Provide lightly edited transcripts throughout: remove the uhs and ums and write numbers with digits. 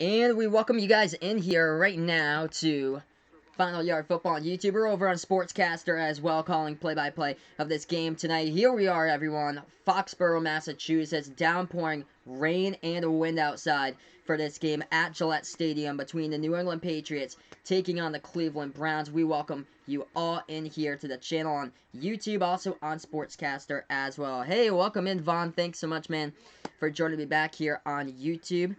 And we welcome you guys in here right now to Final Yard Football on YouTube. We're over on Sportscaster as well, calling play-by-play of this game tonight. Here we are, everyone. Foxborough, Massachusetts. Downpouring rain and wind outside for this game at Gillette Stadium between the New England Patriots taking on the Cleveland Browns. We welcome you all in here to the channel on YouTube, also on Sportscaster as well. Hey, welcome in, Vaughn. Thanks so much, man, for joining me back here on YouTube.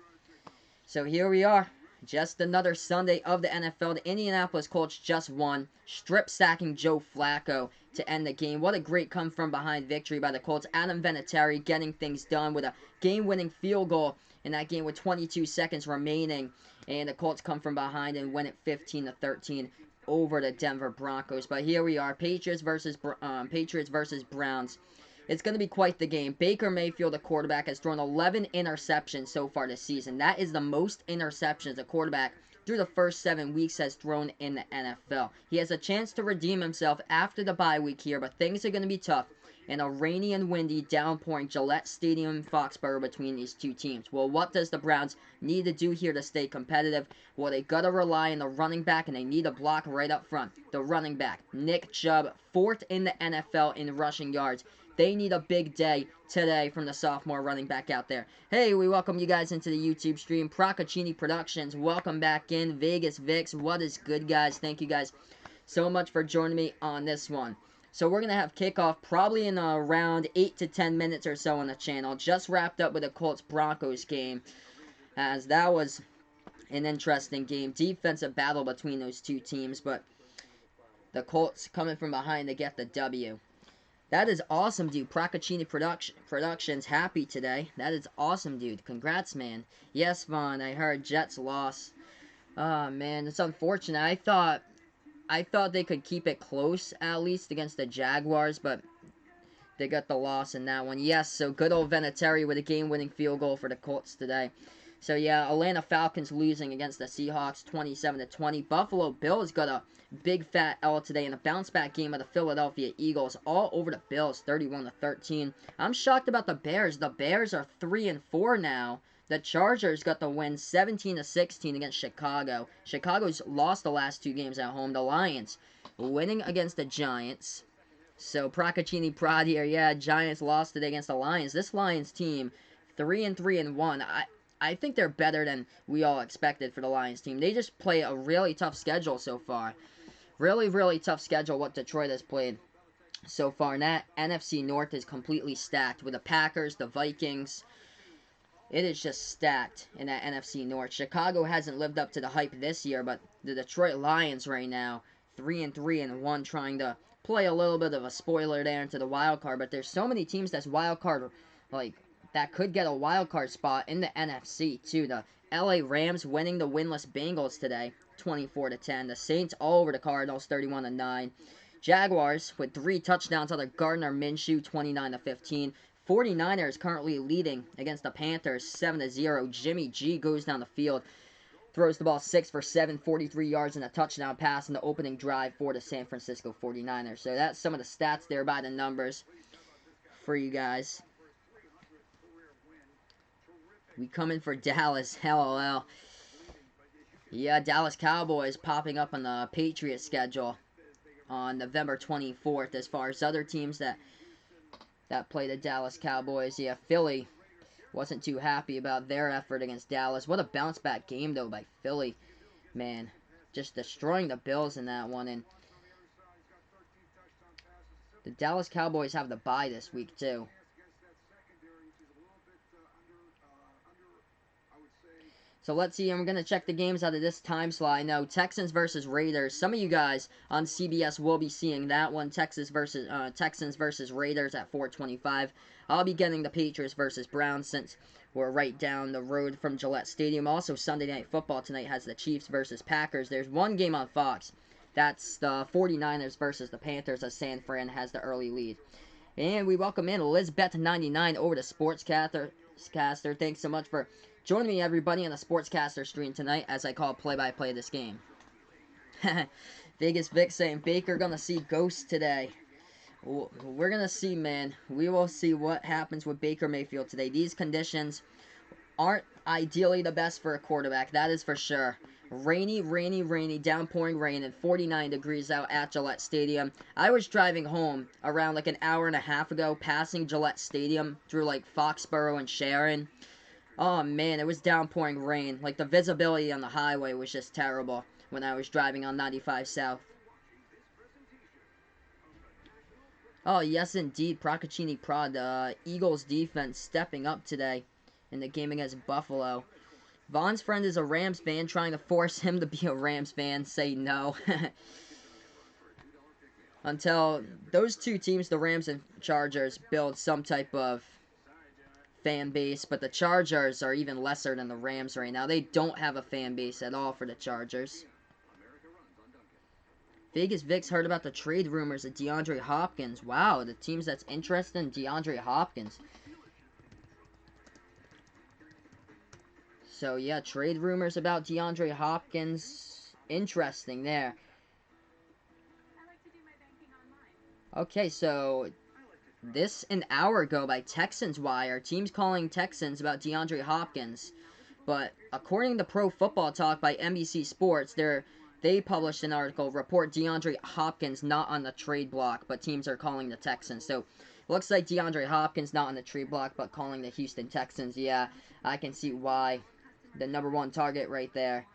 So here we are. Just another Sunday of the NFL. The Indianapolis Colts just won, strip sacking Joe Flacco to end the game. What a great come from behind victory by the Colts. Adam Vinatieri getting things done with a game-winning field goal in that game with 22 seconds remaining. And the Colts come from behind and win it 15-13 over the Denver Broncos. But here we are, Patriots versus Browns. It's going to be quite the game. Baker Mayfield, the quarterback, has thrown 11 interceptions so far this season. That is the most interceptions a quarterback through the first 7 weeks has thrown in the NFL. He has a chance to redeem himself after the bye week here, but things are going to be tough in a rainy and windy, downpouring Gillette Stadium in Foxborough between these two teams. Well, what does the Browns need to do here to stay competitive? Well, they got to rely on the running back, and they need a block right up front. The running back, Nick Chubb, 4th in the NFL in rushing yards. They need a big day today from the sophomore running back out there. Hey, we welcome you guys into the YouTube stream. Procaccini Productions, welcome back in. Vegas Vix, what is good, guys? Thank you guys so much for joining me on this one. So we're going to have kickoff probably in around 8 to 10 minutes or so on the channel. Just wrapped up with the Colts-Broncos game, as that was an interesting game. Defensive battle between those two teams, but the Colts coming from behind to get the W. That is awesome, dude. Procaccini Productions happy today. That is awesome, dude. Congrats, man. Yes, Vaughn, I heard Jets lost. Oh, man, it's unfortunate. I thought they could keep it close, at least, against the Jaguars, but they got the loss in that one. Yes, so good old Vinatieri with a game-winning field goal for the Colts today. So, yeah, Atlanta Falcons losing against the Seahawks 27-20. Buffalo Bills got a big fat L today in a bounce-back game of the Philadelphia Eagles. All over the Bills, 31-13. I'm shocked about the Bears. The Bears are 3-4 now. The Chargers got the win 17-16 against Chicago. Chicago's lost the last 2 games at home. The Lions winning against the Giants. So, Procaccini Prod here. Yeah, Giants lost today against the Lions. This Lions team, 3-1. I think they're better than we all expected for the Lions team. They just play a really tough schedule so far. Really, really tough schedule what Detroit has played so far. And that NFC North is completely stacked with the Packers, the Vikings. It is just stacked in that NFC North. Chicago hasn't lived up to the hype this year, but the Detroit Lions right now, 3-1, trying to play a little bit of a spoiler there into the wild card. But there's so many teams that's wild card, like, that could get a wild card spot in the NFC too. The LA Rams winning the winless Bengals today, 24-10. The Saints all over the Cardinals, 31-9. Jaguars with 3 touchdowns out of Gardner Minshew, 29-15. 49ers currently leading against the Panthers, 7-0. Jimmy G goes down the field, throws the ball 6 for 7, 43 yards and a touchdown pass in the opening drive for the San Francisco 49ers. So that's some of the stats there by the numbers for you guys. We come in for Dallas, LOL. Yeah, Dallas Cowboys popping up on the Patriots schedule on November 24th. As far as other teams that play the Dallas Cowboys, yeah, Philly wasn't too happy about their effort against Dallas. What a bounce-back game, though, by Philly. Man, just destroying the Bills in that one. And the Dallas Cowboys have the bye this week, too. So let's see, I'm going to check the games out of this time slot. I know Texans versus Raiders. Some of you guys on CBS will be seeing that one. Texans versus Raiders at 4:25. I'll be getting the Patriots versus Browns since we're right down the road from Gillette Stadium. Also, Sunday Night Football tonight has the Chiefs versus Packers. There's one game on Fox. That's the 49ers versus the Panthers, as San Fran has the early lead. And we welcome in Lizbeth99 over to Sportscaster. Thanks so much for joining me, everybody, on the Sportscaster stream tonight as I call play-by-play of this game. Vegas Vic saying Baker gonna see ghosts today. We're gonna see, man. We will see what happens with Baker Mayfield today. These conditions aren't ideally the best for a quarterback, that is for sure. Rainy, rainy, rainy, downpouring rain and 49 degrees out at Gillette Stadium. I was driving home around like an hour and a half ago, passing Gillette Stadium through like Foxborough and Sharon. Oh man, it was downpouring rain. Like the visibility on the highway was just terrible when I was driving on 95 South. Oh yes indeed, Procaccini Prod, the Eagles defense stepping up today in the game against Buffalo. Vaughn's friend is a Rams fan, trying to force him to be a Rams fan. Say no. Until those two teams, the Rams and Chargers, build some type of fan base. But the Chargers are even lesser than the Rams right now. They don't have a fan base at all for the Chargers. Vegas Vic's heard about the trade rumors of DeAndre Hopkins. Wow, the teams that's interested in DeAndre Hopkins. So, yeah, trade rumors about DeAndre Hopkins. Interesting there. Okay, so this an hour ago by Texans Wire. Teams calling Texans about DeAndre Hopkins. But according to Pro Football Talk by NBC Sports, they published an article, report DeAndre Hopkins not on the trade block, but teams are calling the Texans. So, looks like DeAndre Hopkins not on the trade block, but calling the Houston Texans. Yeah, I can see why. The number one target right there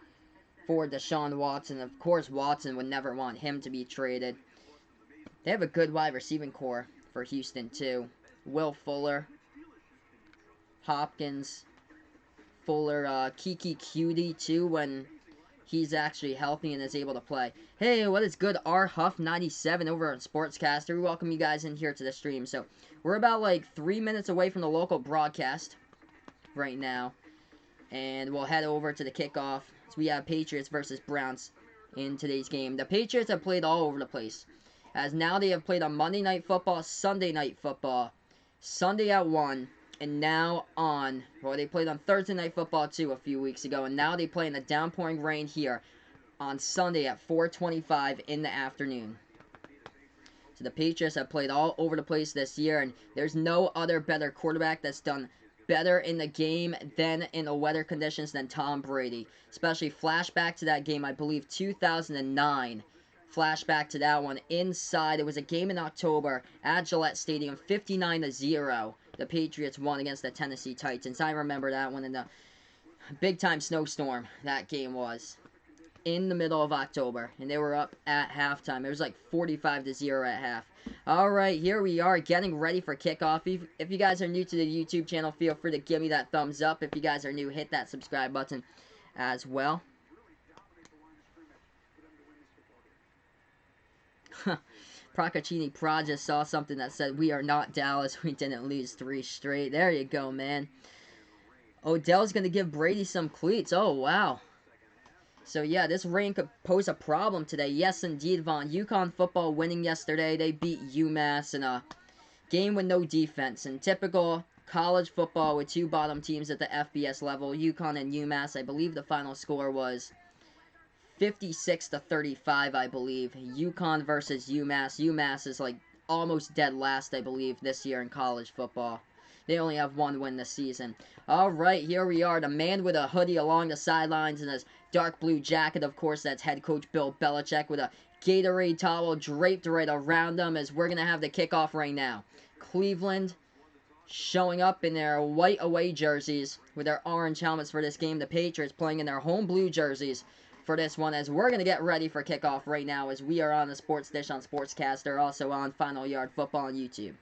for Deshaun Watson. Of course, Watson would never want him to be traded. They have a good wide receiving core for Houston, too. Will Fuller, Hopkins, Fuller, Kiki Cutie, too, when he's actually healthy and is able to play. Hey, what is good? R Huff 97 over on Sportscaster. We welcome you guys in here to the stream. So, we're about like 3 minutes away from the local broadcast right now. And we'll head over to the kickoff. So we have Patriots versus Browns in today's game. The Patriots have played all over the place, as now they have played on Monday Night Football, Sunday Night Football, Sunday at 1, and now on, well, they played on Thursday Night Football too a few weeks ago, and now they play in the downpouring rain here on Sunday at 4:25 in the afternoon. So the Patriots have played all over the place this year, and there's no other better quarterback that's done better in the game than in the weather conditions than Tom Brady. Especially flashback to that game, I believe 2009. Flashback to that one inside. It was a game in October at Gillette Stadium, 59-0. The Patriots won against the Tennessee Titans. I remember that one in the big-time snowstorm that game was. In the middle of October, and they were up at halftime. It was like 45-0 at half. Alright, here we are getting ready for kickoff. If you guys are new to the YouTube channel, feel free to give me that thumbs up. If you guys are new, hit that subscribe button as well. Procaccini Prod just saw something that said, "We are not Dallas. We didn't lose 3 straight." There you go, man. Odell's going to give Brady some cleats. Oh, wow. So, yeah, this rain could pose a problem today. Yes, indeed, Vaughn. UConn football winning yesterday. They beat UMass in a game with no defense. In typical college football with two bottom teams at the FBS level, UConn and UMass, I believe the final score was 56-35, I believe. UConn versus UMass. UMass is, like, almost dead last, I believe, this year in college football. They only have 1 win this season. Alright, here we are. The man with a hoodie along the sidelines and his dark blue jacket, of course, that's head coach Bill Belichick with a Gatorade towel draped right around him, as we're going to have the kickoff right now. Cleveland showing up in their white away jerseys with their orange helmets for this game. The Patriots playing in their home blue jerseys for this one, as we're going to get ready for kickoff right now, as we are on the Sports Dish on Sportscaster, also on Final Yard Football on YouTube.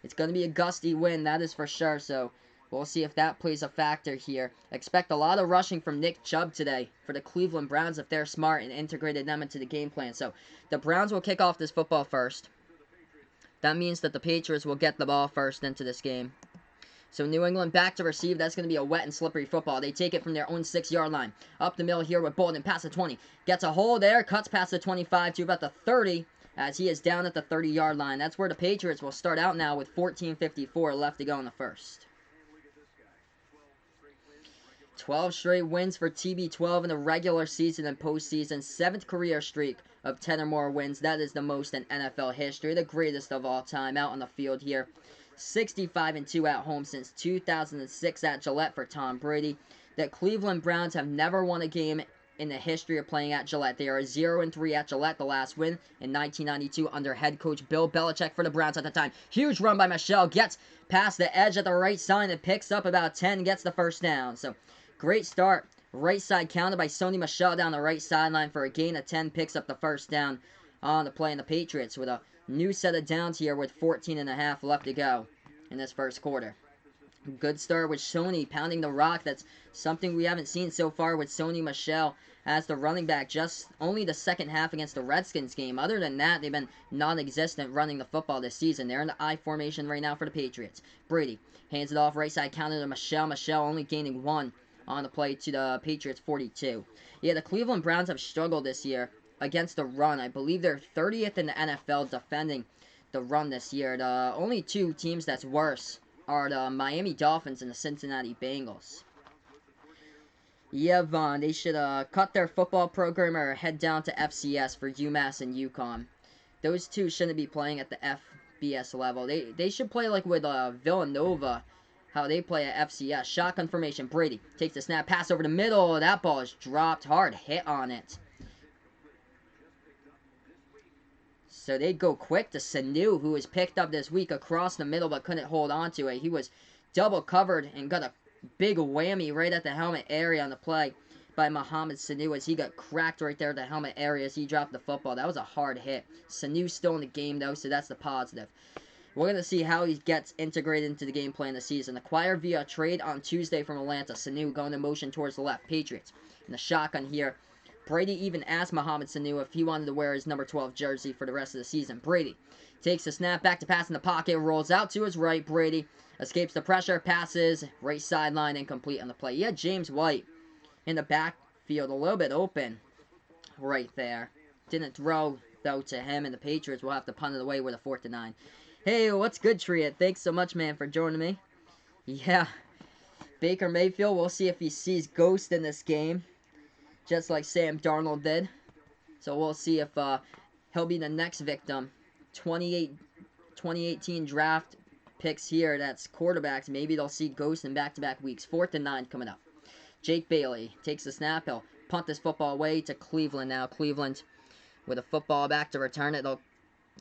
It's going to be a gusty wind, that is for sure, so we'll see if that plays a factor here. Expect a lot of rushing from Nick Chubb today for the Cleveland Browns if they're smart and integrated them into the game plan. So the Browns will kick off this football first. That means that the Patriots will get the ball first into this game. So New England back to receive. That's going to be a wet and slippery football. They take it from their own 6-yard line. Up the middle here with Bolden, past the 20. Gets a hole there, cuts past the 25 to about the 30. As he is down at the 30-yard line. That's where the Patriots will start out now with 14:54 left to go in the first. 12 straight wins for TB12 in the regular season and postseason. 7th career streak of 10 or more wins. That is the most in NFL history. The greatest of all time out on the field here. 65-2 at home since 2006 at Gillette for Tom Brady. The Cleveland Browns have never won a game in the history of playing at Gillette. They are 0-3 at Gillette, the last win in 1992 under head coach Bill Belichick for the Browns at the time. Huge run by Michel, gets past the edge at the right side and picks up about 10, gets the first down. So, great start. Right side counted by Sony Michel down the right sideline for a gain of 10, picks up the first down on the play, in the Patriots with a new set of downs here with 14.5 left to go in this first quarter. Good start with Sony pounding the rock. That's something we haven't seen so far with Sony Michel as the running back. Just only the second half against the Redskins game. Other than that, they've been non-existent running the football this season. They're in the I formation right now for the Patriots. Brady hands it off right side counter to Michel. Michel only gaining 1 on the play to the Patriots 42. Yeah, the Cleveland Browns have struggled this year against the run. I believe they're 30th in the NFL defending the run this year. The only two teams that's worse are the Miami Dolphins and the Cincinnati Bengals. Yeah, Vaughn, they should cut their football program or head down to FCS for UMass and UConn. Those two shouldn't be playing at the FBS level. They should play like with Villanova, how they play at FCS. Shotgun formation. Brady takes the snap, pass over the middle. That ball is dropped. Hard hit on it. So they go quick to Sanu, who was picked up this week across the middle but couldn't hold on to it. He was double covered and got a big whammy right at the helmet area on the play by Mohamed Sanu as he got cracked right there at the helmet area as he dropped the football. That was a hard hit. Sanu's still in the game, though, so that's the positive. We're going to see how he gets integrated into the game plan this season. Acquired via trade on Tuesday from Atlanta. Sanu going in motion towards the left. Patriots in the shotgun here. Brady even asked Mohamed Sanu if he wanted to wear his number 12 jersey for the rest of the season. Brady takes the snap, back to pass in the pocket, rolls out to his right. Brady escapes the pressure, passes, right sideline, incomplete on the play. He had James White in the backfield a little bit open right there. Didn't throw, though, to him, and the Patriots will have to punt it away with a 4th and 9. Hey, what's good, Triet? Thanks so much, man, for joining me. Yeah, Baker Mayfield, we'll see if he sees Ghost in this game, just like Sam Darnold did. So we'll see if he'll be the next victim. 2018 draft picks here, that's quarterbacks. Maybe they'll see Ghost in back-to-back weeks. 4th and 9 coming up. Jake Bailey takes the snap. He'll punt this football away to Cleveland now. Cleveland with a football back to return it. They'll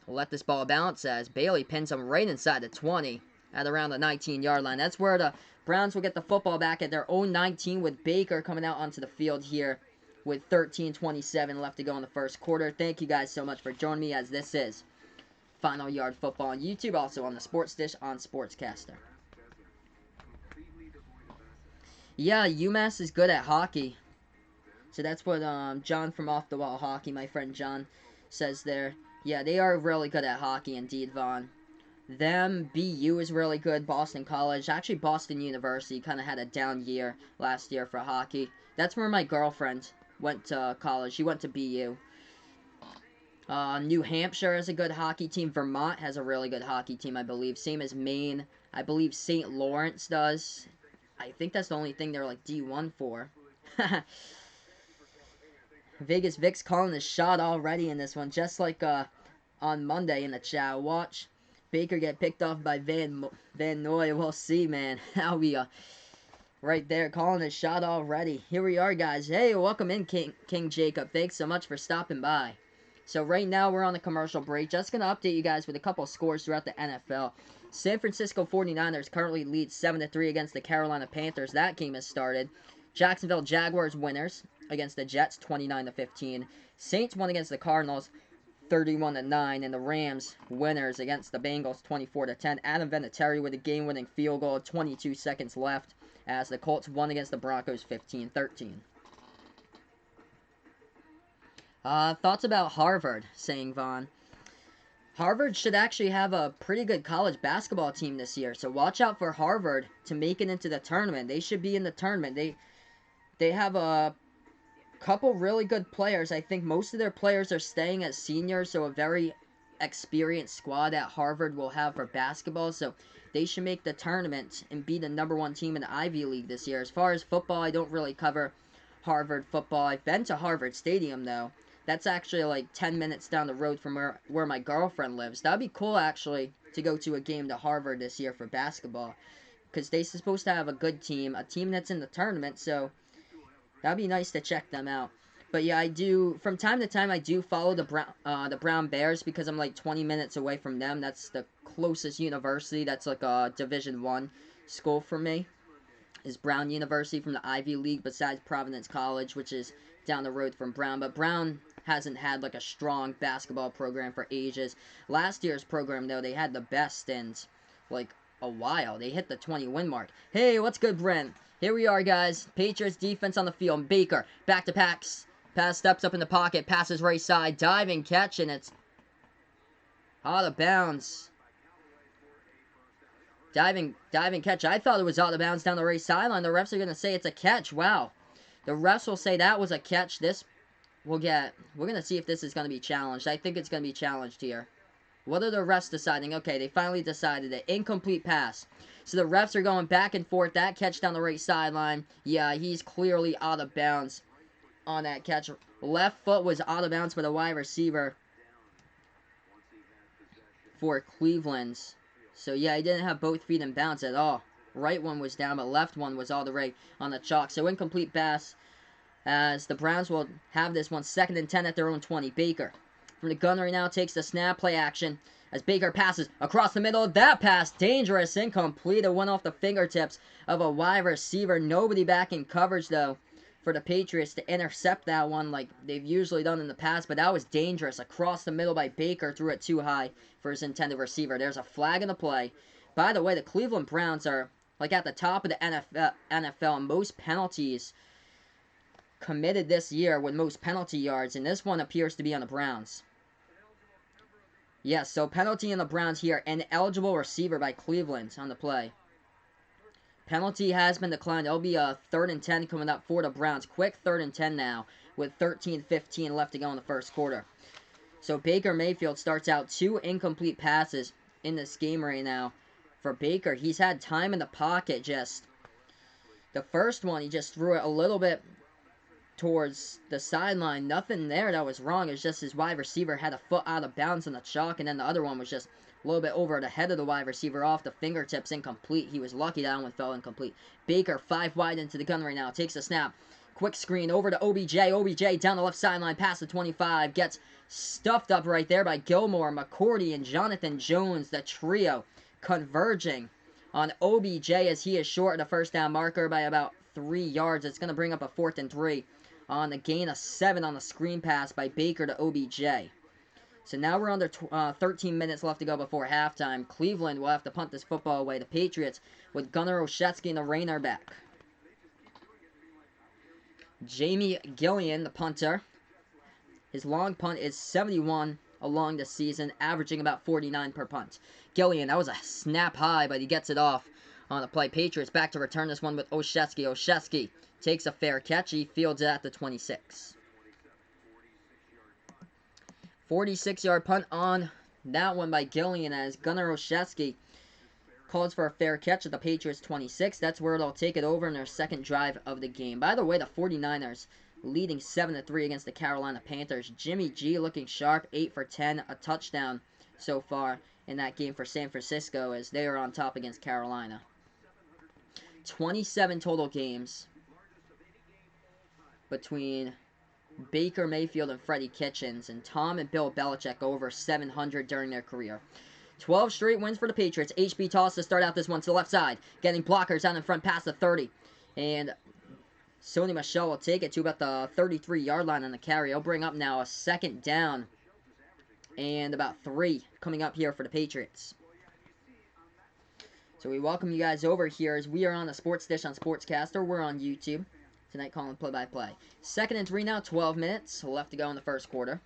let this ball bounce as Bailey pins him right inside the 20 at around the 19-yard line. That's where the Browns will get the football back at their own 19 with Baker coming out onto the field here with 13:27 left to go in the first quarter. Thank you guys so much for joining me as this is Final Yard Football on YouTube, also on the Sports Dish on Sportscaster. Yeah, UMass is good at hockey. So that's what John from Off the Wall Hockey, my friend John, says there. Yeah, they are really good at hockey indeed, Vaughn. Them, BU is really good, Boston College. Actually, Boston University kind of had a down year last year for hockey. That's where my girlfriend went to college. She went to BU. New Hampshire has a good hockey team. Vermont has a really good hockey team, I believe. Same as Maine. I believe St. Lawrence does. I think that's the only thing they're like D1 for. Vegas Vic's calling his shot already in this one, just like on Monday in the chat. Watch Baker get picked off by Van Noy. We'll see, man. How we right there calling his shot already. Here we are, guys. Hey, welcome in, King Jacob. Thanks so much for stopping by. So right now we're on a commercial break. Just gonna update you guys with a couple scores throughout the NFL. San Francisco 49ers currently lead 7-3 against the Carolina Panthers. That game has started. Jacksonville Jaguars winners against the Jets 29-15. Saints won against the Cardinals 31-9, and the Rams winners against the Bengals 24-10. Adam Vinatieri with a game-winning field goal, 22 seconds left, as the Colts won against the Broncos 15-13. Thoughts about Harvard, saying Vaughn. Harvard should actually have a pretty good college basketball team this year, so watch out for Harvard to make it into the tournament. They should be in the tournament. They have a couple really good players. I think most of their players are staying as seniors, so a very experienced squad that Harvard will have for basketball, so they should make the tournament and be the #1 team in the Ivy League this year. As far as football, I don't really cover Harvard football. I've been to Harvard Stadium, though. That's actually like 10 minutes down the road from where my girlfriend lives. That'd be cool, actually, to go to a game to Harvard this year for basketball. Because they're supposed to have a good team, a team that's in the tournament, so that'd be nice to check them out. But yeah, I do, from time to time, I do follow the Brown Bears because I'm like 20 minutes away from them. That's the closest university. That's like a Division I school for me, is Brown University from the Ivy League, besides Providence College, which is down the road from Brown. But Brown hasn't had like a strong basketball program for ages. Last year's program, though, they had the best in like a while. They hit the 20-win mark. Hey, what's good, Brent? Here we are, guys. Patriots defense on the field. Baker, back to packs. Pass steps up in the pocket. Passes right side. Diving catch, and it's out of bounds. Diving catch. I thought it was out of bounds down the right sideline. The refs are going to say it's a catch. Wow. The refs will say that was a catch. We're going to see if this is going to be challenged. I think it's going to be challenged here. What are the refs deciding? Okay, they finally decided it. Incomplete pass. So the refs are going back and forth. That catch down the right sideline. Yeah, he's clearly out of bounds on that catch. Left foot was out of bounds for the wide receiver for Cleveland. So yeah, he didn't have both feet in bounds at all. Right one was down, but left one was all the way on the chalk. So incomplete pass as the Browns will have this one 2nd and 10 at their own 20. Baker from the gun right now takes the snap, play action as Baker passes across the middle. That pass, dangerous, incomplete. It went off the fingertips of a wide receiver. Nobody back in coverage, though, for the Patriots to intercept that one like they've usually done in the past. But that was dangerous. Across the middle by Baker, threw it too high for his intended receiver. There's a flag in the play. By the way, the Cleveland Browns are like at the top of the NFL in most penalties committed this year with most penalty yards, and this one appears to be on the Browns. Yes, so penalty in the Browns here. An eligible receiver by Cleveland on the play. Penalty has been declined. It'll be a 3rd and 10 coming up for the Browns. Quick 3rd and 10 now with 13:15 left to go in the first quarter. So Baker Mayfield starts out 2 incomplete passes in this game right now. For Baker, he's had time in the pocket. Just the first one, he just threw it a little bit towards the sideline. Nothing there that was wrong. It's just his wide receiver had a foot out of bounds on the chalk, and then the other one was just a little bit over the head of the wide receiver, off the fingertips, incomplete. He was lucky that one fell incomplete. Baker 5 wide into the gun right now. Takes a snap. Quick screen over to OBJ. OBJ down the left sideline, past the 25. Gets stuffed up right there by Gilmore, McCourty, and Jonathan Jones. The trio converging on OBJ as he is short of the first down marker by about 3 yards. It's going to bring up a 4th and 3 on the gain of 7 on the screen pass by Baker to OBJ. So now we're under 13 minutes left to go before halftime. Cleveland will have to punt this football away. The Patriots with Gunnar Olszewski and the Rainer back. Jamie Gillian, the punter. His long punt is 71 along the season, averaging about 49 per punt. Gillian, that was a snap high, but he gets it off on the play. Patriots back to return this one with Olszewski. Olszewski takes a fair catch. He fields it at the 26. 46-yard punt on that one by Gillian as Gunnar Olszewski calls for a fair catch at the Patriots 26. That's where they'll take it over in their second drive of the game. By the way, the 49ers leading 7-3 against the Carolina Panthers. Jimmy G looking sharp, 8 for 10, a touchdown so far in that game for San Francisco as they are on top against Carolina. 27 total games between Baker Mayfield and Freddie Kitchens, and Tom and Bill Belichick go over 700 during their career. 12 straight wins for the Patriots. HB toss to start out this one to the left side, getting blockers out in front past the 30, and Sony Michel will take it to about the 33-yard line on the carry. He'll bring up now a 2nd down and about 3 coming up here for the Patriots. So we welcome you guys over here as we are on the Sports Dish on Sportscaster. We're on YouTube tonight calling play-by-play. 2nd and 3 now, 12 minutes left to go in the first quarter.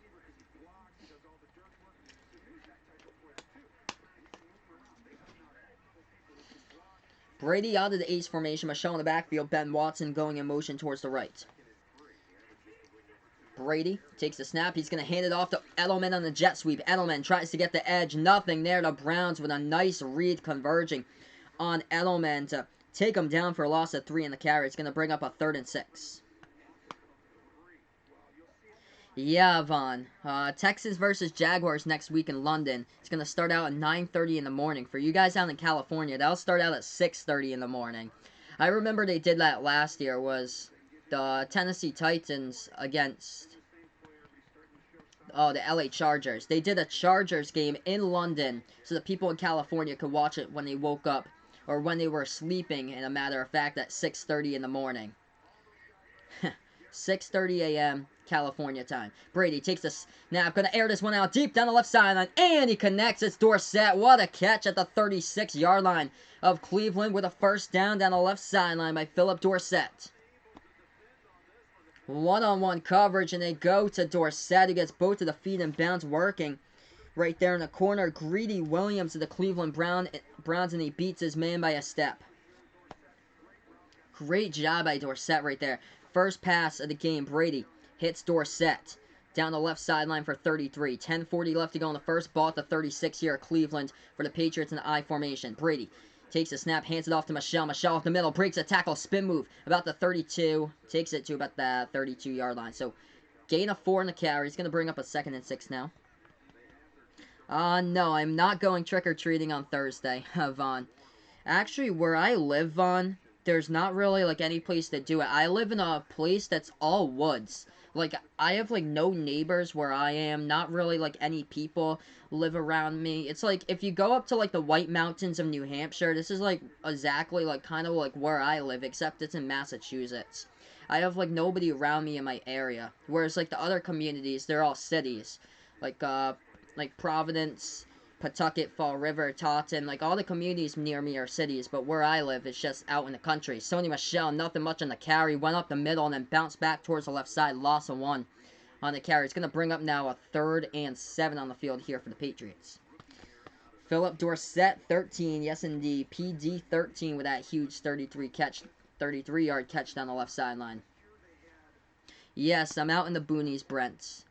Brady out of the ace formation. Michel in the backfield. Ben Watson going in motion towards the right. Brady takes the snap. He's going to hand it off to Edelman on the jet sweep. Edelman tries to get the edge. Nothing there. The Browns with a nice read converging on Edelman to take him down for a loss of 3 in the carry. It's going to bring up a 3rd and 6. Yeah, Vaughn. Texans versus Jaguars next week in London. It's going to start out at 9:30 in the morning. For you guys out in California, that'll start out at 6:30 in the morning. I remember they did that last year, was the Tennessee Titans against, oh, the LA Chargers. They did a Chargers game in London so that people in California could watch it when they woke up or when they were sleeping, in a matter of fact, at 6:30 in the morning. 6:30 a.m. California time. Brady takes the snap, gonna air this one out deep down the left sideline, and he connects. It's Dorsett. What a catch at the 36-yard line of Cleveland with a first down the left sideline by Philip Dorsett. One-on-one coverage, and they go to Dorsett, who gets both of the feet and bounds working. Right there in the corner, Greedy Williams of the Cleveland Browns, and he beats his man by a step. Great job by Dorsett right there. First pass of the game, Brady hits Dorsett down the left sideline for 33. 10:40 left to go in the first. Ball at the 36 here at Cleveland for the Patriots in the I formation. Brady takes a snap, hands it off to Michelle. Michelle off the middle, breaks a tackle, spin move about the 32. Takes it to about the 32-yard line. So gain of 4 in the carry. He's going to bring up a 2nd and 6 now. No, I'm not going trick-or-treating on Thursday, Vaughn. Actually, where I live, Vaughn, there's not really, like, any place to do it. I live in a place that's all woods. Like, I have, like, no neighbors where I am. Not really, like, any people live around me. It's like, if you go up to, like, the White Mountains of New Hampshire, this is, like, exactly, like, kind of, like, where I live, except it's in Massachusetts. I have, like, nobody around me in my area. Whereas, like, the other communities, they're all cities. Like Providence, Pawtucket, Fall River, Taunton, like all the communities near me are cities, but where I live is just out in the country. Sony Michel, nothing much on the carry, went up the middle and then bounced back towards the left side, loss of 1 on the carry. It's going to bring up now a 3rd and 7 on the field here for the Patriots. Philip Dorsett, 13, yes indeed, PD 13 with that huge 33-yard catch down the left sideline. Yes, I'm out in the boonies, Brent.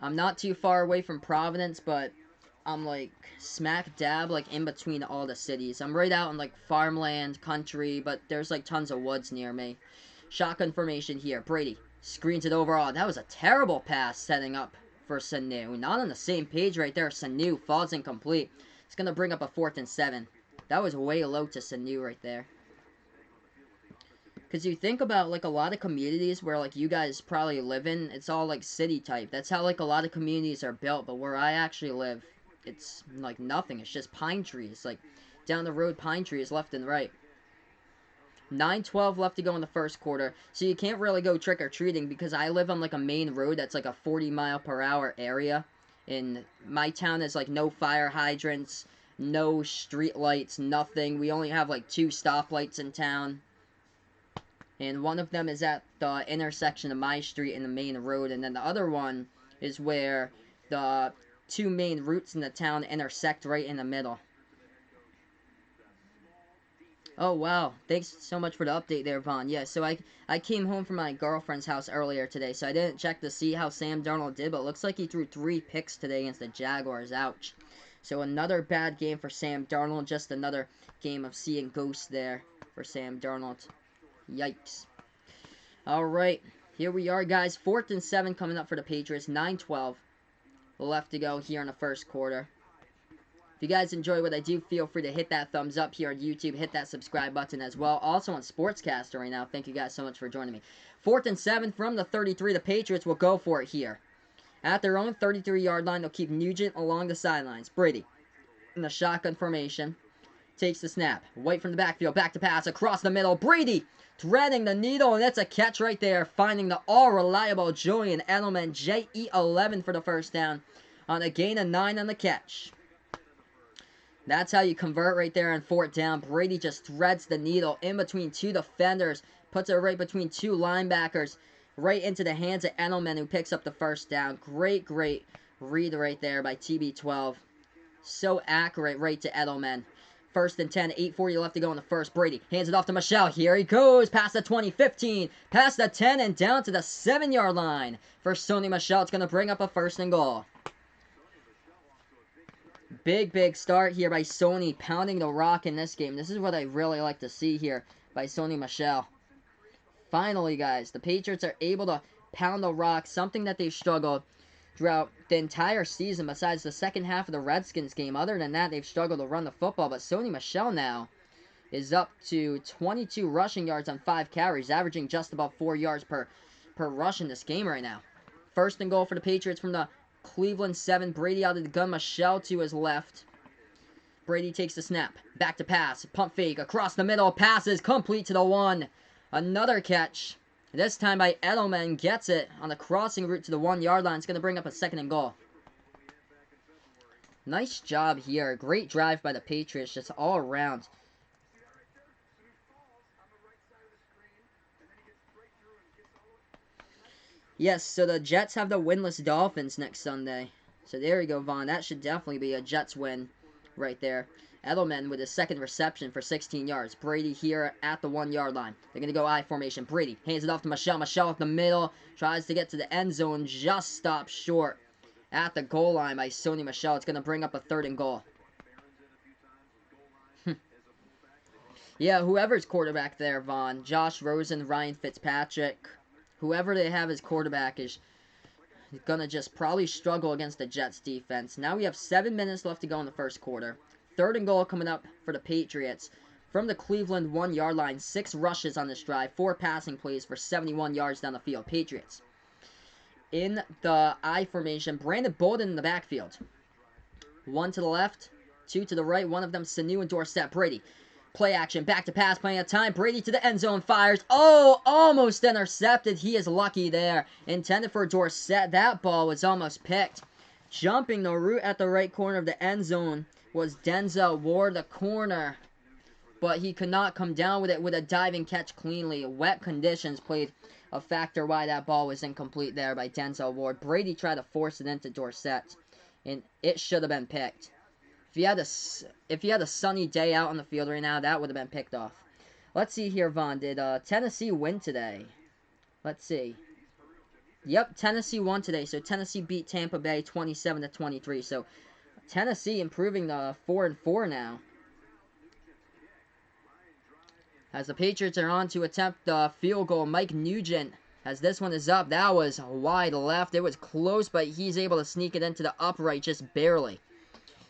I'm not too far away from Providence, but I'm, like, smack dab, like, in between all the cities. I'm right out in, like, farmland, country, but there's, like, tons of woods near me. Shotgun formation here. Brady screens it overall. That was a terrible pass setting up for Sanu. Not on the same page right there. Sanu falls incomplete. It's going to bring up a 4th and 7. That was way low to Sanu right there. Because you think about, like, a lot of communities where, like, you guys probably live in, it's all, like, city type. That's how, like, a lot of communities are built. But where I actually live, it's, like, nothing. It's just pine trees. Like, down the road, pine trees left and right. 9:12 left to go in the first quarter. So you can't really go trick-or-treating because I live on, like, a main road that's, like, a 40-mile-per-hour area. In my town is, like, no fire hydrants, no street lights, nothing. We only have, like, 2 stoplights in town. And one of them is at the intersection of my street and the main road. And then the other one is where the 2 main routes in the town intersect right in the middle. Oh, wow. Thanks so much for the update there, Vaughn. Yeah, so I came home from my girlfriend's house earlier today, so I didn't check to see how Sam Darnold did, but it looks like he threw 3 picks today against the Jaguars. Ouch. So another bad game for Sam Darnold. Just another game of seeing ghosts there for Sam Darnold. Yikes. Alright, here we are, guys. 4th and 7 coming up for the Patriots. 9:12 left to go here in the first quarter. If you guys enjoy what I do, feel free to hit that thumbs up here on YouTube. Hit that subscribe button as well. Also on Sportscaster right now. Thank you guys so much for joining me. 4th and 7 from the 33. The Patriots will go for it here. At their own 33-yard line, they'll keep Nugent along the sidelines. Brady in the shotgun formation. Takes the snap. White from the backfield. Back to pass. Across the middle. Brady threading the needle. And that's a catch right there. Finding the all-reliable Julian Edelman. JE11 for the first down. On a gain of 9 on the catch. That's how you convert right there on 4th down. Brady just threads the needle in between 2 defenders. Puts it right between 2 linebackers. Right into the hands of Edelman, who picks up the first down. Great read right there by TB12. So accurate right to Edelman. 1st and 10, 8:40 left to go in the first. Brady hands it off to Michel. Here he goes, past the 20, 15, past the 10, and down to the 7-yard line. For Sony Michel, it's going to bring up a 1st and goal. Big start here by Sony, pounding the rock in this game. This is what I really like to see here by Sony Michel. Finally, guys, the Patriots are able to pound the rock, something that they've struggled throughout the entire season besides the second half of the Redskins game. Other than that, they've struggled to run the football, but Sony Michel now is up to 22 rushing yards on 5 carries, averaging just about 4 yards per rush in this game right now. First and goal for the Patriots from the Cleveland 7. Brady out of the gun. Michel to his left. Brady takes the snap. Back to pass. Pump fake. Across the middle. Passes complete to the 1. Another catch. This time by Edelman. Gets it on the crossing route to the 1-yard line. It's going to bring up a second and goal. Nice job here. Great drive by the Patriots. Just all around. Yes, so the Jets have the winless Dolphins next Sunday. So there you go, Vaughn. That should definitely be a Jets win right there. Edelman with his second reception for 16 yards. Brady here at the 1-yard line. They're going to go I formation. Brady hands it off to Michel. Michel up the middle. Tries to get to the end zone. Just stops short at the goal line by Sony Michel. It's going to bring up a third and goal. Yeah, whoever's quarterback there, Vaughn. Josh Rosen, Ryan Fitzpatrick. Whoever they have as quarterback is going to just probably struggle against the Jets defense. Now we have 7 minutes left to go in the first quarter. Third and goal coming up for the Patriots. From the Cleveland 1-yard line, 6 rushes on this drive, 4 passing plays for 71 yards down the field. Patriots. In the I formation, Brandon Bolden in the backfield. 1 to the left, 2 to the right, one of them Sanu and Dorsett. Brady. Play action, back to pass, plenty of time. Brady to the end zone, fires. Oh, almost intercepted. He is lucky there. Intended for Dorsett. That ball was almost picked. Jumping the route at the right corner of the end zone was Denzel Ward, the corner. But he could not come down with it with a diving catch cleanly. Wet conditions played a factor why that ball was incomplete there by Denzel Ward. Brady tried to force it into Dorsett, and it should have been picked. If he had a sunny day out on the field right now, that would have been picked off. Let's see here, Vaughn. Did Tennessee win today? Let's see. Yep, Tennessee won today. So Tennessee beat Tampa Bay 27-23. So Tennessee improving to 4-4 now. As the Patriots are on to attempt the field goal, Mike Nugent, as this one is up. That was wide left. It was close, but he's able to sneak it into the upright just barely.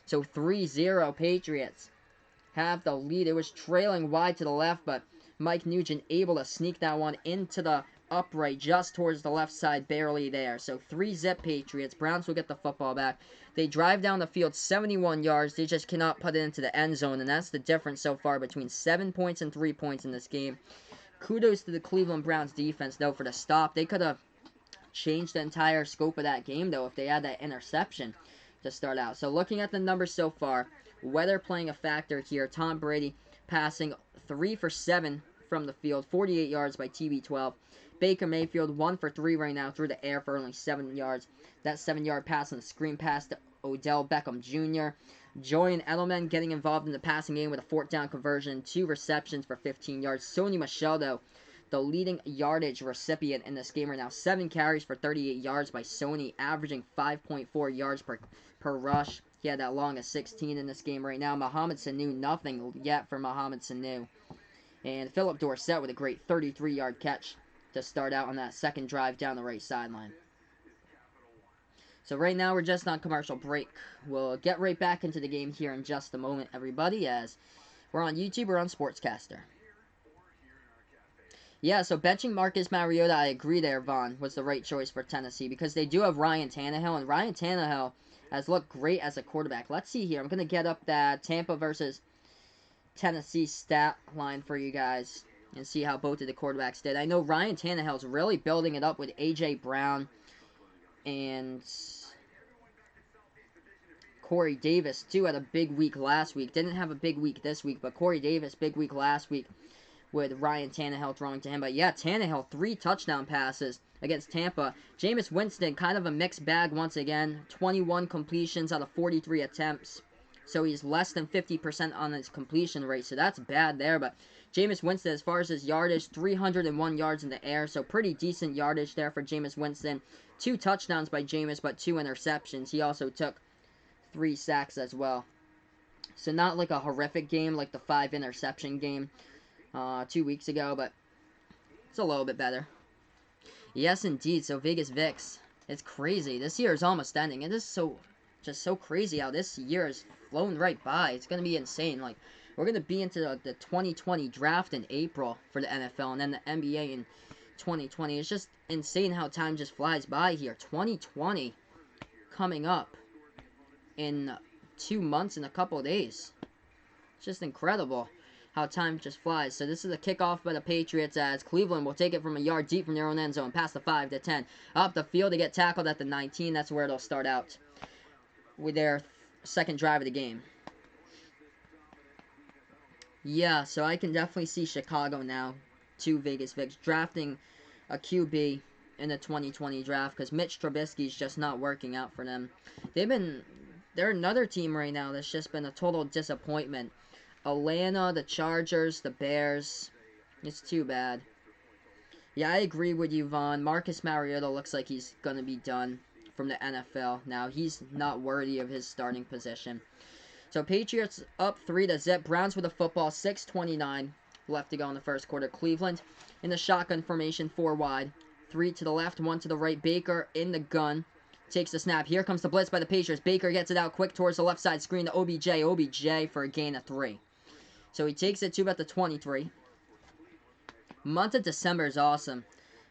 So 3-0 Patriots have the lead. It was trailing wide to the left, but Mike Nugent able to sneak that one into the upright just towards the left side, barely there. So 3-zip Patriots. Browns will get the football back. They drive down the field 71 yards. They just cannot put it into the end zone, and that's the difference so far between 7 points and 3 points in this game. Kudos to the Cleveland Browns defense, though, for the stop. They could have changed the entire scope of that game, though, if they had that interception to start out. So looking at the numbers so far, weather playing a factor here. Tom Brady passing 3 for 7 from the field, 48 yards by TB12. Baker Mayfield 1 for 3 right now through the air for only 7 yards. That 7-yard pass on the screen pass to Odell Beckham Jr. Julian Edelman getting involved in the passing game with a 4th down conversion, 2 receptions for 15 yards. Sony Michel, though, the leading yardage recipient in this game right now. 7 carries for 38 yards by Sony, averaging 5.4 yards per rush. He had that long as 16 in this game right now. Mohamed Sanu, nothing yet for Mohamed Sanu. And Philip Dorsett with a great 33-yard catch to start out on that second drive down the right sideline. So right now we're just on commercial break. We'll get right back into the game here in just a moment, everybody, as we're on YouTube or on Sportscaster. Yeah, so benching Marcus Mariota, I agree there, Vaughn, was the right choice for Tennessee because they do have Ryan Tannehill, and Ryan Tannehill has looked great as a quarterback. Let's see here. I'm going to get up that Tampa versus Tennessee stat line for you guys and see how both of the quarterbacks did. I know Ryan Tannehill's really building it up with A.J. Brown and Corey Davis, too, had a big week last week. Didn't have a big week this week, but Corey Davis, big week last week with Ryan Tannehill throwing to him. But yeah, Tannehill, 3 touchdown passes against Tampa. Jameis Winston, kind of a mixed bag once again. 21 completions out of 43 attempts. So he's less than 50% on his completion rate. So that's bad there. But Jameis Winston, as far as his yardage, 301 yards in the air. So pretty decent yardage there for Jameis Winston. 2 touchdowns by Jameis, but 2 interceptions. He also took 3 sacks as well. So not like a horrific game like the 5 interception game 2 weeks ago, but it's a little bit better. Yes, indeed. So Vegas Vix, it's crazy. This year is almost ending. It is just so crazy how this year has flown right by. It's gonna be insane. Like, we're gonna be into the 2020 draft in April for the NFL, and then the NBA in 2020. It's just insane how time just flies by here. 2020 coming up in 2 months and a couple of days. It's just incredible how time just flies. So this is a kickoff by the Patriots as Cleveland will take it from a yard deep from their own end zone, past the 5 to 10. Up the field, they get tackled at the 19. That's where they'll start out with their second drive of the game. Yeah, so I can definitely see Chicago now, to Vegas Vix, drafting a QB in the 2020 draft because Mitch Trubisky's just not working out for them. They're another team right now that's just been a total disappointment. Atlanta, the Chargers, the Bears. It's too bad. Yeah, I agree with you, Vaughn. Marcus Mariota looks like he's going to be done from the NFL now. He's not worthy of his starting position. So Patriots up 3-0. Browns with the football, 6:29 left to go in the first quarter. Cleveland in the shotgun formation, 4 wide. 3 to the left, 1 to the right. Baker in the gun. Takes the snap. Here comes the blitz by the Patriots. Baker gets it out quick towards the left side screen to OBJ. OBJ for a gain of 3. So he takes it to about the 23. Month of December is awesome.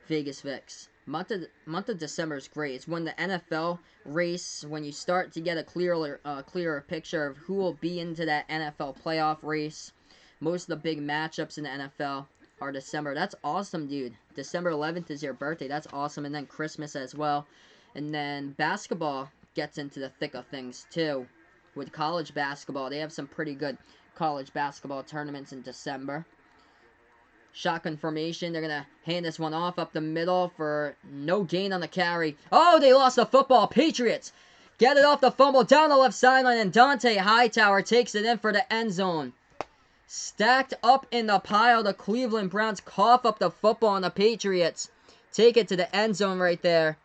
Vegas Vix. Month of December is great. It's when the NFL race, when you start to get a clearer picture of who will be into that NFL playoff race. Most of the big matchups in the NFL are December. That's awesome, dude. December 11th is your birthday. That's awesome. And then Christmas as well. And then basketball gets into the thick of things too. With college basketball, they have some pretty good college basketball tournaments in December. Shotgun formation. They're going to hand this one off up the middle for no gain on the carry. Oh, they lost the football. Patriots get it off the fumble down the left sideline, and Dante Hightower takes it in for the end zone. Stacked up in the pile, the Cleveland Browns cough up the football, and the Patriots take it to the end zone right there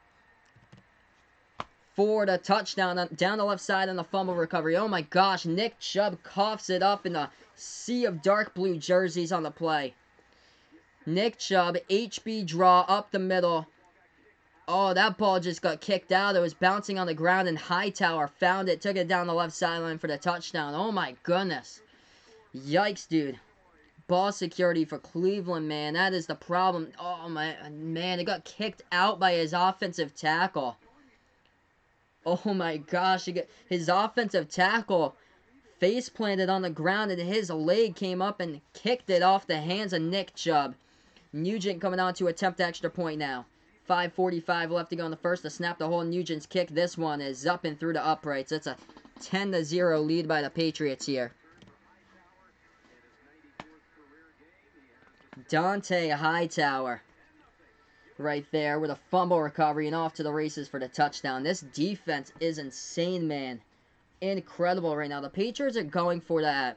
for the touchdown down the left side on the fumble recovery. Oh my gosh, Nick Chubb coughs it up in the sea of dark blue jerseys on the play. Nick Chubb, HB draw up the middle. Oh, that ball just got kicked out. It was bouncing on the ground, and Hightower found it, took it down the left sideline for the touchdown. Oh my goodness. Yikes, dude. Ball security for Cleveland, man. That is the problem. Oh my, man, it got kicked out by his offensive tackle. Oh my gosh, his offensive tackle face planted on the ground, and his leg came up and kicked it off the hands of Nick Chubb. Nugent coming on to attempt the extra point now. 5:45 left to go in the first. To snap the hole, Nugent's kick. This one is up and through the uprights. It's a 10-0 lead by the Patriots here. Dante Hightower right there with a fumble recovery and off to the races for the touchdown. This defense is insane, man. Incredible right now. The Patriots are going for the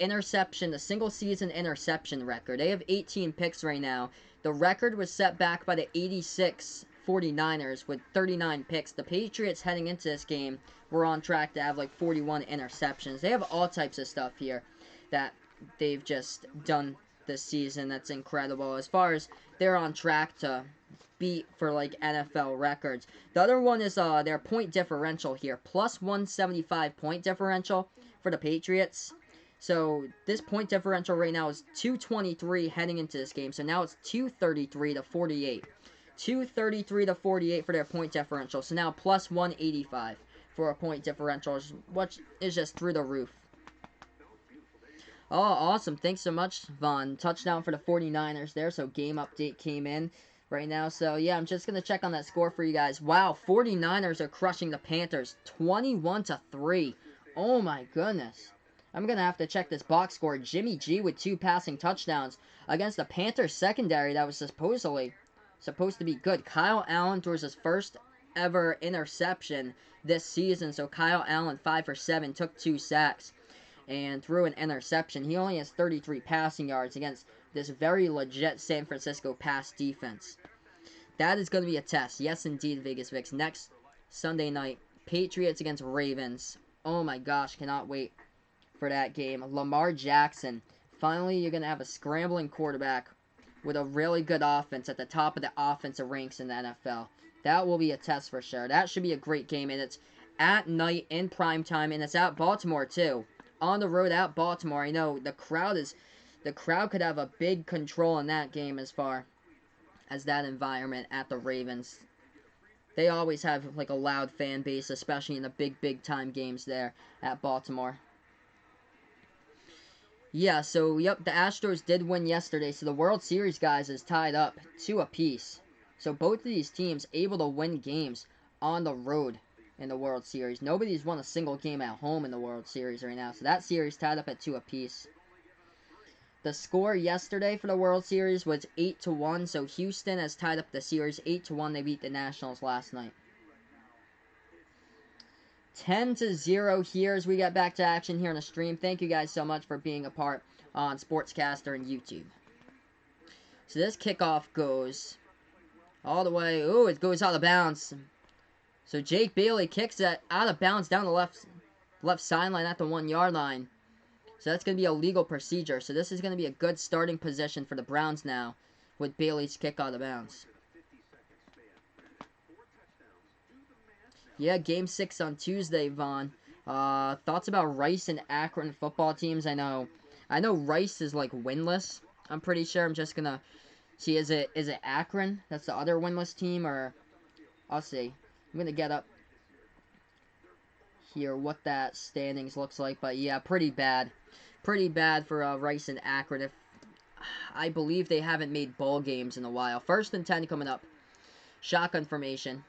interception, the single season interception record. They have 18 picks right now. The record was set back by the 86 49ers with 39 picks. The Patriots heading into this game were on track to have like 41 interceptions. They have all types of stuff here that they've just done this season. That's incredible. As far as they're on track to beat for like NFL records. The other one is their point differential here. Plus 175 point differential for the Patriots. So this point differential right now is 223 heading into this game. So now it's 233 to 48. 233 to 48 for their point differential. So now plus 185 for a point differential, which is just through the roof. Oh, awesome. Thanks so much, Vaughn. Touchdown for the 49ers there. So game update came in right now. So yeah, I'm just going to check on that score for you guys. Wow, 49ers are crushing the Panthers 21-3. Oh my goodness. I'm going to have to check this box score. Jimmy G with 2 passing touchdowns against the Panthers secondary that was supposed to be good. Kyle Allen throws his first ever interception this season. So Kyle Allen 5 for 7, took 2 sacks and threw an interception. He only has 33 passing yards against this very legit San Francisco pass defense. That is going to be a test. Yes, indeed, Vegas Vix. Next Sunday night, Patriots against Ravens. Oh my gosh, cannot wait for that game. Lamar Jackson. Finally, you're going to have a scrambling quarterback with a really good offense at the top of the offensive ranks in the NFL. That will be a test for sure. That should be a great game, and it's at night in prime time, and it's at Baltimore too. On the road at Baltimore. I know the crowd could have a big control in that game as far as that environment at the Ravens. They always have like a loud fan base, especially in the big time games there at Baltimore. Yeah, so yep, the Astros did win yesterday, so the World Series, guys, is tied up 2 apiece. So both of these teams able to win games on the road in the World Series. Nobody's won a single game at home in the World Series right now, so that series tied up at 2 apiece. The score yesterday for the World Series was 8-1, so Houston has tied up the series 8-1. They beat the Nationals last night. 10-0 here as we get back to action here on the stream. Thank you guys so much for being a part on Sportscaster and YouTube. So this kickoff goes all the way. Ooh, it goes out of bounds. So Jake Bailey kicks it out of bounds down the left sideline at the 1-yard line. So that's going to be a legal procedure. So this is going to be a good starting position for the Browns now with Bailey's kick out of bounds. Yeah, Game 6 on Tuesday, Vaughn. Thoughts about Rice and Akron football teams? I know Rice is like winless. I'm pretty sure. I'm just gonna see. Is it Akron? That's the other winless team, or I'll see. I'm gonna get up here what that standings looks like, but yeah, pretty bad for Rice and Akron. If I believe they haven't made bowl games in a while. 1st and 10 coming up. Shotgun formation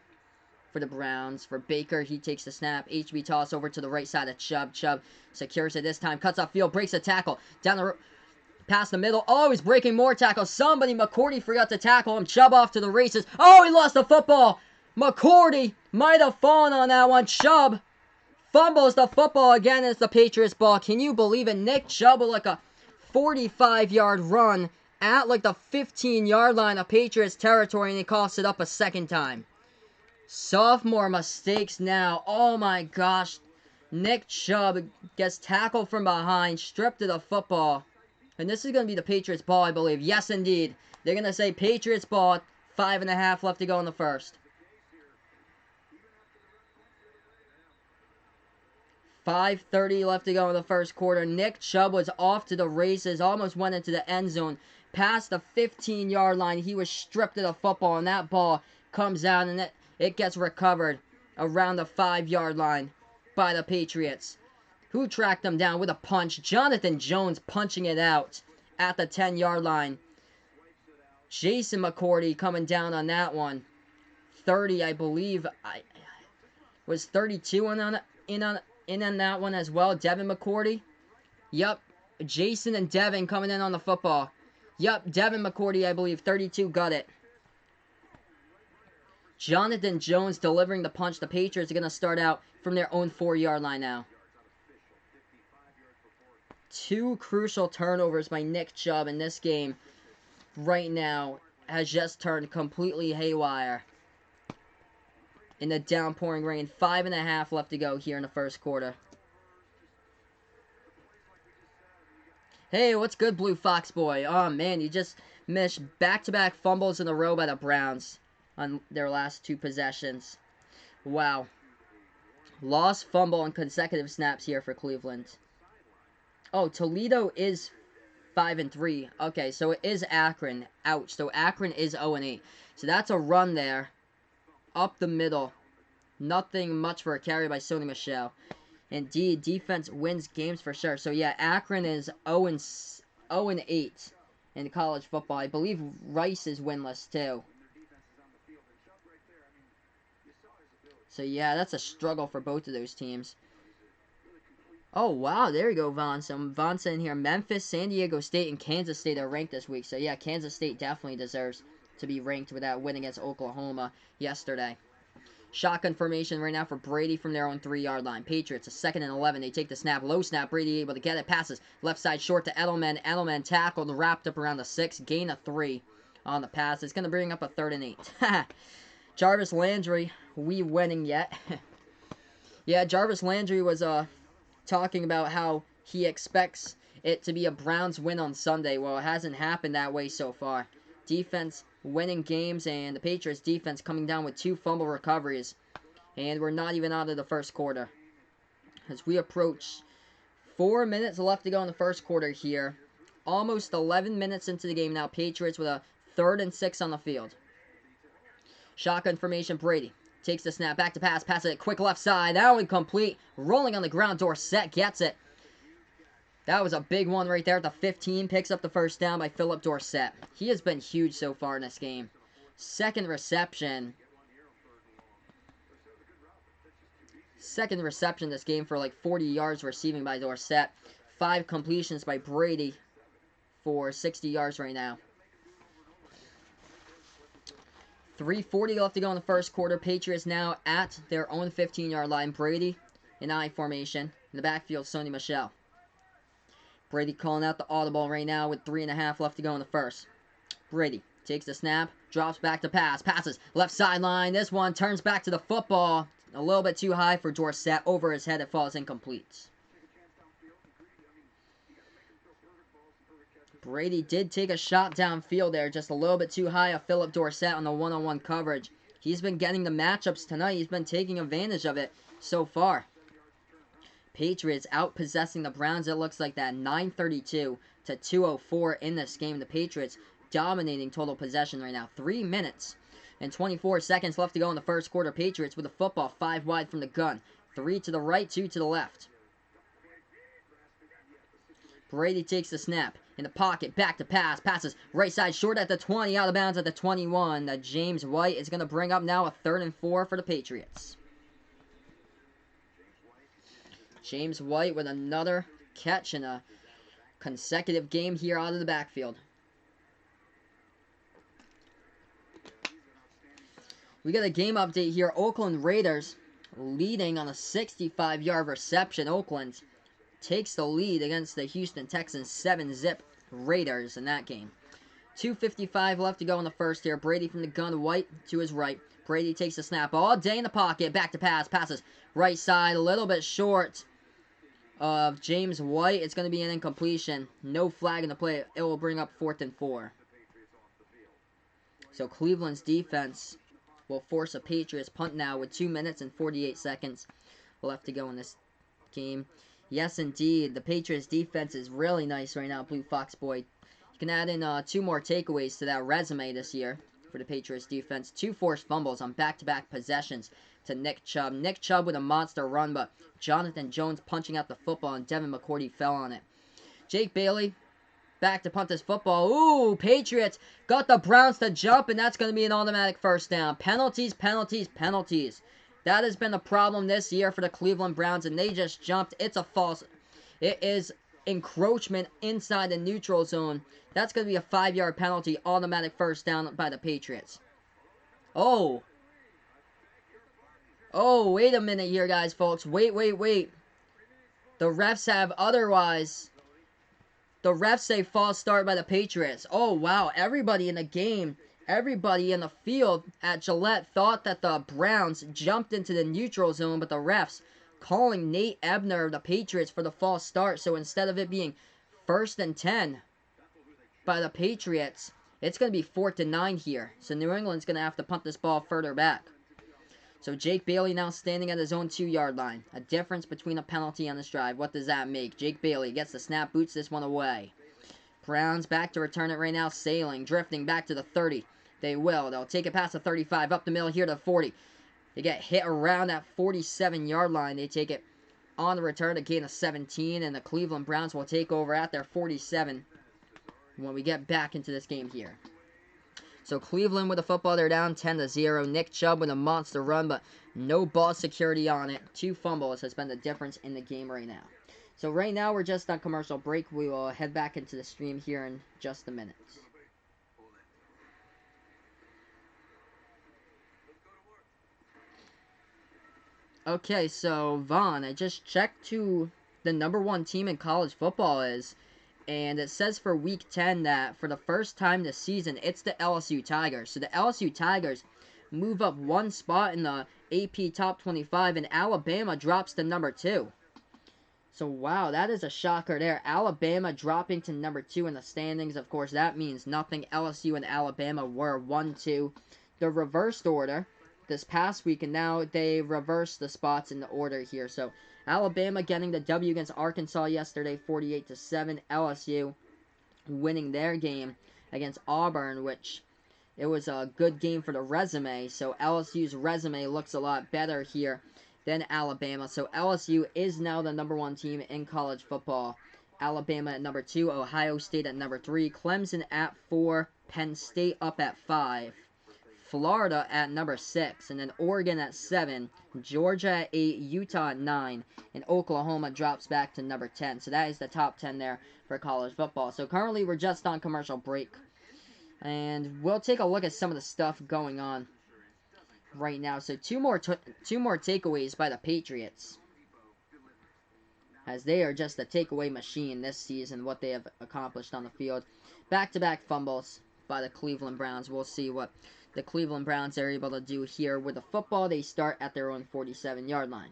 for the Browns. For Baker, he takes the snap. HB toss over to the right side of Chubb. Chubb secures it this time. Cuts off field. Breaks a tackle. Down the past the middle. Oh, he's breaking more tackles. Somebody, McCourty, forgot to tackle him. Chubb off to the races. Oh, he lost the football. McCourty might have fallen on that one. Chubb fumbles the football again. It's the Patriots ball. Can you believe it? Nick Chubb with like a 45-yard run at like the 15-yard line of Patriots territory, and he coughs it up a second time. Sophomore mistakes now. Oh my gosh. Nick Chubb gets tackled from behind, stripped of the football. And this is going to be the Patriots ball, I believe. Yes, indeed. They're going to say Patriots ball. 5.5 left to go in the first. 5:30 left to go in the first quarter. Nick Chubb was off to the races. Almost went into the end zone. Past the 15-yard line. He was stripped of the football. And that ball comes out, and it gets recovered around the 5-yard line by the Patriots, who tracked them down with a punch. Jonathan Jones punching it out at the 10-yard line. Jason McCourty coming down on that one. 30, I believe. Was 32 in on that one as well. Devin McCourty. Yep. Jason and Devin coming in on the football. Yep. Devin McCourty, I believe. 32 got it. Jonathan Jones delivering the punch. The Patriots are going to start out from their own 4-yard line now. 2 crucial turnovers by Nick Chubb in this game right now has just turned completely haywire. In the downpouring rain. 5.5 left to go here in the first quarter. Hey, what's good, Blue Fox Boy? Oh, man, you just missed back-to-back fumbles in a row by the Browns on their last 2 possessions. Wow. Lost fumble on consecutive snaps here for Cleveland. Oh, Toledo is 5-3. Okay, so it is Akron. Ouch. So Akron is 0-8. So that's a run there. Up the middle. Nothing much for a carry by Sony Michel. Indeed, defense wins games for sure. So yeah, Akron is 0-8 in college football. I believe Rice is winless too. So yeah, that's a struggle for both of those teams. Oh wow, there you go, Vaughn. So Vaughn saying here, Memphis, San Diego State, and Kansas State are ranked this week. So yeah, Kansas State definitely deserves to be ranked with that win against Oklahoma yesterday. Shotgun formation right now for Brady from their own 3-yard line. Patriots, a 2nd and 11. They take the snap. Low snap. Brady able to get it. Passes. Left side short to Edelman. Edelman tackled. Wrapped up around the 6. Gain of 3 on the pass. It's going to bring up a 3rd and 8. Jarvis Landry. We winning yet. Yeah, Jarvis Landry was talking about how he expects it to be a Browns win on Sunday. Well, it hasn't happened that way so far. defense winning games, and the Patriots defense coming down with 2 fumble recoveries. And we're not even out of the first quarter. As we approach 4 minutes left to go in the first quarter here. Almost 11 minutes into the game now. Patriots with a 3rd and 6 on the field. Shotgun formation, Brady takes the snap, back to pass, passes it quick left side, that one complete, rolling on the ground, Dorsett gets it. That was a big one right there at the 15, picks up the first down by Philip Dorsett. He has been huge so far in this game. 2nd reception. 2nd reception this game for like 40 yards receiving by Dorsett. 5 completions by Brady for 60 yards right now. 3:40 left to go in the first quarter. Patriots now at their own 15-yard line. Brady in I formation. In the backfield, Sony Michel. Brady calling out the audible right now with 3.5 left to go in the first. Brady takes the snap, drops back to pass, passes left sideline. This one turns back to the football. A little bit too high for Dorsett. Over his head, it falls incomplete. Brady did take a shot downfield there, just a little bit too high of Philip Dorsett on the one-on-one coverage. He's been getting the matchups tonight. He's been taking advantage of it so far. Patriots out-possessing the Browns, it looks like that, 9:32 to 2:04 in this game. The Patriots dominating total possession right now. 3 minutes and 24 seconds left to go in the first quarter. Patriots with the football 5 wide from the gun. 3 to the right, 2 to the left. Brady takes the snap. In the pocket, back to pass, passes right side short at the 20, out of bounds at the 21. James White is going to bring up now a 3rd and 4 for the Patriots. James White with another catch in a consecutive game here out of the backfield. We got a game update here. Oakland Raiders leading on a 65-yard reception. Oakland takes the lead against the Houston Texans 7-zip Raiders in that game. 2:55 left to go in the first here. Brady from the gun, White to his right. Brady takes the snap all day in the pocket. Back to pass. Passes right side, a little bit short of James White. It's going to be an incompletion. No flag in the play. It will bring up 4th and 4. So Cleveland's defense will force a Patriots punt now with 2 minutes and 48 seconds left to go in this game. Yes, indeed. The Patriots defense is really nice right now, Blue Fox Boy. You can add in 2 more takeaways to that resume this year for the Patriots defense. 2 forced fumbles on back-to-back possessions to Nick Chubb. Nick Chubb with a monster run, but Jonathan Jones punching out the football, and Devin McCourty fell on it. Jake Bailey back to punt this football. Ooh, Patriots got the Browns to jump, and that's going to be an automatic first down. Penalties, penalties, penalties. That has been the problem this year for the Cleveland Browns, and they just jumped. It's a false. It is encroachment inside the neutral zone. That's going to be a 5-yard penalty, automatic first down by the Patriots. Oh, wait a minute here, guys, folks. Wait. The refs have otherwise. The refs say false start by the Patriots. Oh, wow. Everybody in the game, everybody in the field at Gillette thought that the Browns jumped into the neutral zone, but the refs calling Nate Ebner of the Patriots for the false start. So instead of it being 1st and 10 by the Patriots, it's going to be 4th and 9 here. So New England's going to have to punt this ball further back. So Jake Bailey now standing at his own 2-yard line. A difference between a penalty and this drive. What does that make? Jake Bailey gets the snap, boots this one away. Browns back to return it right now. Sailing, drifting back to the 30. They will. They'll take it past the 35, up the middle here to the 40. They get hit around that 47-yard line. They take it on the return, a gain of 17, and the Cleveland Browns will take over at their 47 when we get back into this game here. So Cleveland with the football, they're down 10-0. Nick Chubb with a monster run, but no ball security on it. 2 fumbles has been the difference in the game right now. So right now we're just on commercial break. We will head back into the stream here in just a minute. Okay, so Vaughn, I just checked who the #1 team in college football is. And it says for Week 10 that for the first time this season, it's the LSU Tigers. So the LSU Tigers move up 1 spot in the AP Top 25, and Alabama drops to #2. So, wow, that is a shocker there. Alabama dropping to number 2 in the standings. Of course, that means nothing. LSU and Alabama were 1-2. The reversed order this past week, and now they reversed the spots in the order here. So, Alabama getting the W against Arkansas yesterday, 48-7. LSU winning their game against Auburn, which it was a good game for the resume. So, LSU's resume looks a lot better here than Alabama. So LSU is now the number 1 team in college football. Alabama at number 2, Ohio State at number 3, Clemson at 4, Penn State up at 5, Florida at number 6, and then Oregon at 7, Georgia at 8, Utah at 9, and Oklahoma drops back to number 10. So that is the top 10 there for college football. So currently we're just on commercial break, and we'll take a look at some of the stuff going on right now. So two more takeaways by the Patriots, as they are just a takeaway machine this season, what they have accomplished on the field. Back-to-back fumbles by the Cleveland Browns. We'll see what the Cleveland Browns are able to do here with the football. They start at their own 47-yard line.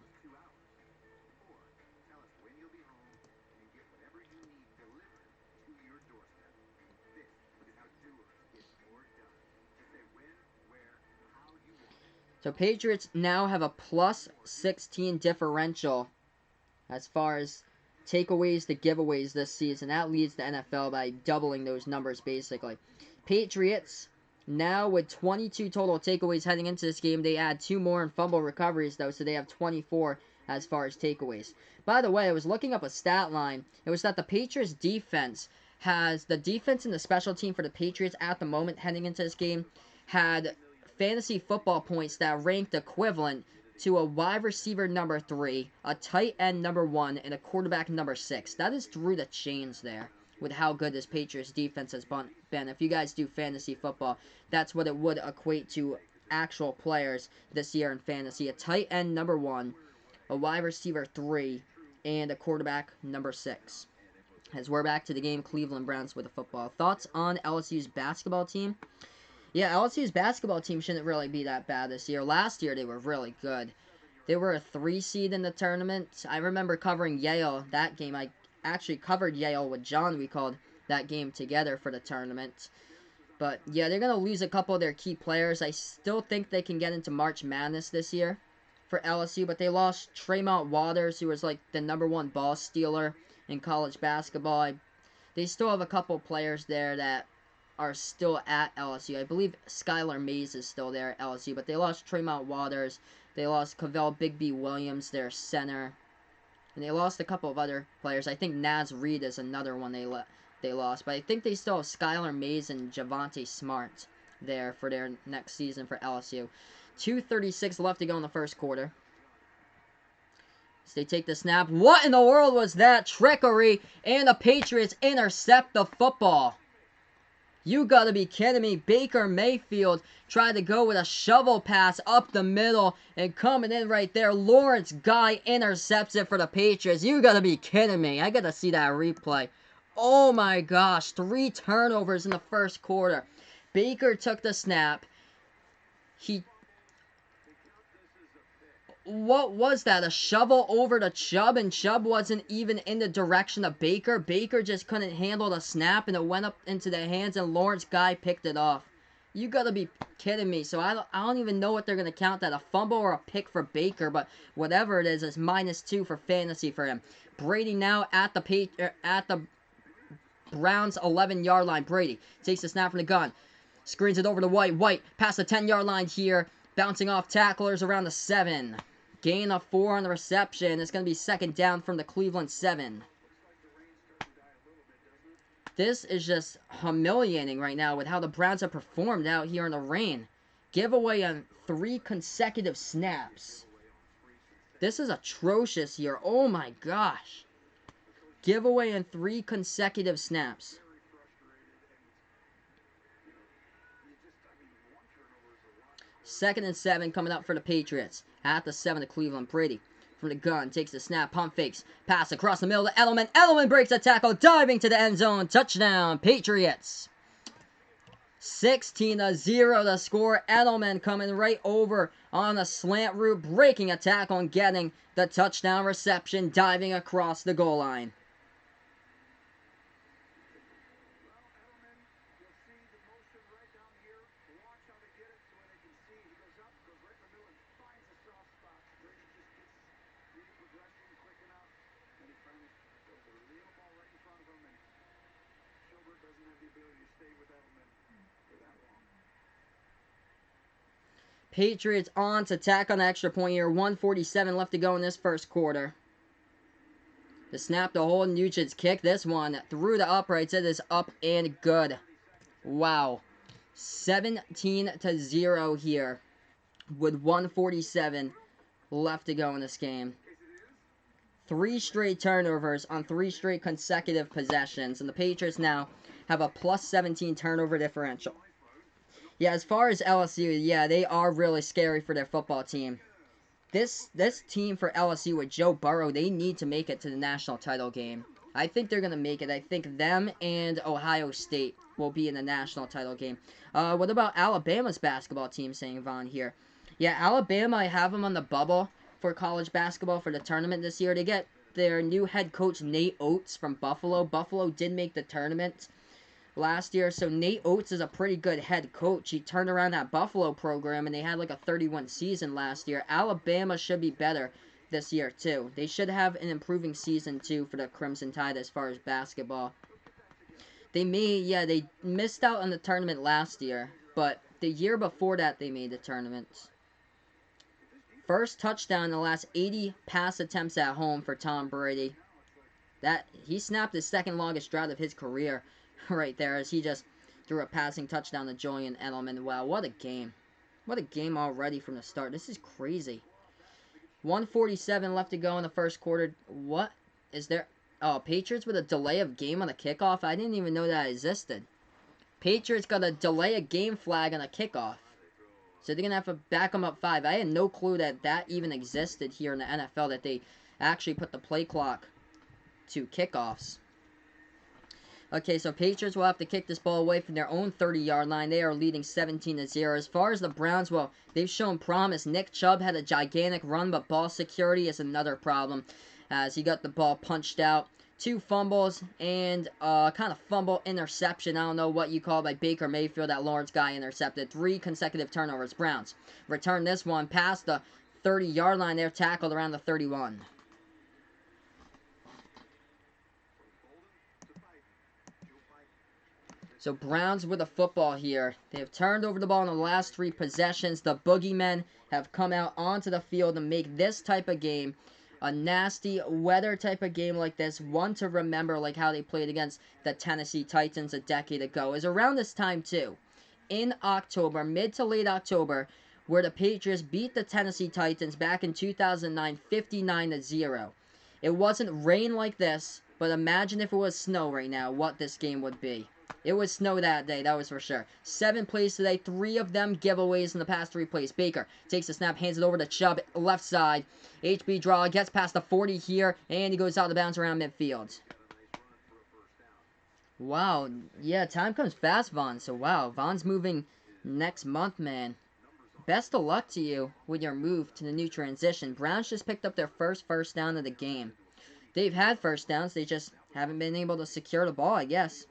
So Patriots now have a plus 16 differential as far as takeaways to giveaways this season. That leads the NFL by doubling those numbers, basically. Patriots now with 22 total takeaways heading into this game. They add 2 more in fumble recoveries, though, so they have 24 as far as takeaways. By the way, I was looking up a stat line. It was that the Patriots defense and the special team for the Patriots at the moment heading into this game had fantasy football points that ranked equivalent to a wide receiver number 3, a tight end number 1, and a quarterback number 6. That is through the chains there with how good this Patriots defense has been. If you guys do fantasy football, that's what it would equate to actual players this year in fantasy. A tight end number 1, a wide receiver 3, and a quarterback number 6. As we're back to the game, Cleveland Browns with the football. Thoughts on LSU's basketball team? Yeah, LSU's basketball team shouldn't really be that bad this year. Last year, they were really good. They were a 3 seed in the tournament. I remember covering Yale that game. I actually covered Yale with John. We called that game together for the tournament. But, yeah, they're going to lose a couple of their key players. I still think they can get into March Madness this year for LSU. But they lost Tremont Waters, who was like the number 1 ball stealer in college basketball. They still have a couple players there that are still at LSU. I believe Skylar Mays is still there at LSU, but they lost Tremont Waters. They lost Cavell Bigby Williams, their center. And they lost a couple of other players. I think Naz Reid is another one they lost. But I think they still have Skylar Mays and Javonte Smart there for their next season for LSU. 2:36 left to go in the first quarter. So they take the snap. What in the world was that? Trickery, and the Patriots intercept the football. You gotta be kidding me. Baker Mayfield tried to go with a shovel pass up the middle, and coming in right there, Lawrence Guy intercepts it for the Patriots. You gotta be kidding me. I gotta see that replay. Oh my gosh, 3 turnovers in the first quarter. Baker took the snap. What was that? A shovel over to Chubb, and Chubb wasn't even in the direction of Baker. Baker just couldn't handle the snap, and it went up into the hands, and Lawrence Guy picked it off. You gotta be kidding me. So I don't even know what they're gonna count that, a fumble or a pick for Baker, but whatever it is, it's -2 for fantasy for him. Brady now at the Browns 11-yard line. Brady takes the snap from the gun, screens it over to White. White past the 10-yard line here, bouncing off tacklers around the 7. Gain of 4 on the reception. It's going to be second down from the Cleveland 7. This is just humiliating right now with how the Browns have performed out here in the rain. Giveaway on 3 consecutive snaps. This is atrocious here. Oh my gosh. Giveaway on 3 consecutive snaps. Second and 7 coming up for the Patriots. At the 7 to Cleveland. Brady from the gun takes the snap, pump fakes, pass across the middle to Edelman. Edelman breaks a tackle, diving to the end zone. Touchdown, Patriots. 16-0 the score. Edelman coming right over on a slant route, breaking a tackle and getting the touchdown reception, diving across the goal line. Patriots on to tack on the extra point here. 1:47 left to go in this first quarter. The snap to hold, Nugent's kick. This one through the uprights. It is up and good. Wow. 17-0 here with 1:47 left to go in this game. 3 straight turnovers on 3 straight consecutive possessions. And the Patriots now have a plus 17 turnover differential. Yeah, as far as LSU, yeah, they are really scary for their football team. This team for LSU with Joe Burrow, they need to make it to the national title game. I think they're going to make it. I think them and Ohio State will be in the national title game. What about Alabama's basketball team, saying Vaughn here? Yeah, Alabama, I have them on the bubble for college basketball for the tournament this year. They get their new head coach, Nate Oates, from Buffalo. Buffalo did make the tournament last year, so Nate Oates is a pretty good head coach. He turned around that Buffalo program, and they had like a 31 season last year. Alabama should be better this year, too. They should have an improving season, too, for the Crimson Tide as far as basketball. They missed out on the tournament last year, but the year before that, they made the tournament. First touchdown in the last 80 pass attempts at home for Tom Brady. He snapped his second longest drought of his career right there as he just threw a passing touchdown to Julian Edelman. Wow, what a game. What a game already from the start. This is crazy. 1:47 left to go in the first quarter. What is there? Oh, Patriots with a delay of game on a kickoff? I didn't even know that existed. Patriots got a delay of game flag on a kickoff. So they're going to have to back them up 5. I had no clue that even existed here in the NFL, that they actually put the play clock to kickoffs. Okay, so Patriots will have to kick this ball away from their own 30-yard line. They are leading 17-0. As far as the Browns, well, they've shown promise. Nick Chubb had a gigantic run, but ball security is another problem as he got the ball punched out. 2 fumbles and kind of fumble interception. I don't know what you call it by Baker Mayfield. That Lawrence guy intercepted. 3 consecutive turnovers. Browns return this one past the 30-yard line. They're tackled around the 31. So Browns with the football here. They have turned over the ball in the last 3 possessions. The boogeymen have come out onto the field to make this type of game a nasty weather type of game like this. One to remember, like how they played against the Tennessee Titans a decade ago. Is around this time too. In October, mid to late October, where the Patriots beat the Tennessee Titans back in 2009, 59-0. It wasn't rain like this, but imagine if it was snow right now, what this game would be. It was snow that day, that was for sure. 7 plays today, 3 of them giveaways in the past 3 plays. Baker takes the snap, hands it over to Chubb, left side. HB draw, gets past the 40 here, and he goes out of bounds around midfield. Wow, yeah, time comes fast, Vaughn. So, wow, Vaughn's moving next month, man. Best of luck to you with your move to the new transition. Browns just picked up their first down of the game. They've had first downs, they just haven't been able to secure the ball, I guess.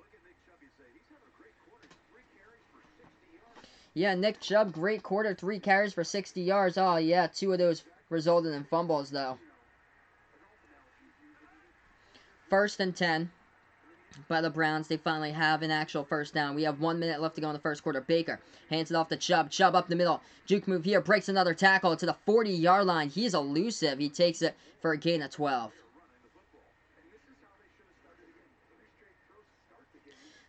Yeah, Nick Chubb, great quarter, 3 carries for 60 yards. Oh, yeah, 2 of those resulted in fumbles, though. 1st and 10 by the Browns. They finally have an actual first down. We have 1 minute left to go in the first quarter. Baker hands it off to Chubb. Chubb up the middle. Juke move here, breaks another tackle to the 40-yard line. He's elusive. He takes it for a gain of 12.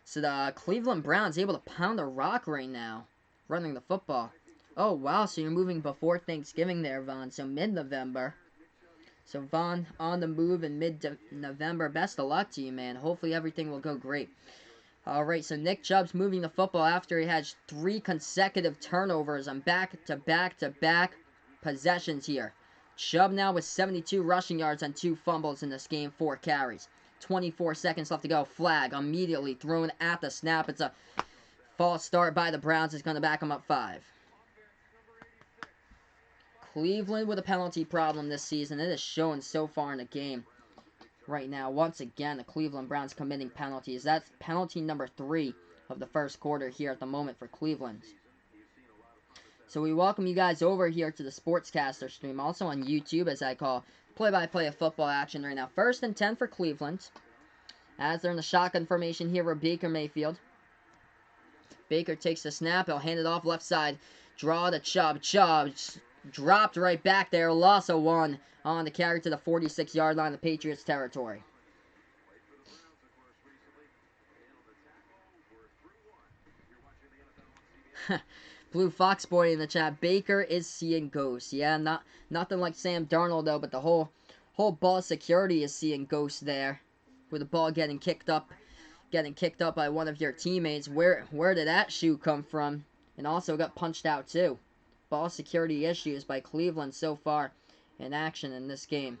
So the Cleveland Browns able to pound the rock right now, running the football. Oh, wow, so you're moving before Thanksgiving there, Vaughn. So mid-November. So Vaughn on the move in mid-November. Best of luck to you, man. Hopefully everything will go great. All right, so Nick Chubb's moving the football after he has 3 consecutive turnovers on back-to-back-to-back possessions here. Chubb now with 72 rushing yards on 2 fumbles in this game, 4 carries. 24 seconds left to go. Flag immediately thrown at the snap. It's a False start by the Browns is going to back them up 5. Cleveland with a penalty problem this season. It is showing so far in the game right now. Once again, the Cleveland Browns committing penalties. That's penalty number 3 of the first quarter here at the moment for Cleveland. So we welcome you guys over here to the Sportscaster stream, also on YouTube, as I call play-by-play of football action right now. 1st and 10 for Cleveland, as they're in the shotgun formation here with Baker Mayfield. Baker takes the snap. He'll hand it off left side. Draw to Chubb. Chubb dropped right back there. Loss of 1 on the carry to the 46-yard line of the Patriots territory. Blue Fox Boy in the chat. Baker is seeing ghosts. Yeah, nothing like Sam Darnold though, but the whole ball security is seeing ghosts there, with the ball getting kicked up by one of your teammates. Where did that shoe come from? And also got punched out too. Ball security issues by Cleveland so far in action in this game.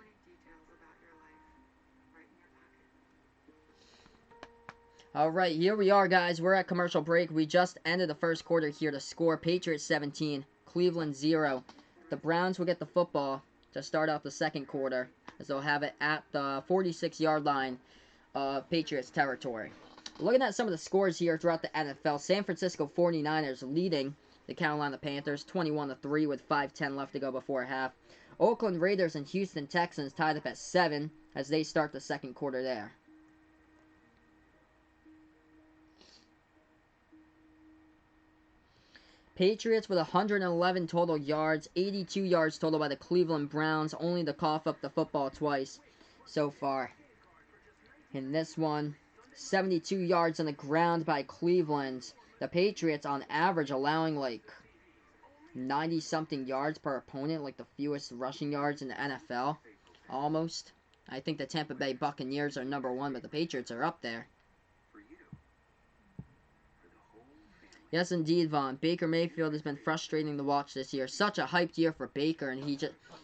Alright, here we are, guys. We're at commercial break. We just ended the first quarter here to score. Patriots 17, Cleveland 0. The Browns will get the football to start out the second quarter, as they'll have it at the 46-yard line of Patriots territory. Looking at some of the scores here throughout the NFL, San Francisco 49ers leading the Carolina Panthers 21-3 with 5:10 left to go before half. Oakland Raiders and Houston Texans tied up at 7 as they start the second quarter there. Patriots with 111 total yards, 82 yards total by the Cleveland Browns, only to cough up the football twice so far. In this one, 72 yards on the ground by Cleveland. The Patriots on average allowing like 90-something yards per opponent, like the fewest rushing yards in the NFL, almost. I think the Tampa Bay Buccaneers are number 1, but the Patriots are up there. Yes, indeed, Vaughn. Baker Mayfield has been frustrating to watch this year. Such a hyped year for Baker, and he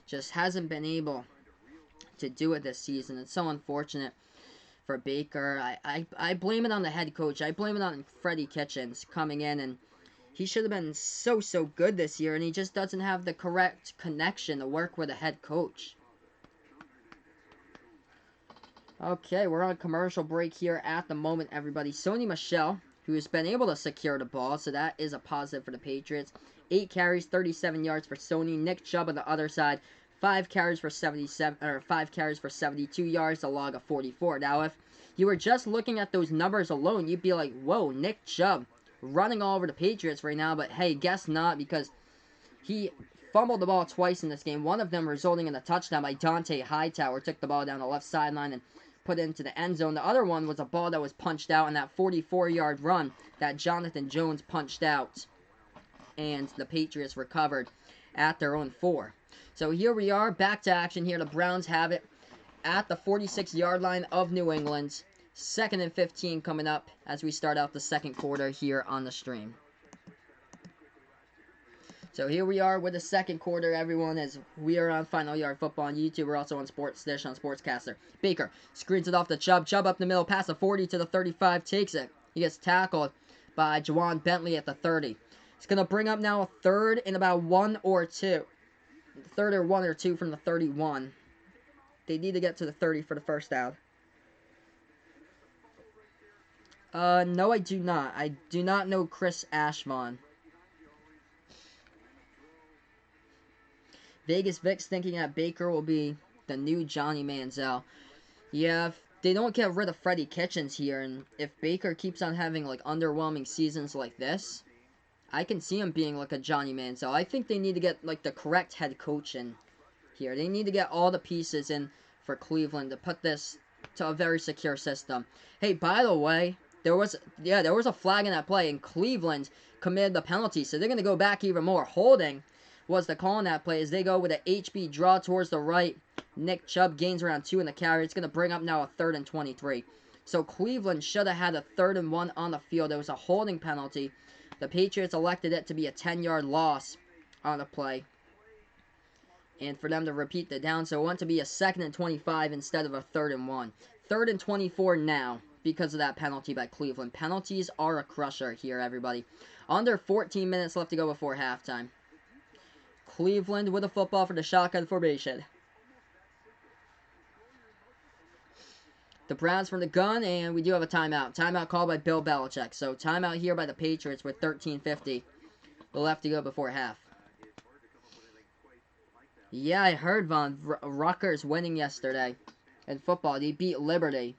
just hasn't been able to do it this season. It's so unfortunate for Baker. I blame it on the head coach. I blame it on Freddie Kitchens coming in, and he should have been so good this year, and he just doesn't have the correct connection to work with a head coach. Okay, we're on a commercial break here at the moment, everybody. Sony Michel, who has been able to secure the ball, so that is a positive for the Patriots. 8 carries, 37 yards for Sony. Nick Chubb on the other side, 5 carries for 72 yards, a log of 44. Now, if you were just looking at those numbers alone, you'd be like, whoa, Nick Chubb running all over the Patriots right now, but hey, guess not, because he fumbled the ball twice in this game, one of them resulting in a touchdown by Dante Hightower. Took the ball down the left sideline and put it into the end zone. The other one was a ball that was punched out in that 44-yard run that Jonathan Jones punched out, and the Patriots recovered at their own 4. So here we are, back to action here. The Browns have it at the 46-yard line of New England. 2nd and 15 coming up as we start out the second quarter here on the stream. So here we are with the second quarter, everyone, as we are on Final Yard Football on YouTube. We're also on Sports Dish on Sportscaster. Baker screens it off to Chubb. Chubb up the middle, past the 40 to the 35, takes it. He gets tackled by Juwan Bentley at the 30. It's going to bring up now a 3rd and about 1 or 2. 3rd or 1 or 2 from the 31. They need to get to the 30 for the first down. No, I do not. I do not know Chris Ashmon. Vegas Vic's thinking that Baker will be the new Johnny Manziel. Yeah, if they don't get rid of Freddie Kitchens here, and if Baker keeps on having like underwhelming seasons like this, I can see him being like a Johnny Manziel. I think they need to get like the correct head coach in here. They need to get all the pieces in for Cleveland to put this to a very secure system. Hey, by the way, there was a flag in that play, and Cleveland committed the penalty, so they're going to go back even more. Holding was the call on that play as they go with an HB draw towards the right. Nick Chubb gains around 2 in the carry. It's going to bring up now a 3rd and 23. So Cleveland should have had a 3rd and 1 on the field. There was a holding penalty. The Patriots elected it to be a 10-yard loss on the play, and for them to repeat the down. So it went to be a 2nd and 25 instead of a 3rd and 1. 3rd and 24 now because of that penalty by Cleveland. Penalties are a crusher here, everybody. Under 14 minutes left to go before halftime. Cleveland with a football for the shotgun formation. The Browns from the gun, and we do have a timeout. Timeout called by Bill Belichick. So timeout here by the Patriots with 13:50 left to go before half. Yeah, I heard Von Rutgers winning yesterday in football. They beat Liberty.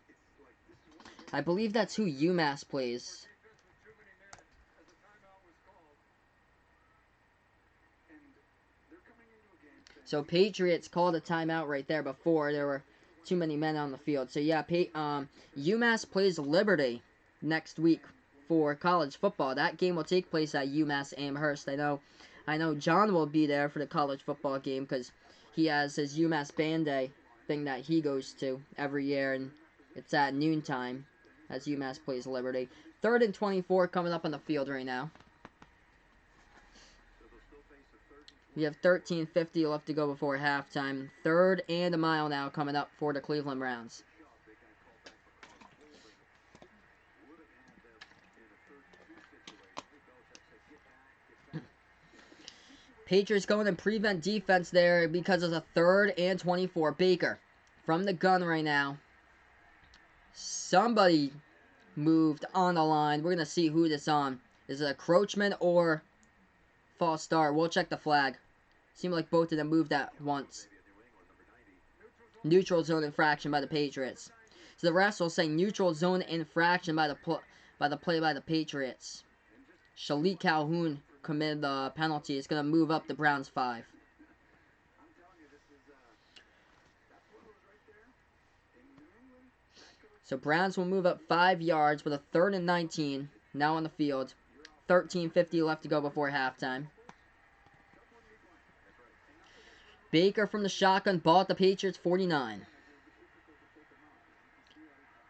I believe that's who UMass plays. So Patriots called a timeout right there before there were too many men on the field. So yeah, UMass plays Liberty next week for college football. That game will take place at UMass Amherst. I know John will be there for the college football game because he has his UMass Band Day thing that he goes to every year, and it's at noontime as UMass plays Liberty. 3rd and 24 coming up on the field right now. We have 13:50 left to go before halftime. 3rd and a mile now coming up for the Cleveland Browns. Patriots going in prevent defense there because of a 3rd and 24. Baker from the gun right now. Somebody moved on the line. We're going to see who this on. Is it a encroachment or false start? We'll check the flag. Seemed like both of them moved at once. Neutral zone infraction by the Patriots. So the refs will say neutral zone infraction by the play by the Patriots. Shalik Calhoun committed the penalty. It's going to move up the Browns 5. So Browns will move up 5 yards with a 3rd and 19 now on the field. 13:50 left to go before halftime. Baker from the shotgun, ball at the Patriots 49.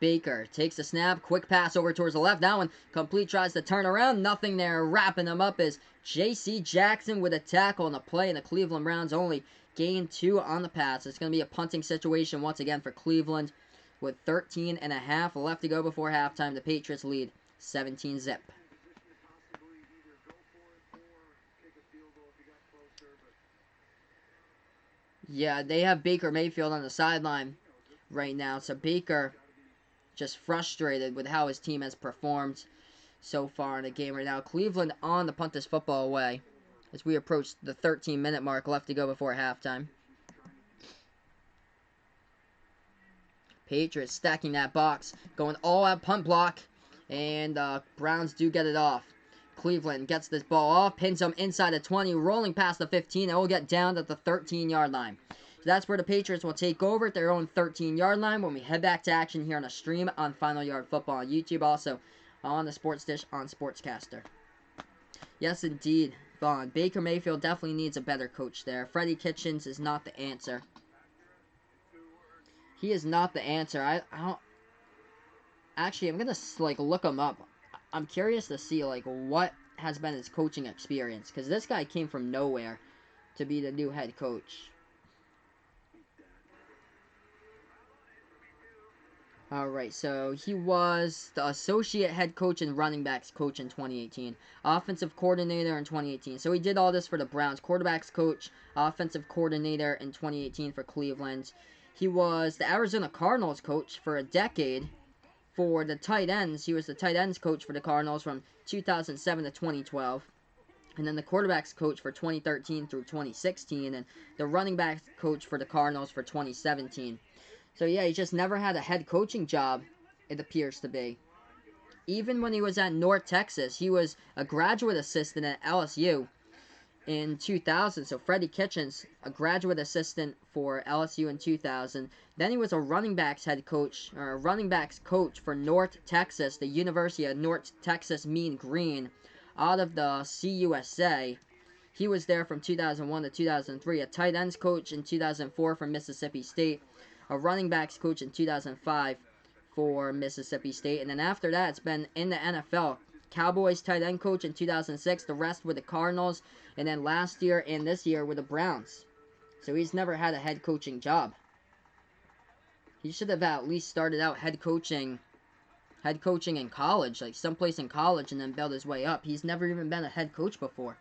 Baker takes the snap, quick pass over towards the left. That one complete, tries to turn around. Nothing there. Wrapping him up is J.C. Jackson with a tackle on the play, and the Cleveland Browns only gain 2 on the pass. It's going to be a punting situation once again for Cleveland with 13.5 left to go before halftime. The Patriots lead 17-zip. Yeah, they have Baker Mayfield on the sideline right now. So Baker just frustrated with how his team has performed so far in the game right now. Cleveland on to punt this football away as we approach the 13-minute mark left to go before halftime. Patriots stacking that box, going all out punt block, and Browns do get it off. Cleveland gets this ball off, pins them inside the 20, rolling past the 15, and will get down at the 13-yard line. So that's where the Patriots will take over at their own 13-yard line when we head back to action here on a stream on Final Yard Football on YouTube, also on the Sports Dish on Sportscaster. Yes, indeed, Vaughn. Baker Mayfield definitely needs a better coach there. Freddie Kitchens is not the answer. He is not the answer. I don't... Actually, I'm going to, look him up. I'm curious to see, what has been his coaching experience. Because this guy came from nowhere to be the new head coach. Alright, so he was the associate head coach and running backs coach in 2018. Offensive coordinator in 2018. So he did all this for the Browns. Quarterbacks coach, offensive coordinator in 2018 for Cleveland. He was the Arizona Cardinals coach for a decade. For the tight ends, he was the tight ends coach for the Cardinals from 2007 to 2012. And then the quarterbacks coach for 2013 through 2016. And the running backs coach for the Cardinals for 2017. So yeah, he just never had a head coaching job, it appears to be. Even when he was at North Texas, he was a graduate assistant at LSU in 2000. So Freddie Kitchens, a graduate assistant for LSU in 2000. Then he was a running backs head coach, or a running backs coach for North Texas, the University of North Texas Mean Green, out of the CUSA. He was there from 2001 to 2003. A tight ends coach in 2004 for Mississippi State. A running backs coach in 2005 for Mississippi State. And then after that, it's been in the NFL. Cowboys tight end coach in 2006. The rest with the Cardinals. And then last year and this year with the Browns. So he's never had a head coaching job. He should have at least started out head coaching head coaching in college, like someplace in college, and then build his way up. He's never even been a head coach before.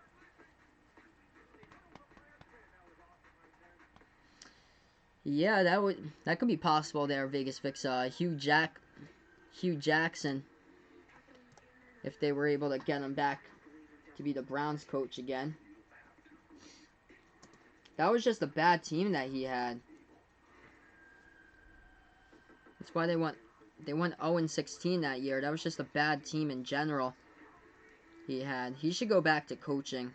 Yeah, that could be possible there. Vegas Fix Hugh Jackson, if they were able to get him back to be the Browns coach again. That was just a bad team that he had. That's why they went 0-16 that year. That was just a bad team in general he had. He should go back to coaching,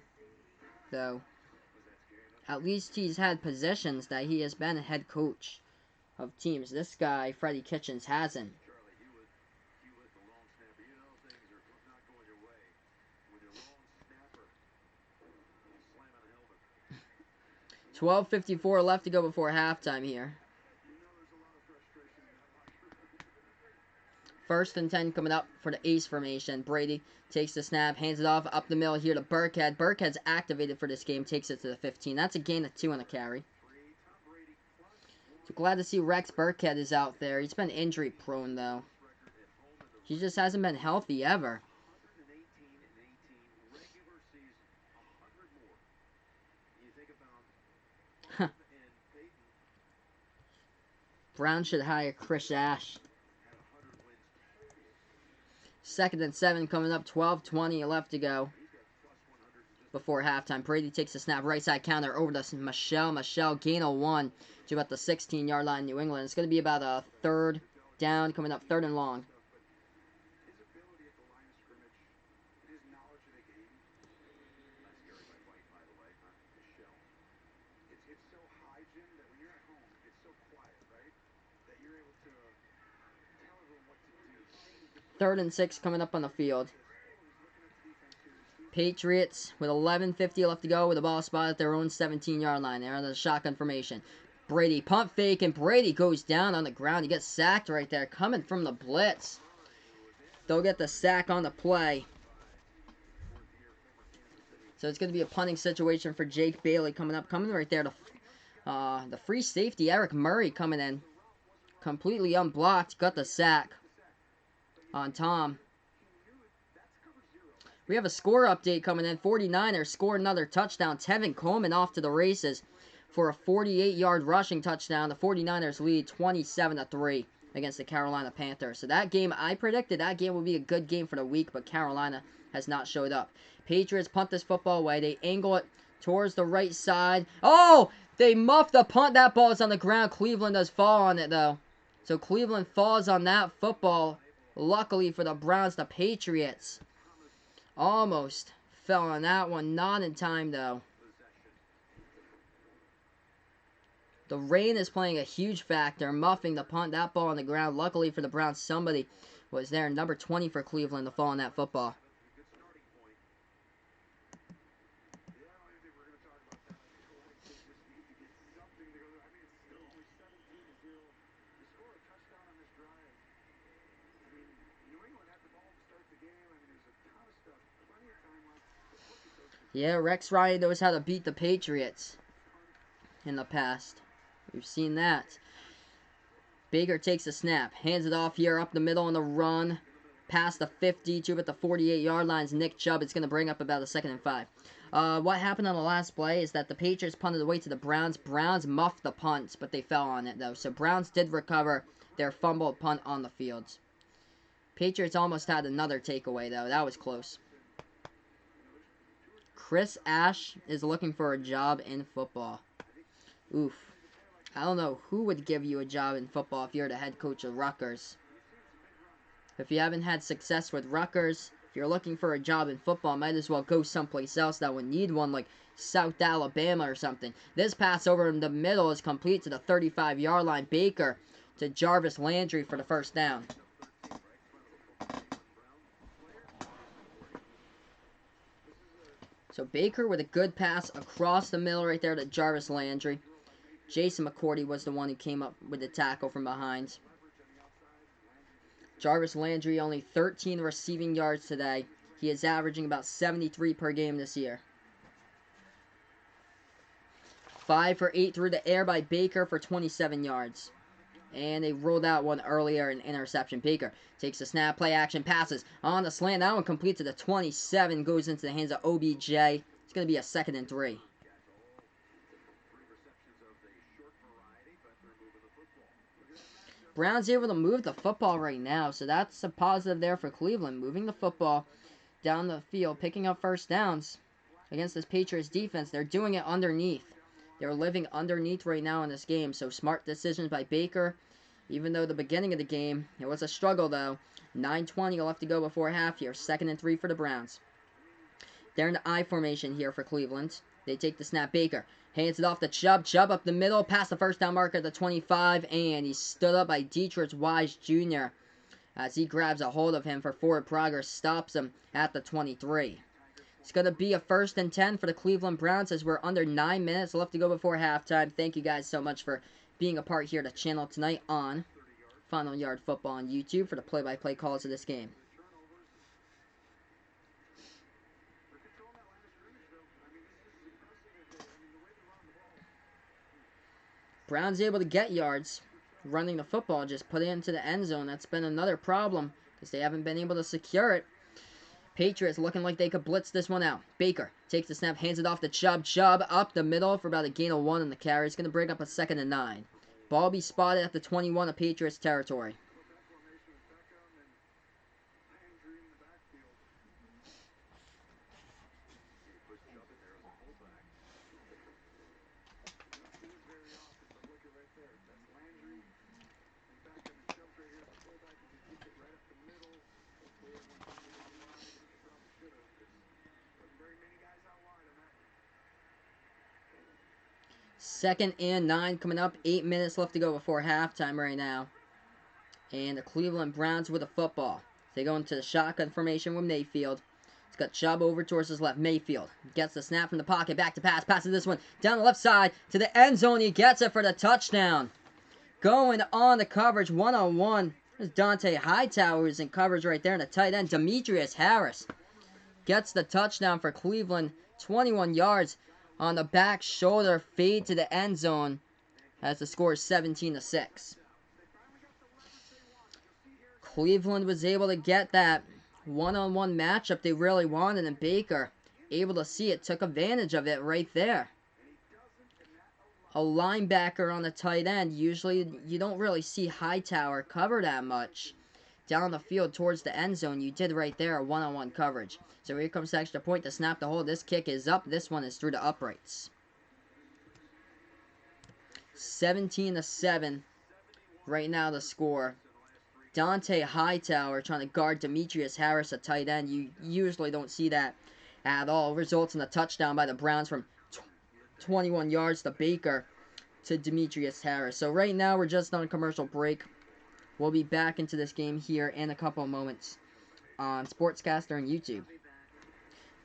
though. At least he's had positions that he has been a head coach of teams. This guy, Freddie Kitchens, hasn't. 12:54 left to go before halftime here. 1st and 10 coming up for the ace formation. Brady takes the snap, hands it off up the middle here to Burkhead. Burkhead's activated for this game, takes it to the 15. That's a gain of 2 on the carry. So glad to see Rex Burkhead is out there. He's been injury prone though. He just hasn't been healthy ever. Brown should hire Chris Ash. 2nd and 7 coming up. 12:20 left to go before halftime. Brady takes the snap. Right side counter over to Michelle. Michelle gain of 1 to about the 16-yard line. New England. It's going to be about a 3rd down coming up. 3rd and long. Third and 6 coming up on the field. Patriots with 11:50 left to go with the ball spot at their own 17-yard line. They're on the shotgun formation. Brady pump fake, and Brady goes down on the ground. He gets sacked right there, coming from the blitz. They'll get the sack on the play. So it's going to be a punting situation for Jake Bailey coming up. Coming right there to the free safety, Eric Murray coming in. Completely unblocked. Got the sack on Tom. We have a score update coming in. 49ers score another touchdown. Tevin Coleman off to the races for a 48-yard rushing touchdown. The 49ers lead 27-3 against the Carolina Panthers. So that game, I predicted that game would be a good game for the week, but Carolina has not showed up. Patriots punt this football away. They angle it towards the right side. Oh! They muffed the punt. That ball is on the ground. Cleveland does fall on it, though. So Cleveland falls on that football. Luckily for the Browns, the Patriots almost fell on that one. Not in time, though. The rain is playing a huge factor, muffing the punt. That ball on the ground. Luckily for the Browns, somebody was there. Number 20 for Cleveland to fall on that football. Yeah, Rex Ryan knows how to beat the Patriots in the past. We've seen that. Baker takes the snap. Hands it off here up the middle on the run. Past the 52 at the 48-yard lines. Nick Chubb. It's going to bring up about a 2nd and 5. What happened on the last play is that the Patriots punted away to the Browns. Browns muffed the punt, but they fell on it, though. So Browns did recover their fumbled punt on the fields. Patriots almost had another takeaway, though. That was close. Chris Ash is looking for a job in football. Oof. I don't know who would give you a job in football if you're the head coach of Rutgers. If you haven't had success with Rutgers, if you're looking for a job in football, might as well go someplace else that would need one, like South Alabama or something. This pass over in the middle is complete to the 35-yard line. Baker to Jarvis Landry for the 1st down. So Baker with a good pass across the middle right there to Jarvis Landry. Jason McCourty was the one who came up with the tackle from behind. Jarvis Landry only 13 receiving yards today. He is averaging about 73 per game this year. 5 for 8 through the air by Baker for 27 yards. And they rolled out one earlier, an interception. Baker takes the snap, play action, passes on the slant. That one complete to the 27, goes into the hands of OBJ. It's going to be a 2nd and 3. Browns able to move the football right now, so that's a positive there for Cleveland. Moving the football down the field, picking up first downs against this Patriots defense. They're doing it underneath. They're living underneath right now in this game, so smart decisions by Baker. Even though the beginning of the game, it was a struggle though. 9:20 left to go before half here. 2nd and 3 for the Browns. They're in the I formation here for Cleveland. They take the snap. Baker hands it off to Chubb. Chubb up the middle, past the first down marker at the 25, and he's stood up by Dietrich Wise Jr. as he grabs a hold of him for forward progress, stops him at the 23. It's going to be a 1st and 10 for the Cleveland Browns as we're under 9 minutes left to go before halftime. Thank you guys so much for being a part here of the channel tonight on Final Yard Football on YouTube for the play-by-play calls of this game. Browns able to get yards running the football, just put it into the end zone. That's been another problem because they haven't been able to secure it. Patriots looking like they could blitz this one out. Baker takes the snap, hands it off to Chubb. Chubb up the middle for about a gain of 1 on the carry. It's going to bring up a 2nd and 9. Ball be spotted at the 21 of Patriots territory. Second and 9 coming up. 8 minutes left to go before halftime right now. And the Cleveland Browns with the football. They go into the shotgun formation with Mayfield. He's got Chubb over towards his left. Mayfield gets the snap from the pocket. Back to pass. Passes this one down the left side to the end zone. He gets it for the touchdown. Going on the coverage one-on-one. There's Dante Hightower who's in coverage right there. And the tight end, Demetrius Harris, gets the touchdown for Cleveland. 21 yards on the back shoulder. Fade to the end zone as the score is 17-6. Cleveland was able to get that one-on-one matchup they really wanted, and Baker, able to see it, took advantage of it right there. A linebacker on the tight end, usually you don't really see Hightower cover that much. Down the field towards the end zone, you did right there, a one-on-one coverage. So here comes the extra point to snap the hold. This kick is up. This one is through the uprights. 17-7 right now the score. Dante Hightower trying to guard Demetrius Harris, a tight end. You usually don't see that at all. Results in a touchdown by the Browns from 21 yards to Baker to Demetrius Harris. So right now we're just on a commercial break. We'll be back into this game here in a couple of moments on Sportscaster and YouTube.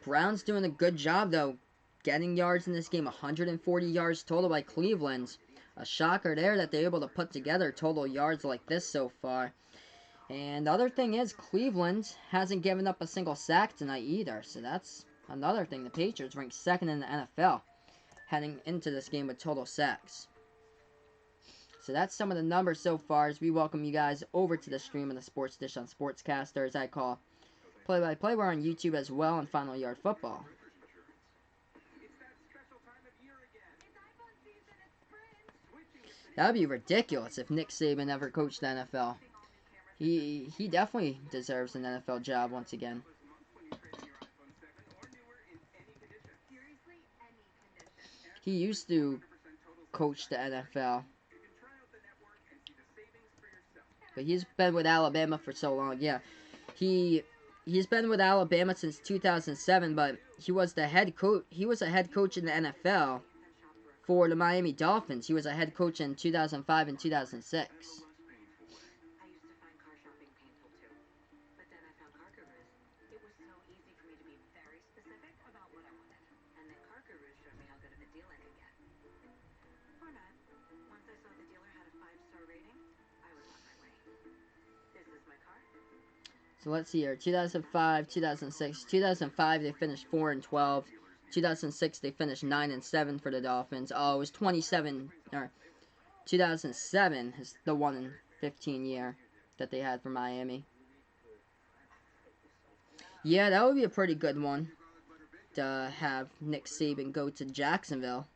Browns doing a good job though, getting yards in this game. 140 yards total by Cleveland. A shocker there that they're able to put together total yards like this so far. And the other thing is, Cleveland hasn't given up a single sack tonight either. So that's another thing. The Patriots ranked 2nd in the NFL heading into this game with total sacks. So that's some of the numbers so far as we welcome you guys over to the stream of the Sports Dish on Sportscaster, as I call play-by-play. We're on YouTube as well on Final Yard Football. That would be ridiculous if Nick Saban ever coached the NFL. He definitely deserves an NFL job once again. He used to coach the NFL. But he's been with Alabama for so long. Yeah, he's been with Alabama since 2007, but he was the head coach. He was a head coach in the NFL for the Miami Dolphins. He was a head coach in 2005 and 2006. So let's see here. 2005, 2006. 2005 they finished 4-12. 2006 they finished 9-7 for the Dolphins. Oh, it was 27. Or 2007 is the 1 in 15 year that they had for Miami. Yeah, that would be a pretty good one to have Nick Saban go to Jacksonville.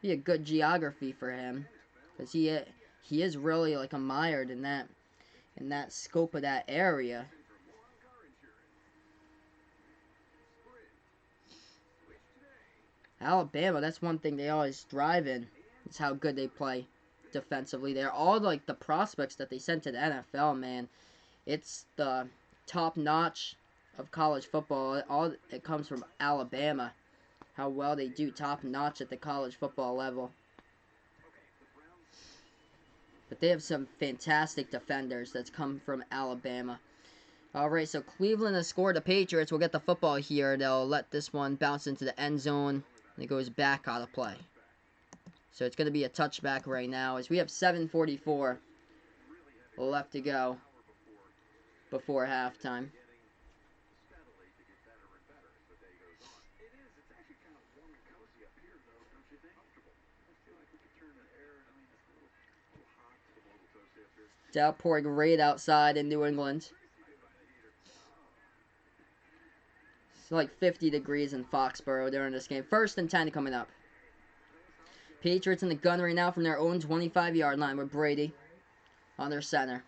Be a good geography for him, because he is really like admired in that scope of that area. Alabama, that's one thing they always drive in. It's how good they play defensively. They're all like the prospects that they sent to the NFL, man. It's the top notch of college football. All it comes from Alabama. How well they do top notch at the college football level. But they have some fantastic defenders that's come from Alabama. Alright, so Cleveland has scored. The Patriots will get the football here. They'll let this one bounce into the end zone. And it goes back out of play. So it's going to be a touchback right now, as we have 7:44 left to go before halftime. It's outpouring rain outside in New England. It's like 50 degrees in Foxborough during this game. 1st and 10 coming up. Patriots in the gun right now from their own 25-yard line with Brady on their center.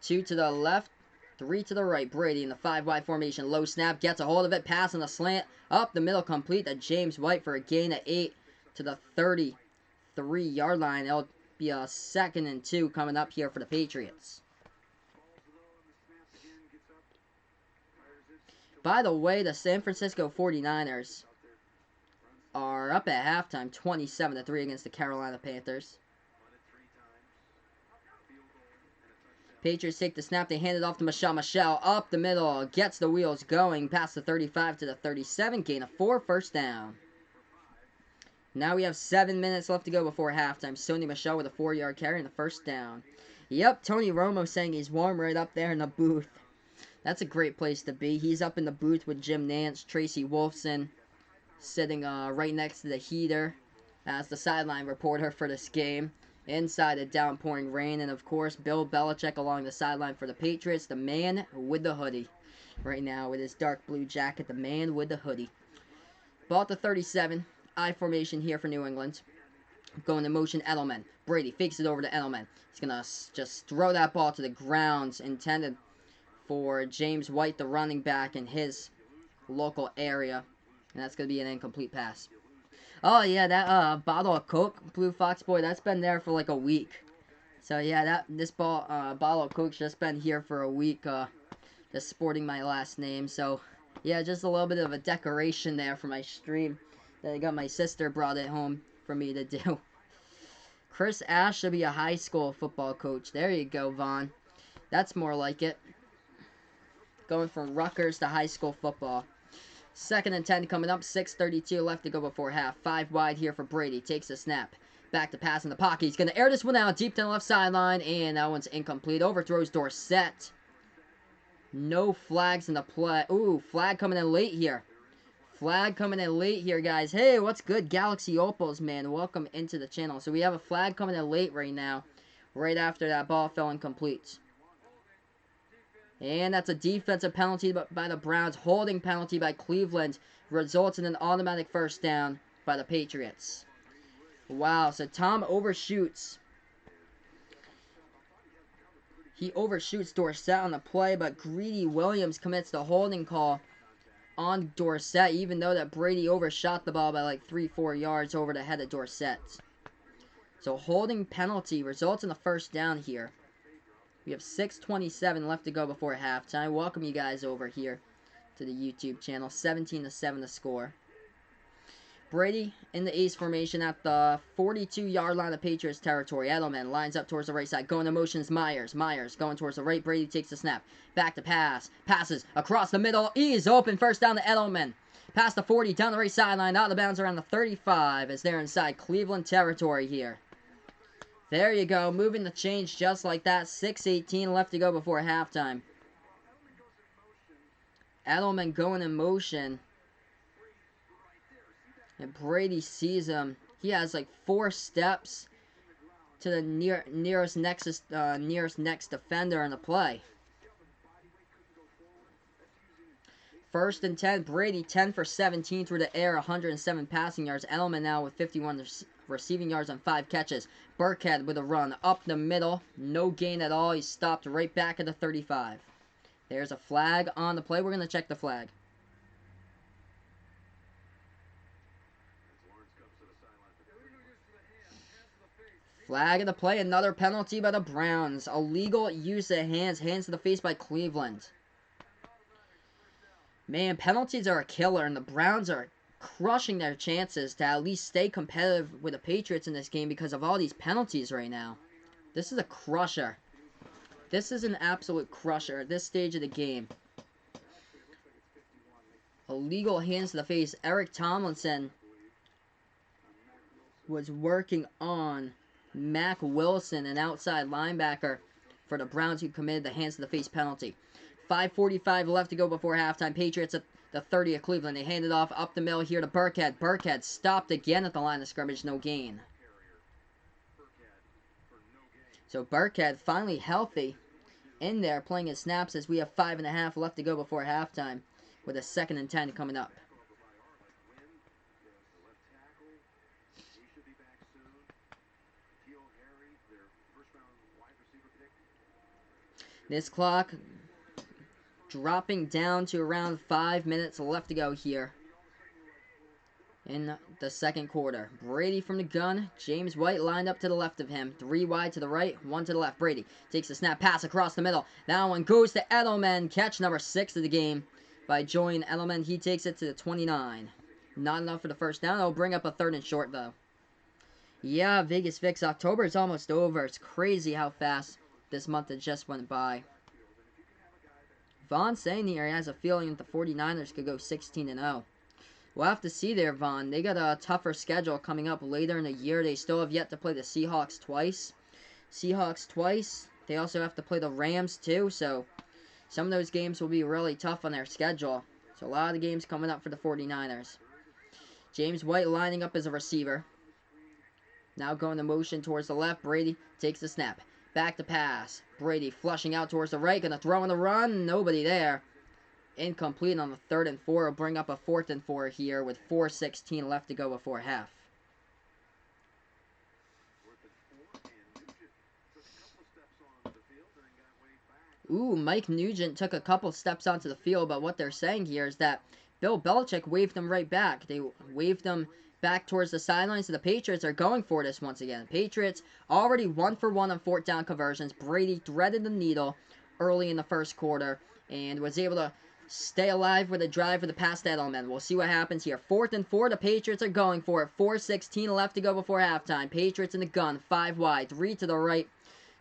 2 to the left, 3 to the right. Brady in the 5-wide formation. Low snap, gets a hold of it, pass on the slant, up the middle, complete to James White for a gain of 8 to the 33-yard line. It'll be a 2nd and 2 coming up here for the Patriots. By the way, the San Francisco 49ers are up at halftime, 27-3 against the Carolina Panthers. Patriots take the snap. They hand it off to Michelle. Michelle up the middle. Gets the wheels going past the 35 to the 37. Gain of 4, 1st down. Now we have 7 minutes left to go before halftime. Sony Michelle with a 4-yard carry and the 1st down. Yep, Tony Romo saying he's warm right up there in the booth. That's a great place to be. He's up in the booth with Jim Nance, Tracy Wolfson, sitting right next to the heater as the sideline reporter for this game. Inside the downpouring rain, and of course, Bill Belichick along the sideline for the Patriots. The man with the hoodie right now with his dark blue jacket. The man with the hoodie. Ball to 37. I formation here for New England. Going in motion, Edelman. Brady fakes it over to Edelman. He's going to just throw that ball to the ground, intended for James White, the running back in his local area. And that's going to be an incomplete pass. Oh, yeah, that bottle of Coke, Blue Fox Boy, that's been there for like a week. So, yeah, this bottle of Coke's just been here for a week, just sporting my last name. So, yeah, just a little bit of a decoration there for my stream. That I got my sister brought it home for me to do. Chris Ash should be a high school football coach. There you go, Vaughn. That's more like it. Going from Rutgers to high school football. 2nd and 10 coming up. 6:32 left to go before half. 5 wide here for Brady. Takes a snap. Back to pass in the pocket. He's going to air this one out deep to the left sideline. And that one's incomplete. Overthrows Dorsett. No flags in the play. Ooh, flag coming in late here. Flag coming in late here, guys. Hey, what's good? Galaxy Opals, man. Welcome into the channel. So we have a flag coming in late right now. Right after that ball fell incomplete. And that's a defensive penalty by the Browns. Holding penalty by Cleveland. Results in an automatic 1st down by the Patriots. Wow, so Tom overshoots. He overshoots Dorsett on the play, but Greedy Williams commits the holding call on Dorsett, even though that Brady overshot the ball by like 3-4 yards over the head of Dorsett. So holding penalty results in a 1st down here. We have 6:27 left to go before halftime. Welcome you guys over here to the YouTube channel. 17-7 the score. Brady in the ace formation at the 42-yard line of Patriots territory. Edelman lines up towards the right side. Going to motions, Myers. Myers going towards the right. Brady takes the snap. Back to pass. Passes across the middle. He's open. 1st down to Edelman. Past the 40, down the right sideline. Out of bounds around the 35 as they're inside Cleveland territory here. There you go. Moving the change just like that. 6:18 left to go before halftime. Edelman going in motion. And Brady sees him. He has like 4 steps to the nearest next defender in the play. 1st and 10. Brady 10 for 17 through the air, 107 passing yards. Edelman now with 51 receiving yards on 5 catches. Burkhead with a run up the middle. No gain at all. He stopped right back at the 35. There's a flag on the play. We're going to check the flag. Flag of the play. Another penalty by the Browns. Illegal use of hands. Hands to the face by Cleveland. Man, penalties are a killer, and the Browns are crushing their chances to at least stay competitive with the Patriots in this game because of all these penalties right now. This is a crusher. This is an absolute crusher at this stage of the game. Illegal hands to the face. Eric Tomlinson was working on Mac Wilson, an outside linebacker for the Browns, who committed the hands to the face penalty. 5:45 left to go before halftime. Patriots at the 30 of Cleveland. They hand it off up the middle here to Burkhead. Burkhead stopped again at the line of scrimmage. No gain. So Burkhead finally healthy in there playing his snaps as we have 5.5 left to go before halftime with a 2nd and 10 coming up. This clock dropping down to around 5 minutes left to go here in the 2nd quarter. Brady from the gun. James White lined up to the left of him. 3 wide to the right, 1 to the left. Brady takes the snap, pass across the middle. That one goes to Edelman. Catch number 6 of the game by Julian Edelman. He takes it to the 29. Not enough for the first down. It'll bring up a 3rd and short, though. Yeah, Vegas Fix. October is almost over. It's crazy how fast this month has just went by. Vaughn saying here he has a feeling that the 49ers could go 16-0. We'll have to see there, Vaughn. They got a tougher schedule coming up later in the year. They still have yet to play the Seahawks twice. They also have to play the Rams too, so some of those games will be really tough on their schedule. So a lot of the games coming up for the 49ers. James White lining up as a receiver. Now going to motion towards the left. Brady takes the snap. Back to pass. Brady flushing out towards the right. Going to throw in the run. Nobody there. Incomplete on the 3rd and 4. Will bring up a 4th and 4 here with 4:16 left to go before half. Ooh, Mike Nugent took a couple steps onto the field, but what they're saying here is that Bill Belichick waved them right back. They waved them back towards the sidelines, so the Patriots are going for this once again. Patriots already 1 for 1 on 4th down conversions. Brady threaded the needle early in the 1st quarter and was able to stay alive with a drive for the pass to Edelman. We'll see what happens here. 4th and 4, the Patriots are going for it. 4:16 left to go before halftime. Patriots in the gun, 5 wide, 3 to the right,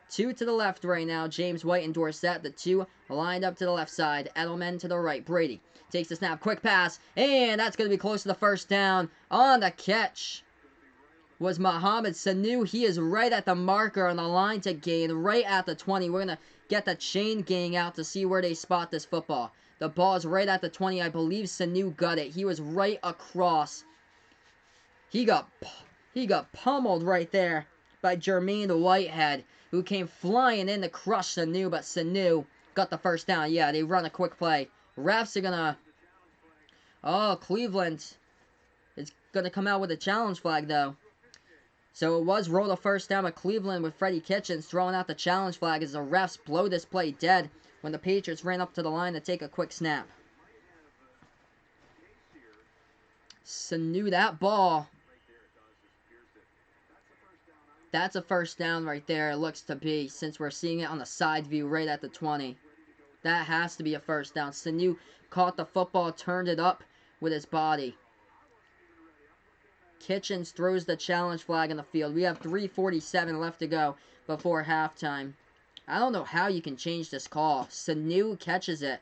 2 to the left right now. James White and Dorsett, the 2 lined up to the left side. Edelman to the right. Brady takes the snap, quick pass, and that's going to be close to the first down. On the catch was Mohamed Sanu. He is right at the marker on the line to gain, right at the 20. We're going to get the chain gang out to see where they spot this football. The ball is right at the 20. I believe Sanu got it. He was right across. He got pummeled right there by Jermaine Whitehead, who came flying in to crush Sanu, but Sanu got the first down. Yeah, they run a quick play. Refs are gonna... Oh, Cleveland is gonna come out with a challenge flag, though. So it was rolled a first down, but Cleveland with Freddie Kitchens throwing out the challenge flag as the refs blow this play dead when the Patriots ran up to the line to take a quick snap. Sanu, that ball. That's a first down right there, it looks to be, since we're seeing it on the side view right at the 20. That has to be a first down. Sanu caught the football, turned it up with his body. Kitchens throws the challenge flag in the field. We have 3:47 left to go before halftime. I don't know how you can change this call. Sanu catches it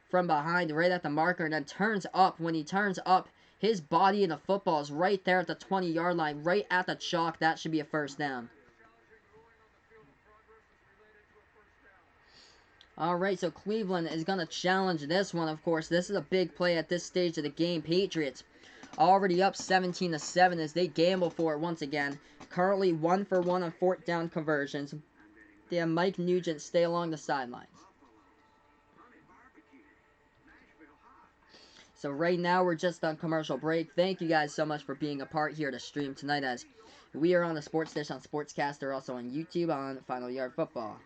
from behind right at the marker and then turns up. When he turns up, his body in the football is right there at the 20-yard line, right at the chalk. That should be a first down. Alright, so Cleveland is going to challenge this one, of course. This is a big play at this stage of the game. Patriots already up 17-7 as they gamble for it once again. Currently 1 for 1 on fourth down conversions. They have Mike Nugent stay along the sidelines. So right now we're just on commercial break. Thank you guys so much for being a part here to stream tonight, as we are on the Sports Dish on Sportscaster, also on YouTube on Final Yard Football.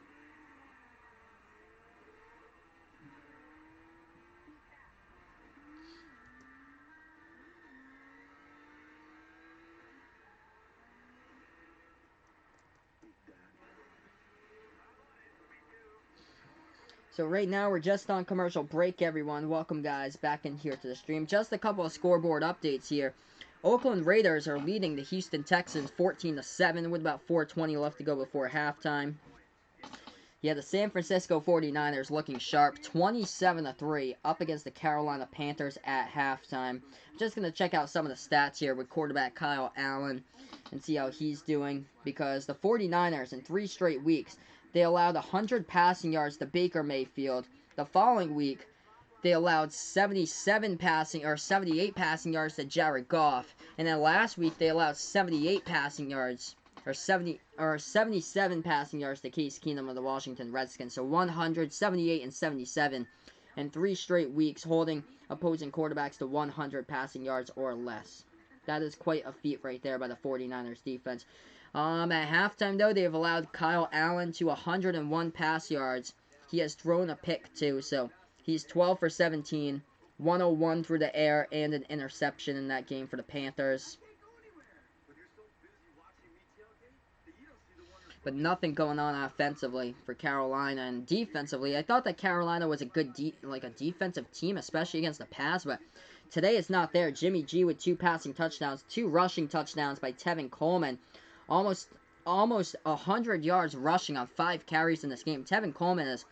So right now we're just on commercial break, everyone. Welcome guys back in here to the stream. Just a couple of scoreboard updates here. Oakland Raiders are leading the Houston Texans 14-7 with about 4:20 left to go before halftime. Yeah, the San Francisco 49ers looking sharp, 27-3 up against the Carolina Panthers at halftime. I'm just going to check out some of the stats here with quarterback Kyle Allen and see how he's doing, because the 49ers in 3 straight weeks, they allowed 100 passing yards to Baker Mayfield. The following week, they allowed 78 passing yards to Jared Goff, and then last week they allowed 78 passing yards, or 77 passing yards to Case Keenum of the Washington Redskins. So 178 and 77 in 3 straight weeks, holding opposing quarterbacks to 100 passing yards or less. That is quite a feat right there by the 49ers defense. At halftime, though, they have allowed Kyle Allen to 101 pass yards. He has thrown a pick, too, so he's 12 for 17, 101 through the air, and an interception in that game for the Panthers. But nothing going on offensively for Carolina, and defensively, I thought that Carolina was a good defensive team, especially against the pass, but today it's not there. Jimmy G with 2 passing touchdowns, 2 rushing touchdowns by Tevin Coleman. Almost 100 yards rushing on 5 carries in this game. Tevin Coleman has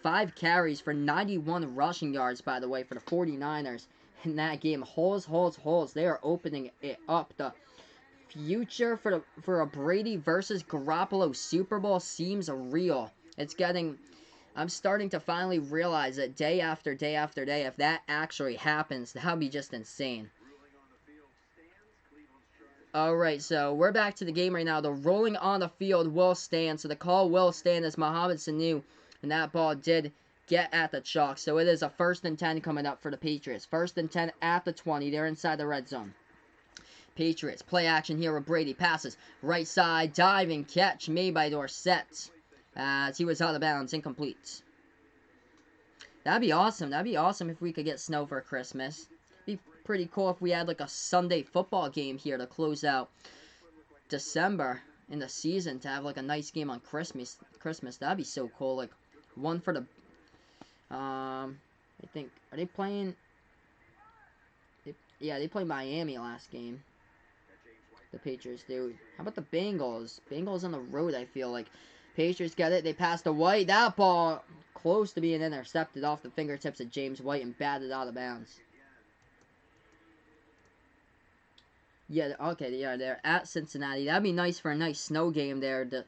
5 carries for 91 rushing yards, by the way, for the 49ers in that game. Holes. They are opening it up. The future for a Brady versus Garoppolo Super Bowl seems real. I'm starting to finally realize that day after day after day, if that actually happens, that would be just insane. Alright, so we're back to the game right now. The rolling on the field will stand, so the call will stand as Mohamed Sanu, and that ball did get at the chalk. So it is a 1st and 10 coming up for the Patriots. 1st and 10 at the 20. They're inside the red zone. Patriots, play action here with Brady. Passes, right side, diving catch made by Dorsett, as he was out of bounds, incomplete. That'd be awesome. That'd be awesome if we could get snow for Christmas. Be pretty cool if we had like a Sunday football game here to close out December in the season, to have like a nice game on Christmas. That'd be so cool. Like one for the I think, are they playing? Yeah, they played Miami last game. The Patriots do. How about the Bengals? Bengals on the road, I feel like. Patriots get it. They pass to White. That ball close to being intercepted off the fingertips of James White and batted out of bounds. Yeah, okay, yeah, they're at Cincinnati. That'd be nice for a nice snow game there.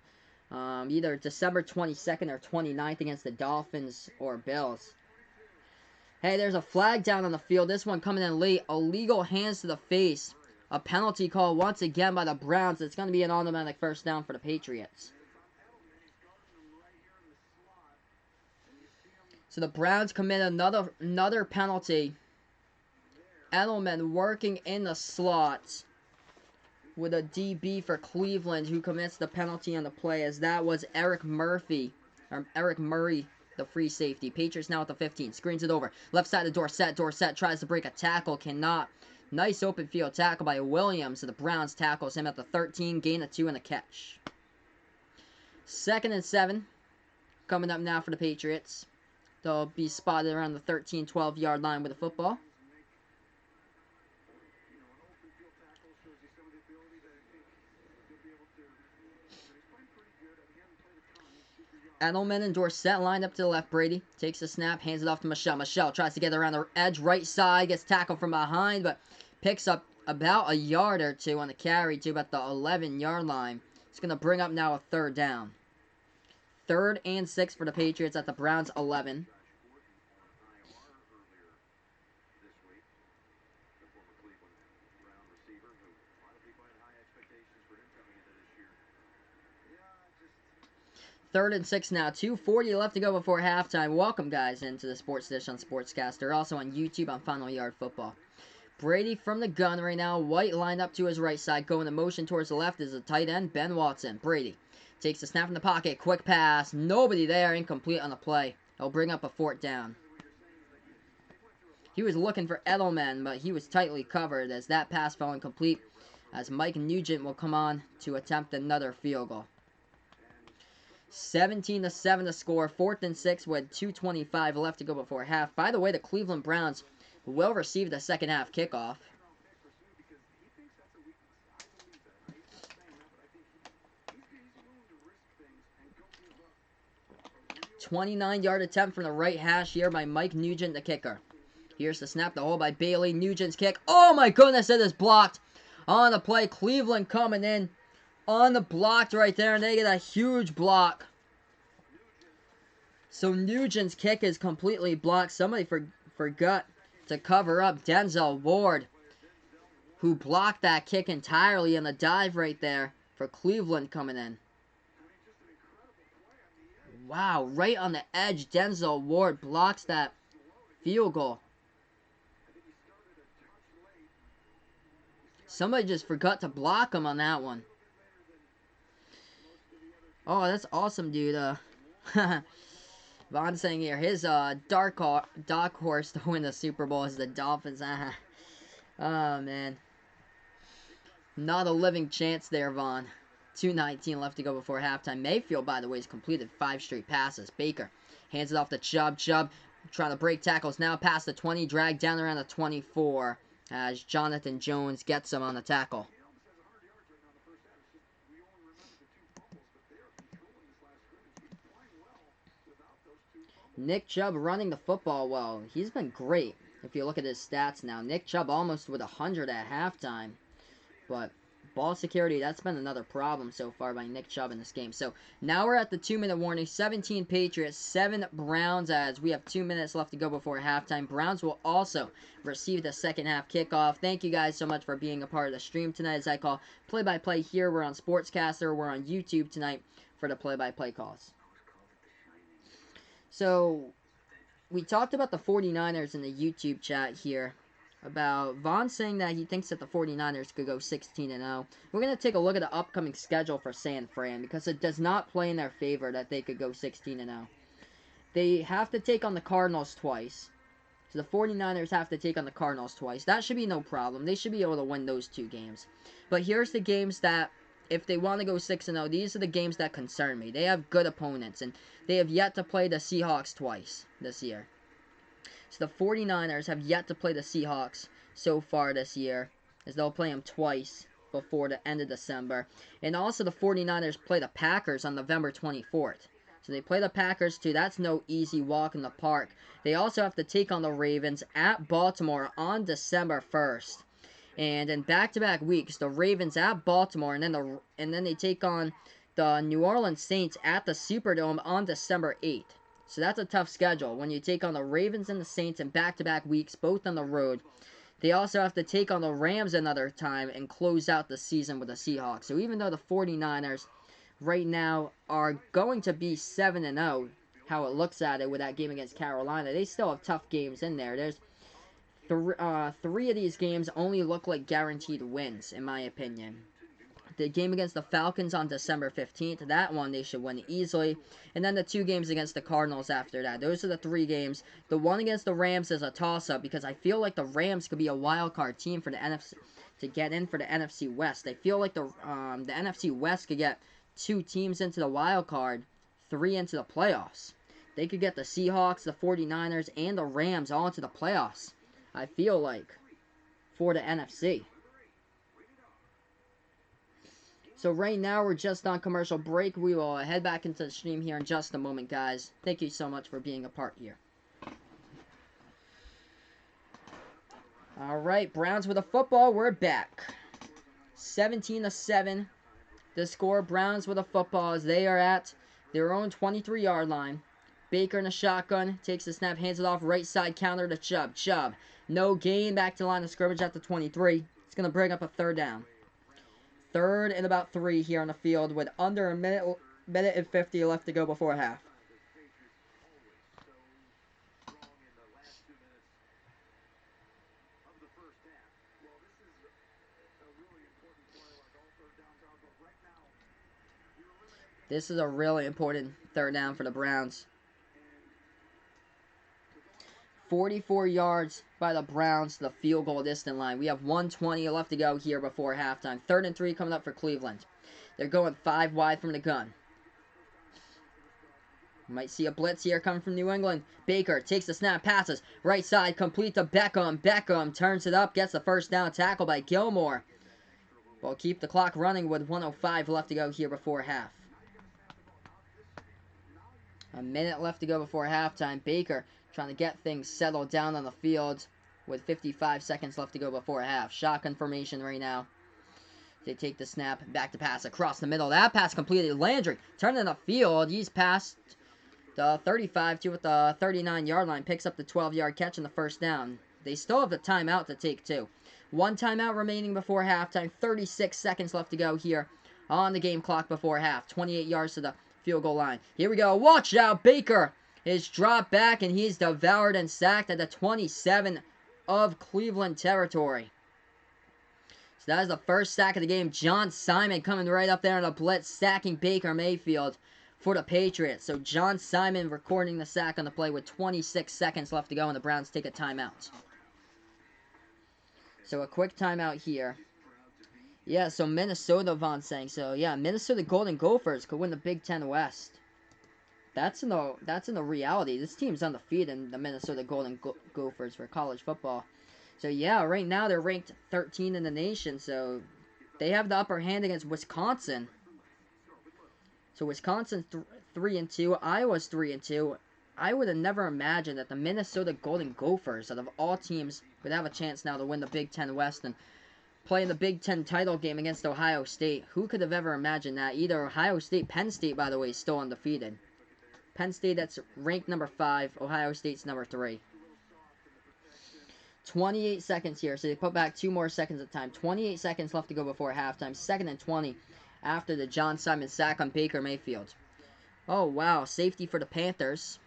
Either December 22nd or 29th against the Dolphins or Bills. Hey, there's a flag down on the field. This one coming in late. Illegal hands to the face. A penalty call once again by the Browns. It's going to be an automatic 1st down for the Patriots. So the Browns commit another penalty. Edelman working in the slot with a DB for Cleveland who commits the penalty on the play, as that was Eric Murray, the free safety. Patriots now at the 15. Screens it over. Left side of Dorsett. Dorsett tries to break a tackle. Cannot. Nice open field tackle by Williams. So the Browns tackles him at the 13. Gain of 2 and a catch. 2nd and 7. Coming up now for the Patriots. They'll be spotted around the 13, 12-yard line with the football. Edelman and Dorsett lined up to the left. Brady takes the snap, hands it off to Michelle. Michelle tries to get around the edge, right side, gets tackled from behind, but picks up about a yard or 2 on the carry to about the 11-yard line. It's going to bring up now a 3rd down. 3rd and 6 for the Patriots at the Browns' 11. Third and 6 now. 2:40 left to go before halftime. Welcome, guys, into the Sports Dish on Sportscaster. Also on YouTube on Final Yard Football. Brady from the gun right now. White lined up to his right side. Going in motion towards the left is the tight end, Ben Watson. Brady takes the snap from the pocket. Quick pass. Nobody there. Incomplete on the play. He'll bring up a 4th down. He was looking for Edelman, but he was tightly covered as that pass fell incomplete. As Mike Nugent will come on to attempt another field goal. 17-7 to score. 4th and 6 with 2:25 left to go before half. By the way, the Cleveland Browns will receive the second half kickoff. 29-yard attempt from the right hash here by Mike Nugent, the kicker. Here's the snap, the hole by Bailey. Nugent's kick. Oh my goodness, it is blocked on the play. Cleveland coming in on the block right there, and they get a huge block. So Nugent's kick is completely blocked. Somebody forgot to cover up Denzel Ward, who blocked that kick entirely in the dive right there for Cleveland coming in. Wow, right on the edge, Denzel Ward blocks that field goal. Somebody just forgot to block him on that one. Oh, that's awesome, dude. Von saying here, his dark horse to win the Super Bowl is the Dolphins. Oh, man. Not a living chance there, Von. 2:19 left to go before halftime. Mayfield, by the way, has completed 5 straight passes. Baker hands it off to Chubb. Chubb trying to break tackles now past the 20, dragged down around the 24 as Jonathan Jones gets him on the tackle. Nick Chubb running the football well. He's been great if you look at his stats now. Nick Chubb almost with 100 at halftime. But ball security, that's been another problem so far by Nick Chubb in this game. So now we're at the 2-minute warning. 17 Patriots, 7 Browns as we have 2 minutes left to go before halftime. Browns will also receive the second half kickoff. Thank you guys so much for being a part of the stream tonight as I call play-by-play here. We're on Sportscaster. We're on YouTube tonight for the play-by-play calls. So we talked about the 49ers in the YouTube chat here. About Vaughn saying that he thinks that the 49ers could go 16-0. We're going to take a look at the upcoming schedule for San Fran because it does not play in their favor that they could go 16-0. They have to take on the Cardinals twice. So the 49ers have to take on the Cardinals twice. That should be no problem. They should be able to win those 2 games. But here's the games that, if they want to go 6-0, these are the games that concern me. They have good opponents, and they have yet to play the Seahawks twice this year. So the 49ers have yet to play the Seahawks so far this year, as they'll play them twice before the end of December. And also the 49ers play the Packers on November 24th. So they play the Packers too. That's no easy walk in the park. They also have to take on the Ravens at Baltimore on December 1st. And in back-to-back weeks, the Ravens at Baltimore, and then they take on the New Orleans Saints at the Superdome on December 8th. So that's a tough schedule when you take on the Ravens and the Saints in back-to-back weeks, both on the road. They also have to take on the Rams another time and close out the season with the Seahawks. So even though the 49ers right now are going to be 7-0, how it looks at it with that game against Carolina, they still have tough games in there. There's 3 of these games only look like guaranteed wins, in my opinion. The game against the Falcons on December 15th, that one they should win easily. And then the 2 games against the Cardinals after that. Those are the 3 games. The one against the Rams is a toss-up because I feel like the Rams could be a wild card team for the NFC to get in for the NFC West. I feel like the NFC West could get 2 teams into the wild card, 3 into the playoffs. They could get the Seahawks, the 49ers, and the Rams all into the playoffs, I feel like, for the NFC. So right now, we're just on commercial break. We will head back into the stream here in just a moment, guys. Thank you so much for being a part here. Alright, Browns with a football. We're back. 17-7. The score, Browns with a football as they are at their own 23-yard line. Baker in a shotgun. Takes the snap, hands it off. Right side counter to Chubb. Chubb, no gain. Back to the line of scrimmage at the 23. It's going to bring up a third down. Third and about 3 here on the field with under a minute and 50 left to go before half. This is a really important third down for the Browns. 44 yards by the Browns to the field goal distant line. We have 1:20 left to go here before halftime. 3rd and 3 coming up for Cleveland. They're going 5 wide from the gun. Might see a blitz here coming from New England. Baker takes the snap, passes. Right side, complete to Beckham. Beckham turns it up, gets the first down, tackle by Gilmore. We'll keep the clock running with 1:05 left to go here before half. A minute left to go before halftime. Baker trying to get things settled down on the field with 55 seconds left to go before half. Shotgun formation right now. They take the snap, back to pass across the middle. That pass completed. Landry turning the field. He's past the 35 to at the 39-yard line. Picks up the 12-yard catch in the first down. They still have the timeout to take too. 1 timeout remaining before halftime. 36 seconds left to go here on the game clock before half. 28 yards to the field goal line. Here we go. Watch out. Baker is dropped back and he's devoured and sacked at the 27 of Cleveland territory. So that is the first sack of the game. John Simon coming right up there on a blitz, sacking Baker Mayfield for the Patriots. So John Simon recording the sack on the play with 26 seconds left to go, and the Browns take a timeout. So a quick timeout here. Yeah, so Minnesota, Von saying. So yeah, Minnesota Golden Gophers could win the Big Ten West. That's in the reality. This team's undefeated, the Minnesota Golden Gophers for college football. So yeah, right now they're ranked 13 in the nation. So they have the upper hand against Wisconsin. So Wisconsin's 3-2, Iowa's 3-2. I would have never imagined that the Minnesota Golden Gophers, out of all teams, would have a chance now to win the Big Ten West and play in the Big Ten title game against Ohio State. Who could have ever imagined that? Either Ohio State, Penn State, by the way, is still undefeated. Penn State, that's ranked number 5. Ohio State's number 3. 28 seconds here, so they put back 2 more seconds of time. 28 seconds left to go before halftime. 2nd and 20 after the John Simon sack on Baker Mayfield. Oh, wow. Safety for the Panthers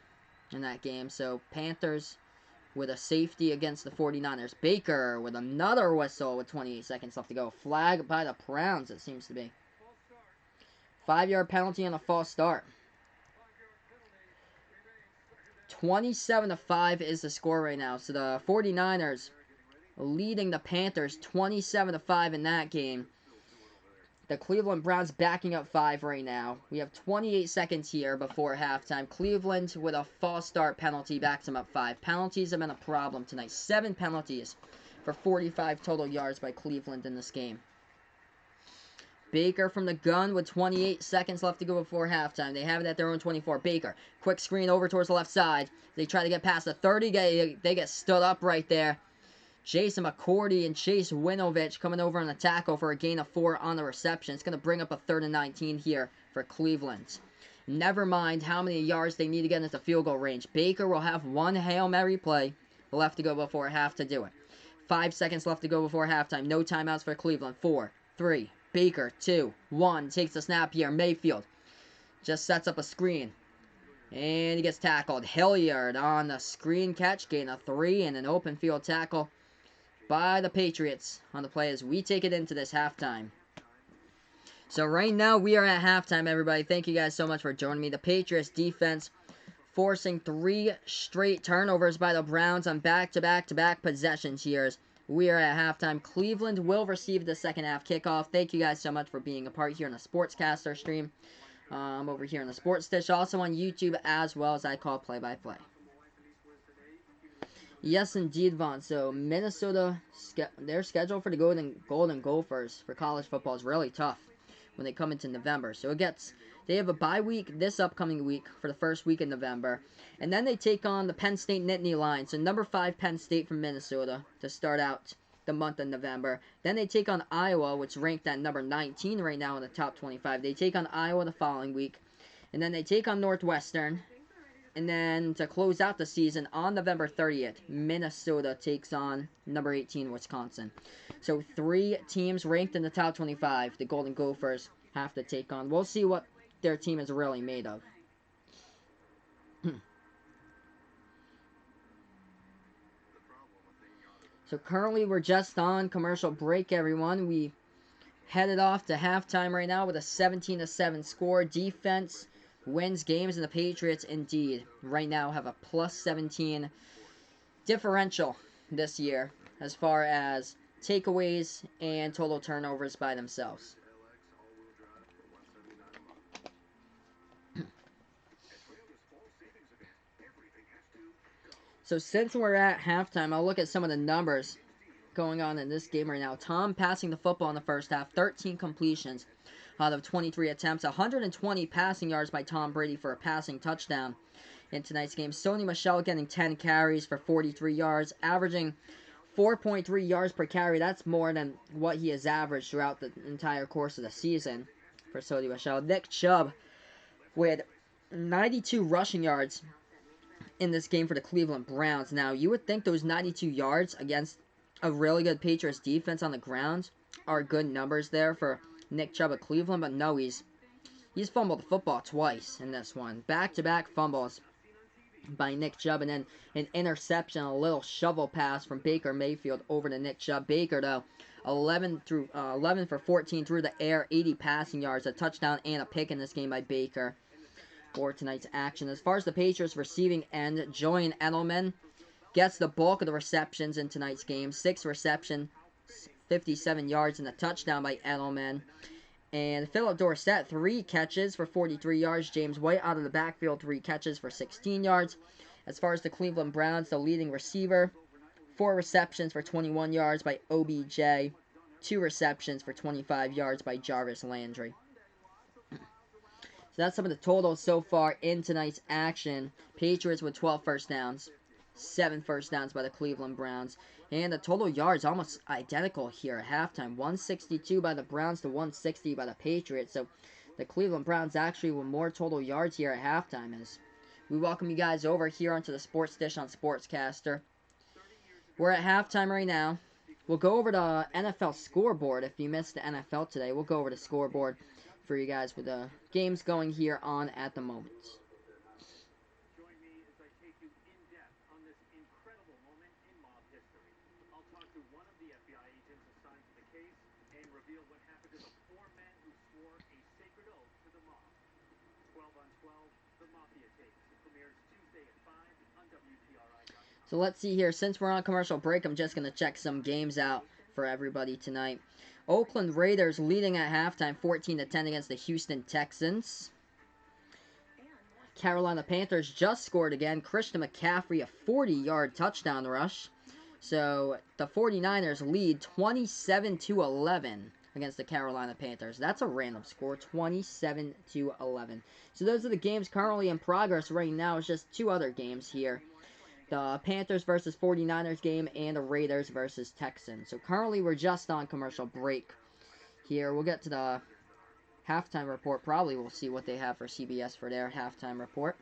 in that game. So, Panthers with a safety against the 49ers. Baker with another whistle with 28 seconds left to go. Flag by the Browns, it seems to be. 5-yard penalty on a false start. 27-5 is the score right now. So the 49ers leading the Panthers 27-5 in that game. The Cleveland Browns backing up 5 right now. We have 28 seconds here before halftime. Cleveland with a false start penalty backs them up 5. Penalties have been a problem tonight. 7 penalties for 45 total yards by Cleveland in this game. Baker from the gun with 28 seconds left to go before halftime. They have it at their own 24. Baker, quick screen over towards the left side. They try to get past the 30. They get stood up right there. Jason McCourty and Chase Winovich coming over on the tackle for a gain of 4 on the reception. It's going to bring up a 3rd and 19 here for Cleveland. Never mind how many yards they need to get into field goal range. Baker will have 1 Hail Mary play left to go before half to do it. 5 seconds left to go before halftime. No timeouts for Cleveland. 4, 3, Baker, 2, 1. Takes the snap here. Mayfield just sets up a screen. And he gets tackled. Hilliard on the screen catch. Gain of 3 and an open field tackle by the Patriots on the play as we take it into this halftime. So right now we are at halftime, everybody. Thank you guys so much for joining me. The Patriots defense forcing 3 straight turnovers by the Browns on back-to-back possessions here. We are at halftime. Cleveland will receive the second half kickoff. Thank you guys so much for being a part here in the Sportscaster stream. Over here in the Sports Dish. Also on YouTube as well as I call play-by-play. Yes, indeed, Vaughn. So, Minnesota, their schedule for the Golden Gophers for college football is really tough when they come into November. So, they have a bye week this upcoming week for the first week in November. And then they take on the Penn State Nittany Lions. So, number 5 Penn State from Minnesota to start out the month of November. Then they take on Iowa, which is ranked at number 19 right now in the top 25. They take on Iowa the following week. And then they take on Northwestern. And then to close out the season on November 30th, Minnesota takes on number 18, Wisconsin. So 3 teams ranked in the top 25. The Golden Gophers have to take on. We'll see what their team is really made of. So currently we're just on commercial break, everyone. We headed off to halftime right now with a 17-7 score. Defense wins games, and the Patriots indeed right now have a plus 17 differential this year as far as takeaways and total turnovers by themselves. So since we're at halftime, I'll look at some of the numbers going on in this game right now. Tom passing the football in the first half, 13 completions out of 23 attempts, 120 passing yards by Tom Brady for a passing touchdown in tonight's game. Sony Michel getting 10 carries for 43 yards, averaging 4.3 yards per carry. That's more than what he has averaged throughout the entire course of the season for Sony Michel. Nick Chubb with 92 rushing yards in this game for the Cleveland Browns. Now, you would think those 92 yards against a really good Patriots defense on the ground are good numbers there for Nick Chubb of Cleveland, but no, he's fumbled the football twice in this one. Back-to-back fumbles by Nick Chubb, and then an interception, a little shovel pass from Baker Mayfield over to Nick Chubb. Baker, though, 11 for 14 through the air, 80 passing yards, a touchdown and a pick in this game by Baker for tonight's action. As far as the Patriots receiving end, Julian Edelman gets the bulk of the receptions in tonight's game. 6 receptions, 57 yards, and a touchdown by Edelman. And Philip Dorsett, 3 catches for 43 yards. James White out of the backfield, 3 catches for 16 yards. As far as the Cleveland Browns, the leading receiver, 4 receptions for 21 yards by OBJ. 2 receptions for 25 yards by Jarvis Landry. So that's some of the totals so far in tonight's action. Patriots with 12 first downs. 7 first downs by the Cleveland Browns. And the total yards almost identical here at halftime. 162 by the Browns to 160 by the Patriots. So the Cleveland Browns actually with more total yards here at halftime. As we welcome you guys over here onto the Sports Dish on Sportscaster. We're at halftime right now. We'll go over the NFL scoreboard. If you missed the NFL today, we'll go over the scoreboard for you guys with the games going here on at the moment. Join me as I take you in depth on this incredible moment in mob history. I'll talk to one of the FBI agents assigned to the case and reveal what happened to the 4 men who swore a sacred oath to the mob. 12 on 12, The Mafia Tapes premieres Tuesday at 5 on WPRI.com. So let's see here. Since we're on commercial break, I'm just going to check some games out for everybody tonight. Oakland Raiders leading at halftime 14-10 against the Houston Texans. Carolina Panthers just scored again. Christian McCaffrey, a 40-yard touchdown rush. So the 49ers lead 27-11 against the Carolina Panthers. That's a random score, 27-11. So those are the games currently in progress right now. It's just 2 other games here. The Panthers versus 49ers game and the Raiders versus Texans. So currently we're just on commercial break here. We'll get to the halftime report. Probably we'll see what they have for CBS for their halftime report.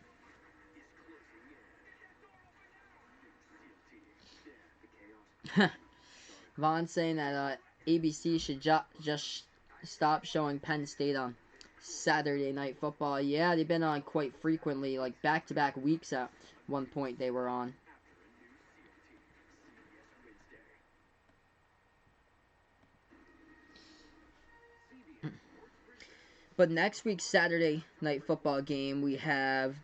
Vaughn saying that ABC should just stop showing Penn State on Saturday Night Football. Yeah, they've been on quite frequently, like back-to-back weeks at one point they were on. But next week's Saturday Night Football game, we have,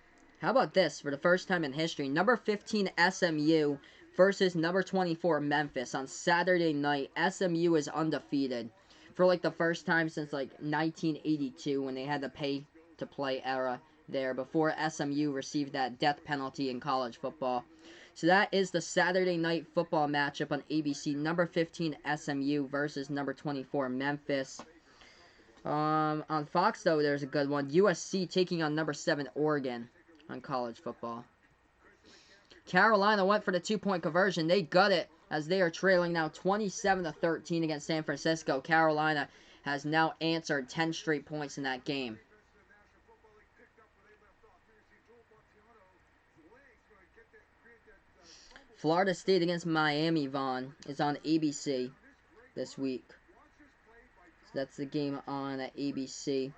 how about this, for the first time in history, number 15 SMU versus number 24 Memphis on Saturday night. SMU is undefeated for like the first time since like 1982 when they had the pay-to-play era there before SMU received that death penalty in college football. So that is the Saturday Night Football matchup on ABC. Number 15 SMU versus number 24 Memphis. On Fox, though, there's a good one. USC taking on number 7 Oregon on college football. Carolina went for the 2-point conversion. They got it as they are trailing now 27-13 against San Francisco. Carolina has now answered 10 straight points in that game. Florida State against Miami, Vaughn, is on ABC this week. So that's the game on ABC.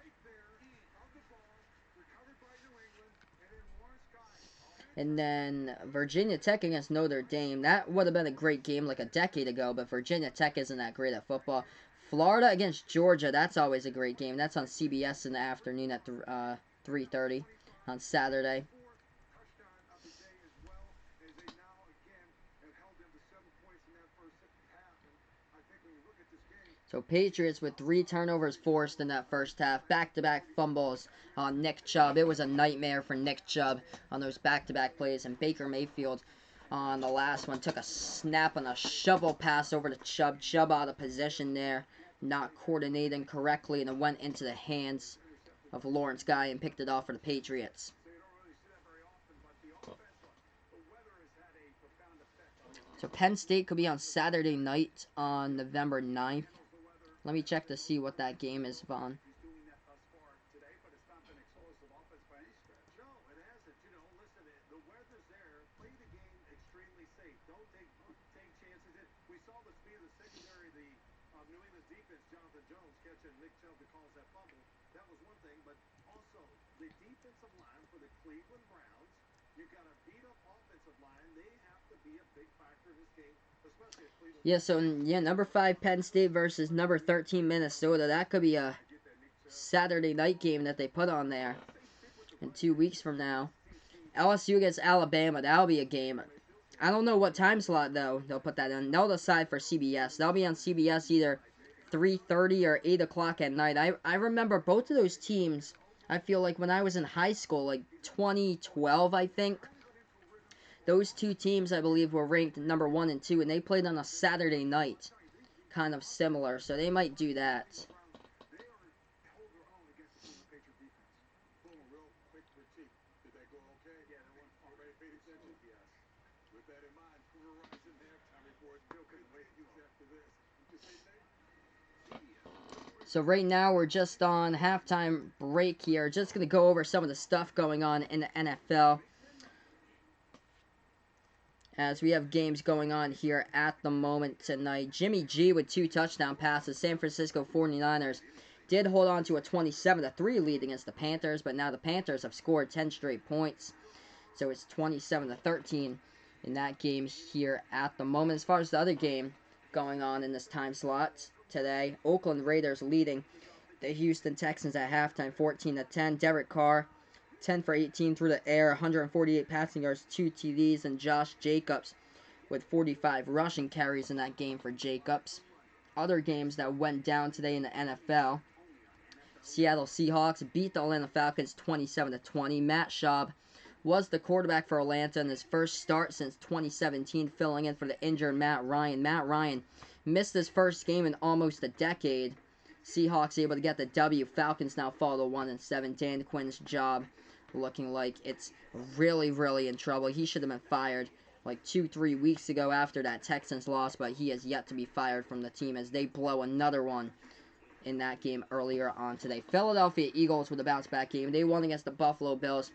And then Virginia Tech against Notre Dame. That would have been a great game like a decade ago, but Virginia Tech isn't that great at football. Florida against Georgia. That's always a great game. That's on CBS in the afternoon at 3:30 on Saturday. So Patriots with 3 turnovers forced in that first half. Back-to-back fumbles on Nick Chubb. It was a nightmare for Nick Chubb on those back-to-back plays. And Baker Mayfield on the last one took a snap on a shovel pass over to Chubb. Chubb out of position there, not coordinating correctly, and it went into the hands of Lawrence Guy and picked it off for the Patriots. So Penn State could be on Saturday night on November 9th. Let me check to see what that game is, Vaughn. Yeah, so number 5 Penn State versus number 13 Minnesota. That could be a Saturday night game that they put on there in 2 weeks from now. LSU against Alabama. That'll be a game. I don't know what time slot though they'll put that in. They'll decide for CBS. They'll be on CBS either 3:30 or 8 o'clock at night. I remember both of those teams. I feel like when I was in high school, like 2012, I think. Those two teams, I believe, were ranked number 1 and 2, and they played on a Saturday night. Kind of similar, so they might do that. So right now we're just on halftime break here. Just going to go over some of the stuff going on in the NFL, as we have games going on here at the moment tonight. Jimmy G with 2 touchdown passes. San Francisco 49ers did hold on to a 27-3 lead against the Panthers, but now the Panthers have scored 10 straight points. So it's 27-13 in that game here at the moment. As far as the other game going on in this time slot today, Oakland Raiders leading the Houston Texans at halftime 14-10. Derek Carr 10 for 18 through the air, 148 passing yards, 2 TDs, and Josh Jacobs with 45 rushing carries in that game for Jacobs. Other games that went down today in the NFL: Seattle Seahawks beat the Atlanta Falcons 27-20. Matt Schaub was the quarterback for Atlanta in his first start since 2017, filling in for the injured Matt Ryan. Matt Ryan missed his first game in almost a decade. Seahawks able to get the W. Falcons now fall to 1-7. Dan Quinn's job looking like it's really, really in trouble. He should have been fired like 2-3 weeks ago after that Texans loss, but he has yet to be fired from the team as they blow another one in that game earlier on today. Philadelphia Eagles with a bounce-back game. They won against the Buffalo Bills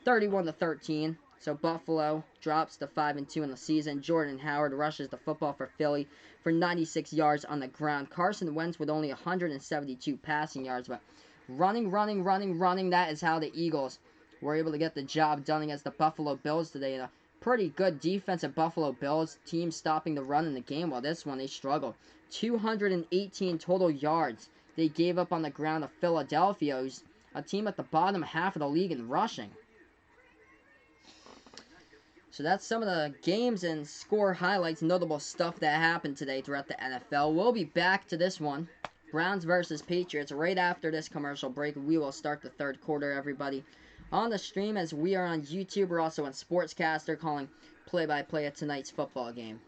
31-13. So Buffalo drops to 5-2 in the season. Jordan Howard rushes the football for Philly for 96 yards on the ground. Carson Wentz with only 172 passing yards, but running. That is how the Eagles were able to get the job done against the Buffalo Bills today. And a pretty good defensive Buffalo Bills team stopping the run in the game. While this one, they struggled. 218 total yards they gave up on the ground of Philadelphia, who's a team at the bottom half of the league in rushing. So that's some of the games and score highlights, notable stuff that happened today throughout the NFL. We'll be back to this one, Browns versus Patriots, right after this commercial break. We will start the third quarter, everybody, on the stream, as we are on YouTube. We're also on Sportscaster, calling play-by-play of tonight's football game.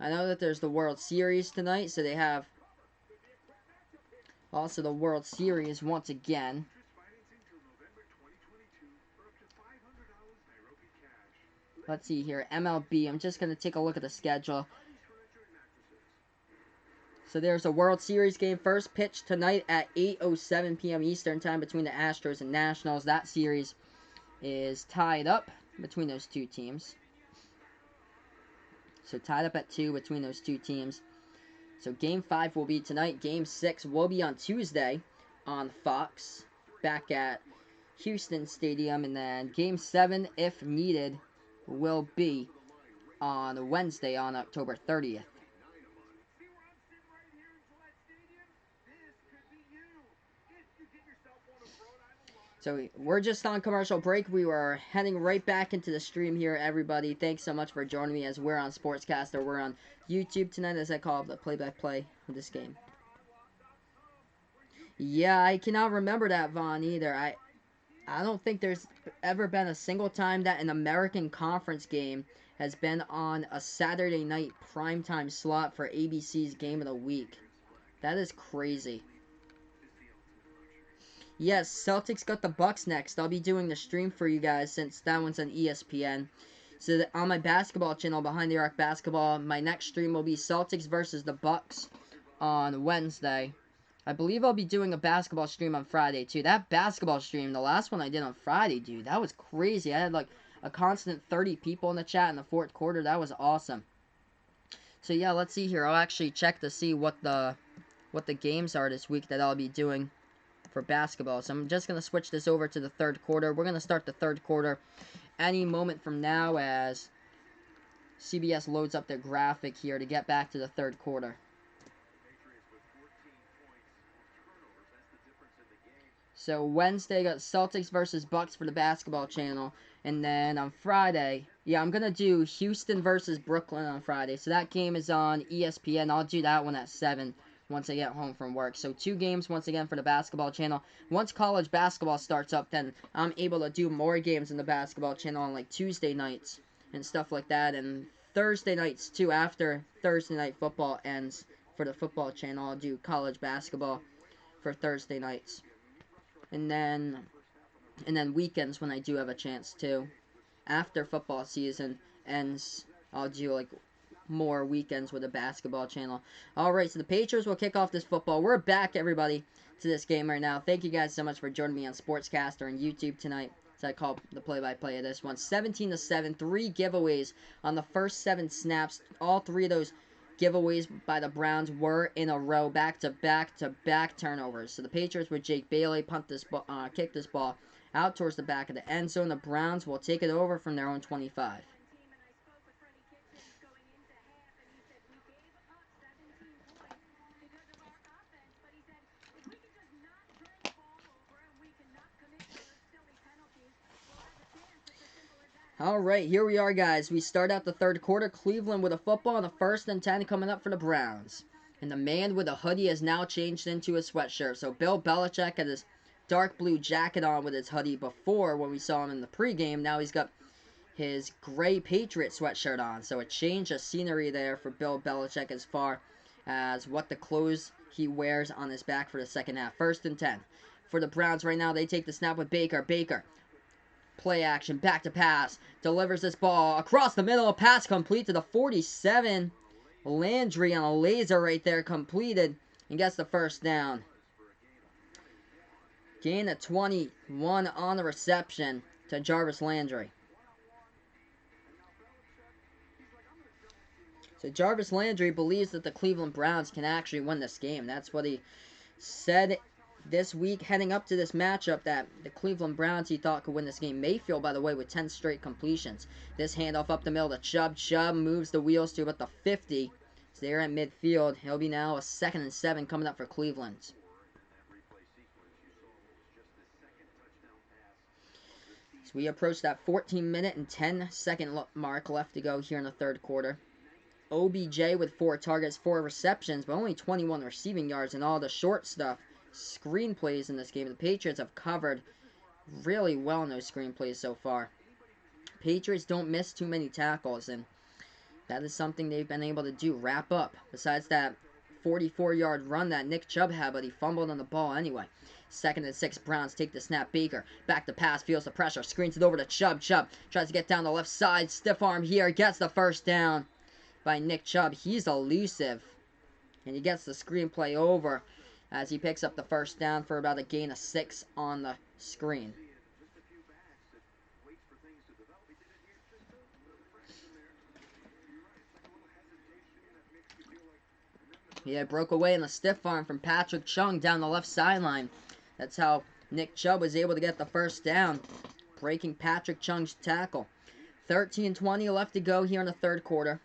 I know that there's the World Series tonight, so they have also the World Series once again. Let's see here, MLB. I'm just going to take a look at the schedule. So there's a World Series game. First pitch tonight at 8:07 p.m. Eastern Time between the Astros and Nationals. That series is tied up between those two teams. So tied up at 2 between those two teams. So Game 5 will be tonight. Game 6 will be on Tuesday on Fox, back at Houston Stadium. And then Game 7, if needed, will be on Wednesday on October 30th. So we're just on commercial break. We were heading right back into the stream here, everybody. Thanks so much for joining me as we're on Sportscaster. We're on YouTube tonight, as I call it, the play-by-play of this game. Yeah, I cannot remember that, Vaughn, either. I don't think there's ever been a single time that an American Conference game has been on a Saturday night primetime slot for ABC's Game of the Week. That is crazy. Yes, Celtics got the Bucks next. I'll be doing the stream for you guys since that one's on ESPN. So on my basketball channel, Behind the Arc Basketball, my next stream will be Celtics versus the Bucks on Wednesday. I believe I'll be doing a basketball stream on Friday, too. That basketball stream, the last one I did on Friday, dude, that was crazy. I had, like, a constant 30 people in the chat in the fourth quarter. That was awesome. So, yeah, let's see here. I'll actually check to see what the games are this week that I'll be doing for basketball. So I'm just going to switch this over to the third quarter. We're going to start the third quarter any moment from now as CBS loads up their graphic here to get back to the third quarter. So Wednesday got Celtics versus Bucks for the basketball channel. And then on Friday, yeah, I'm going to do Houston versus Brooklyn on Friday. So that game is on ESPN. I'll do that one at 7 once I get home from work. So 2 games once again for the basketball channel. Once college basketball starts up, then I'm able to do more games in the basketball channel on like Tuesday nights and stuff like that. And Thursday nights too, after Thursday night football ends for the football channel. I'll do college basketball for Thursday nights. And then weekends when I do have a chance to. After football season ends, I'll do like more weekends with a basketball channel. Alright, so the Patriots will kick off this football. We're back, everybody, to this game right now. Thank you guys so much for joining me on Sportscaster and YouTube tonight. As I call the play-by-play of this one. 17-7, 3 giveaways on the first 7 snaps. All 3 of those giveaways by the Browns were in a row, back-to-back turnovers. So the Patriots with Jake Bailey kick this ball out towards the back of the end zone. The Browns will take it over from their own 25. Alright, here we are, guys. We start out the third quarter. Cleveland with a football on the 1st and 10 coming up for the Browns. And the man with a hoodie has now changed into a sweatshirt. So Bill Belichick had his dark blue jacket on with his hoodie before when we saw him in the pregame. Now he's got his gray Patriot sweatshirt on. So a change of scenery there for Bill Belichick as far as what the clothes he wears on his back for the second half. 1st and 10. For the Browns right now, they take the snap with Baker. Baker. Play action, back to pass, delivers this ball across the middle, pass complete to the 47. Landry on a laser right there, completed, and gets the first down. Gain of 21 on the reception to Jarvis Landry. So Jarvis Landry believes that the Cleveland Browns can actually win this game. That's what he said this week heading up to this matchup, that the Cleveland Browns he thought could win this game. Mayfield, by the way, with 10 straight completions. This handoff up the middle to Chubb. Chubb moves the wheels to about the 50. So they're at midfield. He'll be now a 2nd and 7 coming up for Cleveland. So we approach that 14-minute and 10-second mark left to go here in the third quarter. OBJ with 4 targets, 4 receptions, but only 21 receiving yards, and all the short stuff. Screenplays in this game. The Patriots have covered really well in those screenplays so far. Patriots don't miss too many tackles, and that is something they've been able to do. Wrap up. Besides that 44-yard run that Nick Chubb had, but he fumbled on the ball anyway. 2nd and 6, Browns take the snap. Baker, back to pass, feels the pressure, screens it over to Chubb. Chubb tries to get down the left side. Stiff arm here, gets the first down by Nick Chubb. He's elusive, and he gets the screenplay over as he picks up the first down for about a gain of 6 on the screen. Yeah, it broke away in a stiff arm from Patrick Chung down the left sideline. That's how Nick Chubb was able to get the first down, breaking Patrick Chung's tackle. 13:20 left to go here in the third quarter.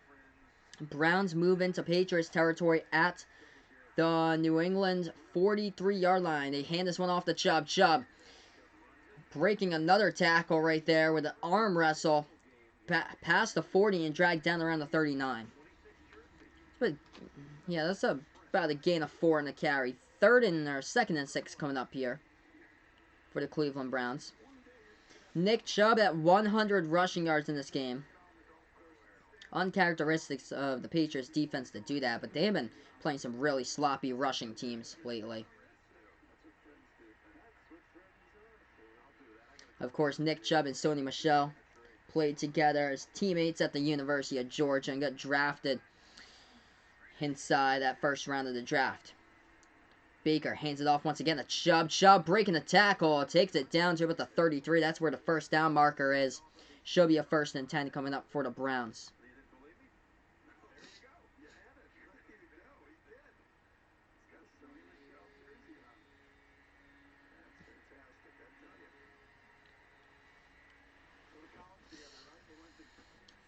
Browns move into Patriots territory at the New England 43-yard line. They hand this one off to Chubb. Chubb breaking another tackle right there with an arm wrestle past the 40 and dragged down around the 39. But yeah, that's about a gain of 4 in the carry. Second and 6 coming up here for the Cleveland Browns. Nick Chubb at 100 rushing yards in this game. Uncharacteristic of the Patriots defense to do that, but they have been playing some really sloppy rushing teams lately. Of course, Nick Chubb and Sony Michel played together as teammates at the University of Georgia and got drafted inside that first round of the draft. Baker hands it off once again to Chubb. Chubb breaking the tackle, takes it down to about the 33. That's where the first down marker is. Should be a 1st and 10 coming up for the Browns.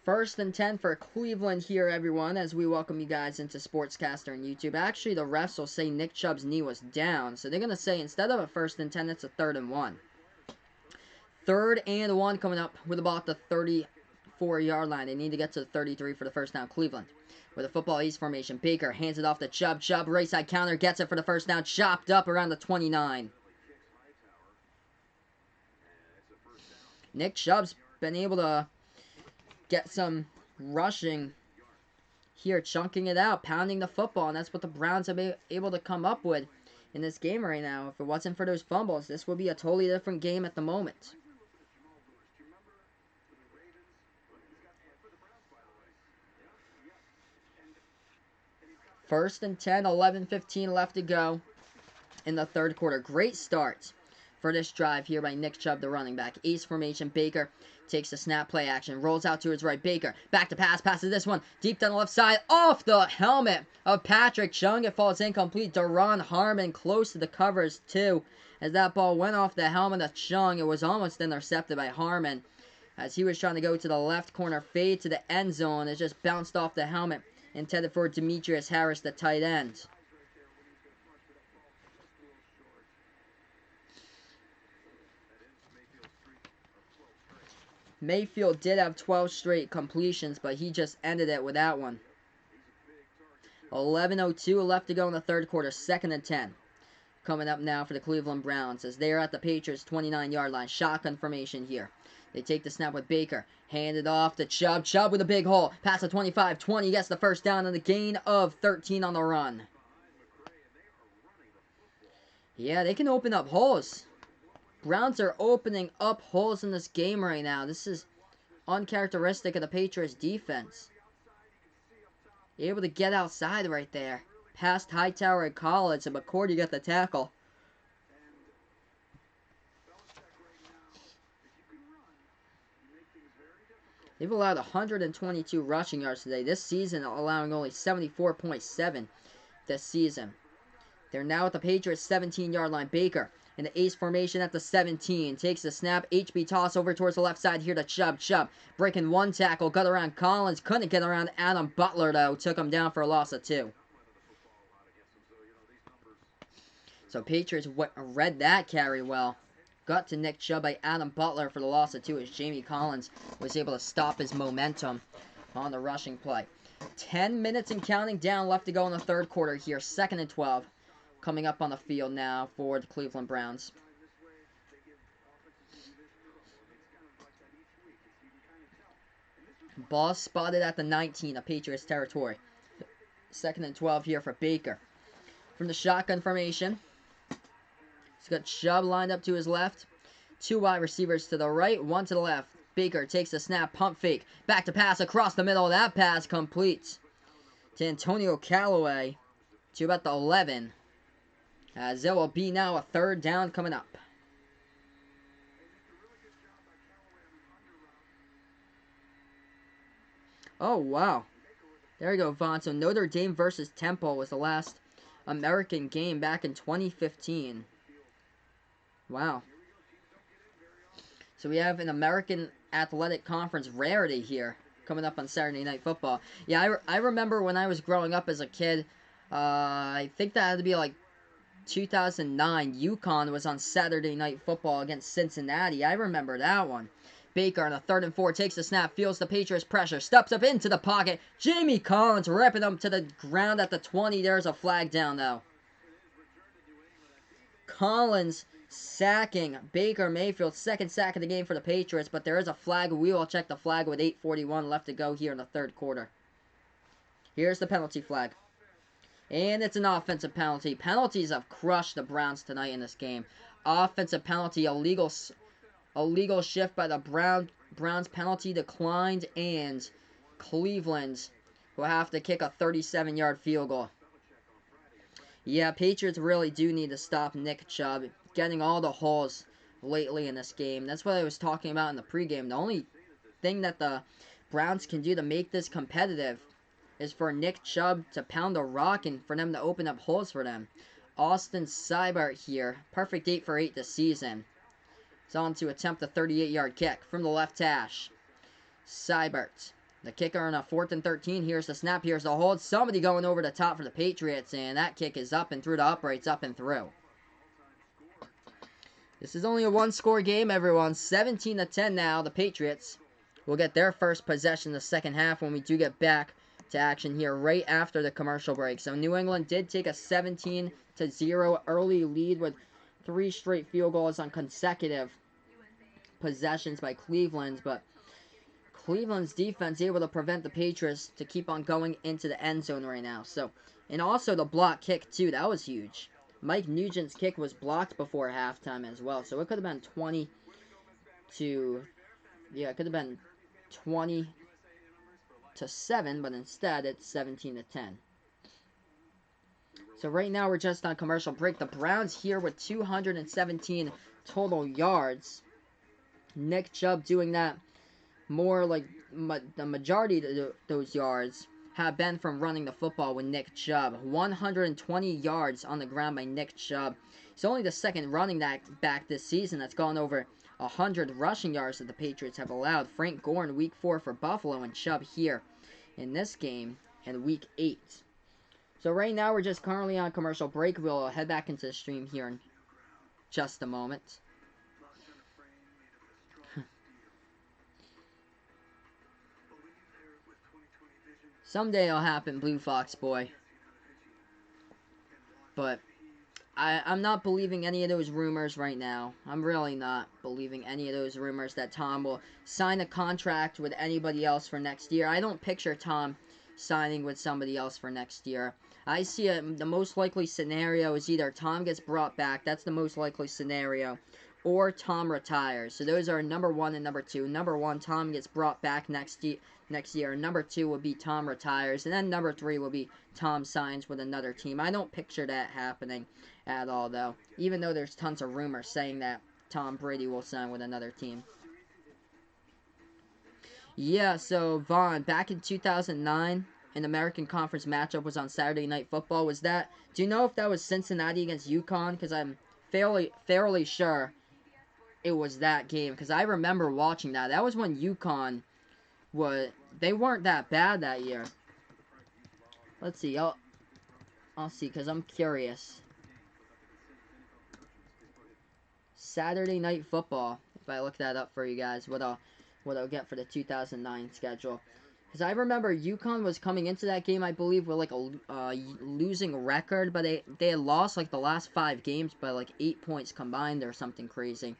First and 10 for Cleveland here, everyone, as we welcome you guys into Sportscaster and YouTube. Actually, the refs will say Nick Chubb's knee was down, so they're going to say instead of a 1st and 10, it's a 3rd and 1. 3rd and 1 coming up with about the 34-yard line. They need to get to the 33 for the first down. Cleveland with a football east formation. Baker hands it off to Chubb. Chubb, right side counter, gets it for the first down. Chopped up around the 29. Nick Chubb's been able to get some rushing here, chunking it out, pounding the football, and that's what the Browns have been able to come up with in this game right now. If it wasn't for those fumbles, this would be a totally different game at the moment. First and 10, 11:15 left to go in the third quarter. Great start for this drive here by Nick Chubb, the running back. Ace formation, Baker takes the snap, play action, rolls out to his right. Baker back to pass, passes this one deep down the left side, off the helmet of Patrick Chung. It falls incomplete. Daron Harmon close to the covers too. As that ball went off the helmet of Chung, it was almost intercepted by Harmon as he was trying to go to the left corner, fade to the end zone. It just bounced off the helmet, intended for Demetrius Harris, the tight end. Mayfield did have 12 straight completions, but he just ended it with that one. 11:02 left to go in the third quarter. 2nd and 10. Coming up now for the Cleveland Browns as they are at the Patriots' 29-yard line. Shotgun formation here. They take the snap with Baker. Hand it off to Chubb. Chubb with a big hole. Pass to 25-20. Gets the first down and a gain of 13 on the run. Yeah, they can open up holes. Browns are opening up holes in this game right now. This is uncharacteristic of the Patriots defense. Able to get outside right there. Past Hightower and Collins, and McCourty got the tackle. They've allowed 122 rushing yards today. This season, allowing only 74.7 this season. They're now at the Patriots' 17-yard line. Baker in the ace formation at the 17. Takes the snap. HB toss over towards the left side here to Chubb. Chubb breaking one tackle. Got around Collins. Couldn't get around Adam Butler, though. Took him down for a loss of 2. So Patriots read that carry well. Got to Nick Chubb by Adam Butler for the loss of 2 as Jamie Collins was able to stop his momentum on the rushing play. 10 minutes and counting down left to go in the third quarter here. 2nd and 12. Coming up on the field now for the Cleveland Browns. Ball spotted at the 19 of Patriots territory. 2nd and 12 here for Baker. From the shotgun formation. He's got Chubb lined up to his left. 2 wide receivers to the right, 1 to the left. Baker takes the snap, pump fake. Back to pass across the middle. That pass complete to Antonio Callaway to about the 11. As there will be now a 3rd down coming up. Oh, wow. There you go, Vaughn. So Notre Dame versus Temple was the last American game back in 2015. Wow. So we have an American Athletic Conference rarity here coming up on Saturday Night Football. Yeah, I remember when I was growing up as a kid, I think that had to be like 2009. UConn was on Saturday Night Football against Cincinnati. I remember that one. Baker on a 3rd and 4 takes the snap, feels the Patriots pressure, steps up into the pocket. Jamie Collins ripping him to the ground at the 20. There's a flag down though. Collins sacking Baker Mayfield, 2nd sack of the game for the Patriots, but there is a flag. We will check the flag with 8:41 left to go here in the 3rd quarter. Here's the penalty flag. And it's an offensive penalty. Penalties have crushed the Browns tonight in this game. Offensive penalty, illegal shift by the Browns, penalty declined, and Cleveland will have to kick a 37-yard field goal. Yeah, Patriots really do need to stop Nick Chubb getting all the holes lately in this game. That's what I was talking about in the pregame. The only thing that the Browns can do to make this competitive is for Nick Chubb to pound the rock and for them to open up holes for them. Austin Seibert here. Perfect 8 for 8 this season. He's on to attempt a 38-yard kick from the left hash. Seibert, the kicker on a 4th and 13. Here's the snap. Here's the hold. Somebody going over the top for the Patriots, and that kick is up and through the uprights, up and through. This is only a one-score game, everyone. 17-10 now. The Patriots will get their first possession in the second half when we do get back to action here right after the commercial break. So New England did take a 17-0 early lead with 3 straight field goals on consecutive possessions by Cleveland, but Cleveland's defense able to prevent the Patriots to keep on going into the end zone right now. So, and also the block kick too, that was huge. Mike Nugent's kick was blocked before halftime as well, so it could have been 20 to 7, but instead it's 17-10. So right now we're just on commercial break. The Browns here with 217 total yards. Nick Chubb doing that more like the majority of those yards have been from running the football with Nick Chubb. 120 yards on the ground by Nick Chubb. He's only the second running back this season that's gone over 100 rushing yards that the Patriots have allowed. Frank Gore in Week 4 for Buffalo, and Chubb here in this game in Week 8. So right now we're just currently on commercial break. We'll head back into the stream here in just a moment. Someday it'll happen, Blue Fox boy. But I'm not believing any of those rumors right now. I'm really not believing any of those rumors that Tom will sign a contract with anybody else for next year. I don't picture Tom signing with somebody else for next year. I see the most likely scenario is either Tom gets brought back, that's the most likely scenario, or Tom retires. So those are number 1 and number 2. Number 1, Tom gets brought back next year. Number 2 would be Tom retires. And then number 3 will be Tom signs with another team. I don't picture that happening at all, though. Even though there's tons of rumors saying that Tom Brady will sign with another team. Yeah, so Vaughn, back in 2009, an American Conference matchup was on Saturday Night Football. Was that? Do you know if that was Cincinnati against UConn? Because I'm fairly sure it was that game. Because I remember watching that. That was when UConn they weren't that bad that year. Let's see. I'll see because I'm curious. Saturday Night Football. If I look that up for you guys, what I'll get for the 2009 schedule. Because I remember UConn was coming into that game, I believe, with like a losing record, but they had lost like the last 5 games by like 8 points combined or something crazy.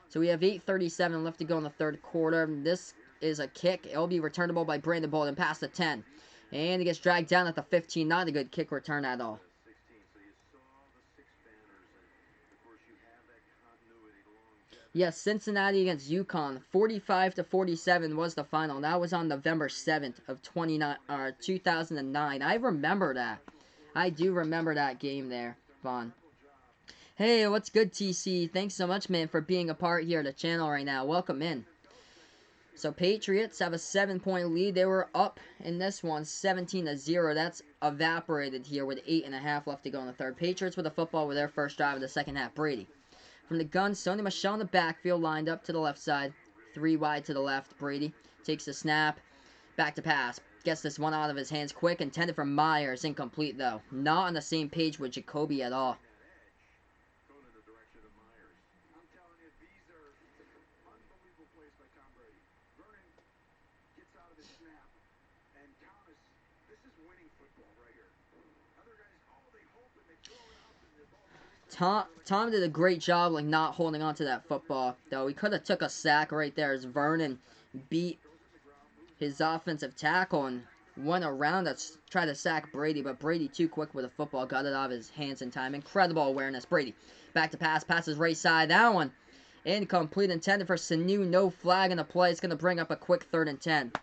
So we have 8:37 left to go in the 3rd quarter. This is a kick. It'll be returnable by Brandon Bolden past the 10. And it gets dragged down at the 15. Not a good kick return at all. Yes, Cincinnati against UConn, 45-47 was the final. That was on November 7th of 2009. I remember that. I do remember that game there, Vaughn. Hey, what's good, TC? Thanks so much, man, for being a part here of the channel right now. Welcome in. So Patriots have a 7-point lead. They were up in this one 17-0. That's evaporated here with 8.5 left to go in the third. Patriots with the football with their first drive of the second half. Brady. From the gun, Sony Michel in the backfield, lined up to the left side. 3 wide to the left. Brady takes the snap. Back to pass. Gets this one out of his hands quick. Intended for Myers. Incomplete, though. Not on the same page with Jacoby at all. Tom did a great job, like, not holding on to that football, though. He could have took a sack right there as Vernon beat his offensive tackle and went around to try to sack Brady, but Brady too quick with the football, got it out of his hands in time. Incredible awareness. Brady back to pass, passes right side. That one incomplete, intended for Sanu. No flag in the play. It's going to bring up a quick 3rd and 10.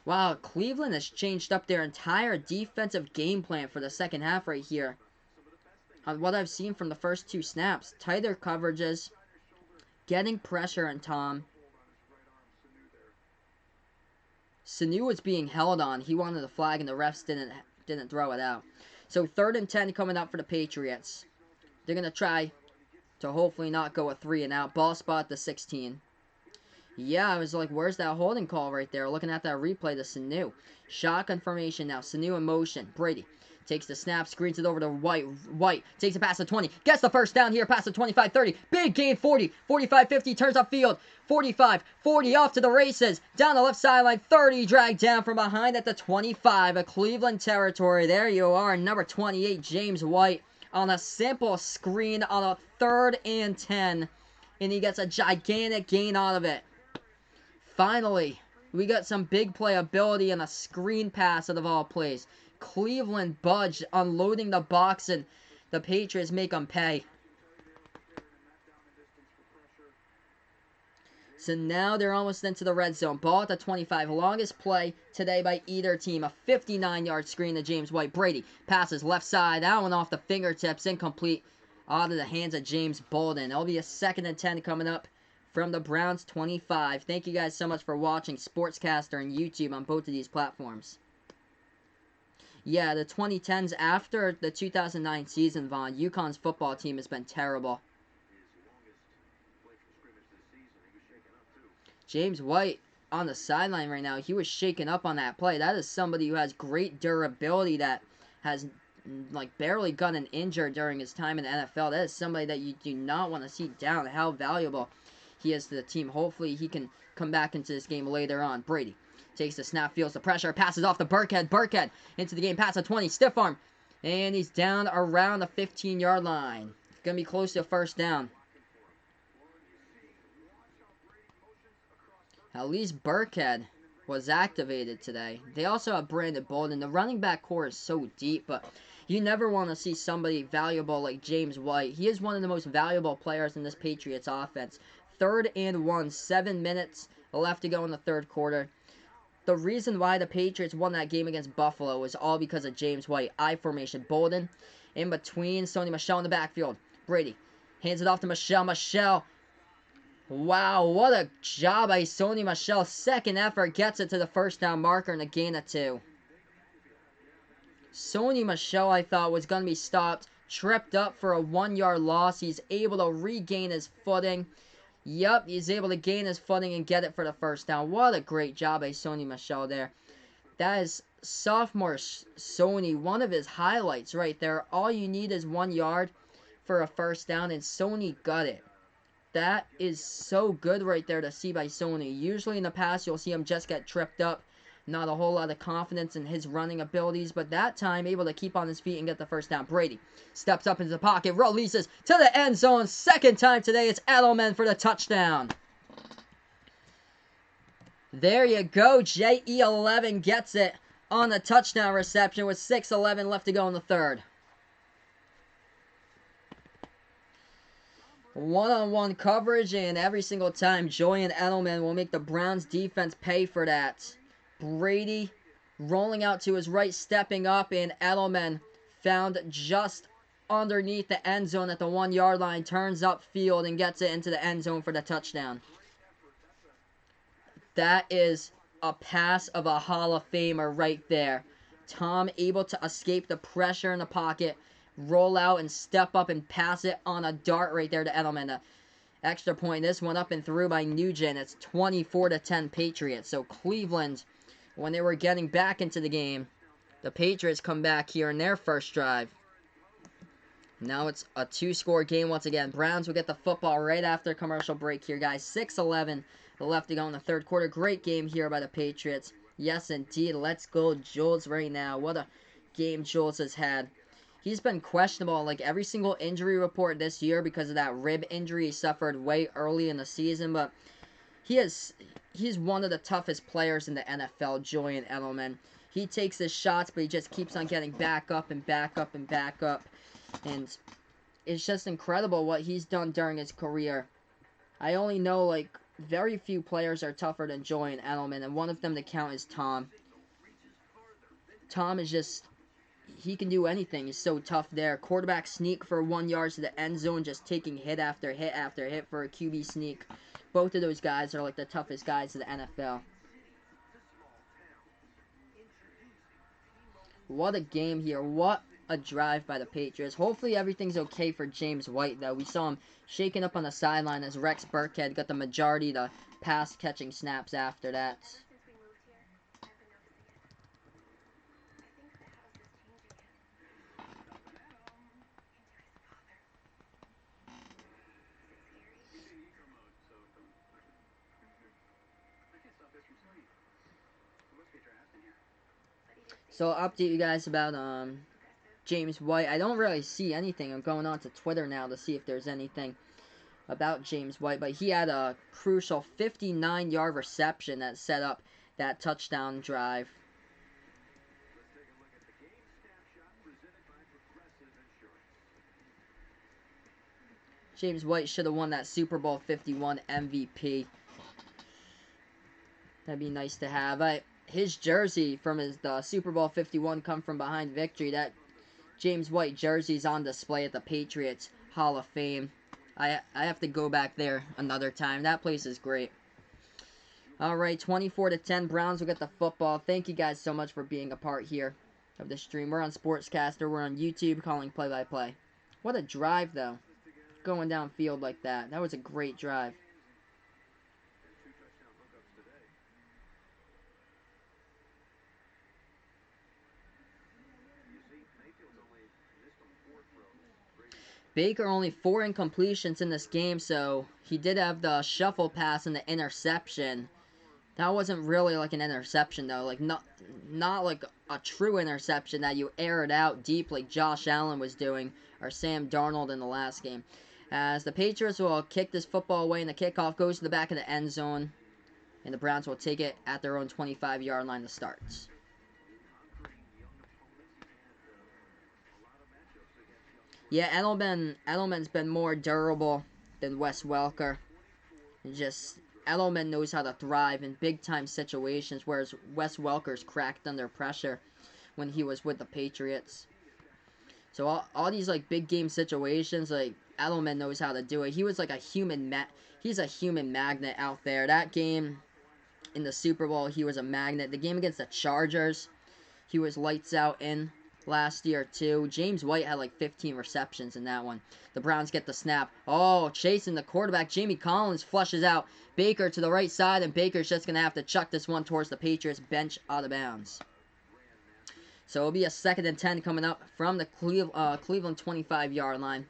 Wow, Cleveland has changed up their entire defensive game plan for the second half right here. On what I've seen from the first 2 snaps, tighter coverages, getting pressure on Tom. Sanu was being held on. He wanted a flag, and the refs didn't throw it out. So 3rd and 10 coming up for the Patriots. They're going to try to hopefully not go a 3 and out. Ball spot at the 16. Yeah, I was like, where's that holding call right there? Looking at that replay to Sanu. Shotgun formation now. Sanu in motion. Brady takes the snap, screens it over to White. White takes it past the 20. Gets the first down here past the 25-30. Big gain, 40. 45-50. Turns upfield. 45. 40 off to the races. Down the left sideline. 30 dragged down from behind at the 25 of Cleveland territory. There you are. Number 28, James White, on a simple screen on a 3rd and 10. And he gets a gigantic gain out of it. Finally, we got some big playability and a screen pass out of all plays. Cleveland budged, unloading the box, and the Patriots make them pay. So now they're almost into the red zone. Ball at the 25. Longest play today by either team. A 59-yard screen to James White. Brady passes left side. That one off the fingertips. Incomplete. Out of the hands of James Bolden. It'll be a 2nd and 10 coming up from the Browns 25. Thank you guys so much for watching Sportscaster and YouTube on both of these platforms. Yeah, the 2010s after the 2009 season, Vaughn, UConn's football team has been terrible. James White on the sideline right now. He was shaken up on that play. That is somebody who has great durability, that has like barely gotten injured during his time in the NFL. That is somebody that you do not want to see down. How valuable he is to the team. Hopefully he can come back into this game later on. Brady takes the snap, feels the pressure, passes off to Burkhead. Burkhead into the game, pass at 20, stiff arm. And he's down around the 15-yard line. It's going to be close to a 1st down. At least Burkhead was activated today. They also have Brandon Bolden. The running back core is so deep, but you never want to see somebody valuable like James White. He is one of the most valuable players in this Patriots offense. 3rd and 1, 7 minutes left to go in the 3rd quarter. The reason why the Patriots won that game against Buffalo was all because of James White. I formation. Bolden in between. Sony Michel in the backfield. Brady hands it off to Michel. Michel. Wow, what a job by Sony Michel. 2nd effort gets it to the 1st down marker and a gain of 2. Sony Michel, I thought, was going to be stopped. Tripped up for a 1-yard loss. He's able to regain his footing. Yep, he's able to gain his footing and get it for the 1st down. What a great job by Sony Michel there. That is sophomore Sony, one of his highlights right there. All you need is 1 yard for a 1st down, and Sony got it. That is so good right there to see by Sony. Usually in the past, you'll see him just get tripped up. Not a whole lot of confidence in his running abilities, but that time able to keep on his feet and get the 1st down. Brady steps up into the pocket, releases to the end zone. 2nd time today, it's Edelman for the touchdown. There you go. JE11 gets it on the touchdown reception with 6:11 left to go in the 3rd. One-on-one coverage, and every single time, Julian Edelman will make the Browns defense pay for that. Brady rolling out to his right, stepping up, and Edelman found just underneath the end zone at the 1-yard line, turns upfield and gets it into the end zone for the touchdown. That is a pass of a Hall of Famer right there. Tom able to escape the pressure in the pocket, roll out and step up and pass it on a dart right there to Edelman. Extra point. This one up and through by Nugent. It's 24-10 Patriots. So Cleveland, when they were getting back into the game, the Patriots come back here in their first drive. Now it's a two-score game once again. Browns will get the football right after commercial break here, guys. 6:11 left to go in the third quarter. Great game here by the Patriots. Yes, indeed. Let's go Jules right now. What a game Jules has had. He's been questionable like every single injury report this year because of that rib injury he suffered way early in the season. But he's one of the toughest players in the NFL, Julian Edelman. He takes his shots, but he just keeps on getting back up and back up and back up. And it's just incredible what he's done during his career. I only know, like, very few players are tougher than Julian Edelman, and one of them to count is Tom. Tom is just, he can do anything. He's so tough there. Quarterback sneak for 1 yard to the end zone, just taking hit after hit after hit for a QB sneak. Both of those guys are, like, the toughest guys in the NFL. What a game here. What a drive by the Patriots. Hopefully everything's okay for James White, though. We saw him shaking up on the sideline as Rex Burkhead got the majority of the pass-catching snaps after that. So I'll update you guys about James White. I don't really see anything. I'm going on to Twitter now to see if there's anything about James White, but he had a crucial 59-yard reception that set up that touchdown drive. James White should have won that Super Bowl 51 MVP. That'd be nice to have. His jersey from the Super Bowl 51 come from behind victory. That James White jersey's on display at the Patriots Hall of Fame. I have to go back there another time. That place is great. Alright, 24-10. Browns will get the football. Thank you guys so much for being a part here of the stream. We're on Sportscaster. We're on YouTube calling play-by-play. What a drive, though. Going downfield like that. That was a great drive. Baker only 4 incompletions in this game, so he did have the shuffle pass and the interception. That wasn't really like an interception, though. Like, not like a true interception that you aired out deep like Josh Allen was doing, or Sam Darnold in the last game. As the Patriots will kick this football away, and the kickoff goes to the back of the end zone. And the Browns will take it at their own 25-yard line to start. Yeah, Edelman's been more durable than Wes Welker. Edelman knows how to thrive in big-time situations, whereas Wes Welker's cracked under pressure when he was with the Patriots. So all these like big game situations, like Edelman knows how to do it. He was like he's a human magnet out there. That game in the Super Bowl, he was a magnet. The game against the Chargers, he was lights out in last year too. James White had like 15 receptions in that one. The Browns get the snap. Oh, chasing the quarterback. Jamie Collins flushes out Baker to the right side, and Baker's just going to have to chuck this one towards the Patriots bench out of bounds. So it'll be a 2nd and 10 coming up from the Cleveland 25-yard line.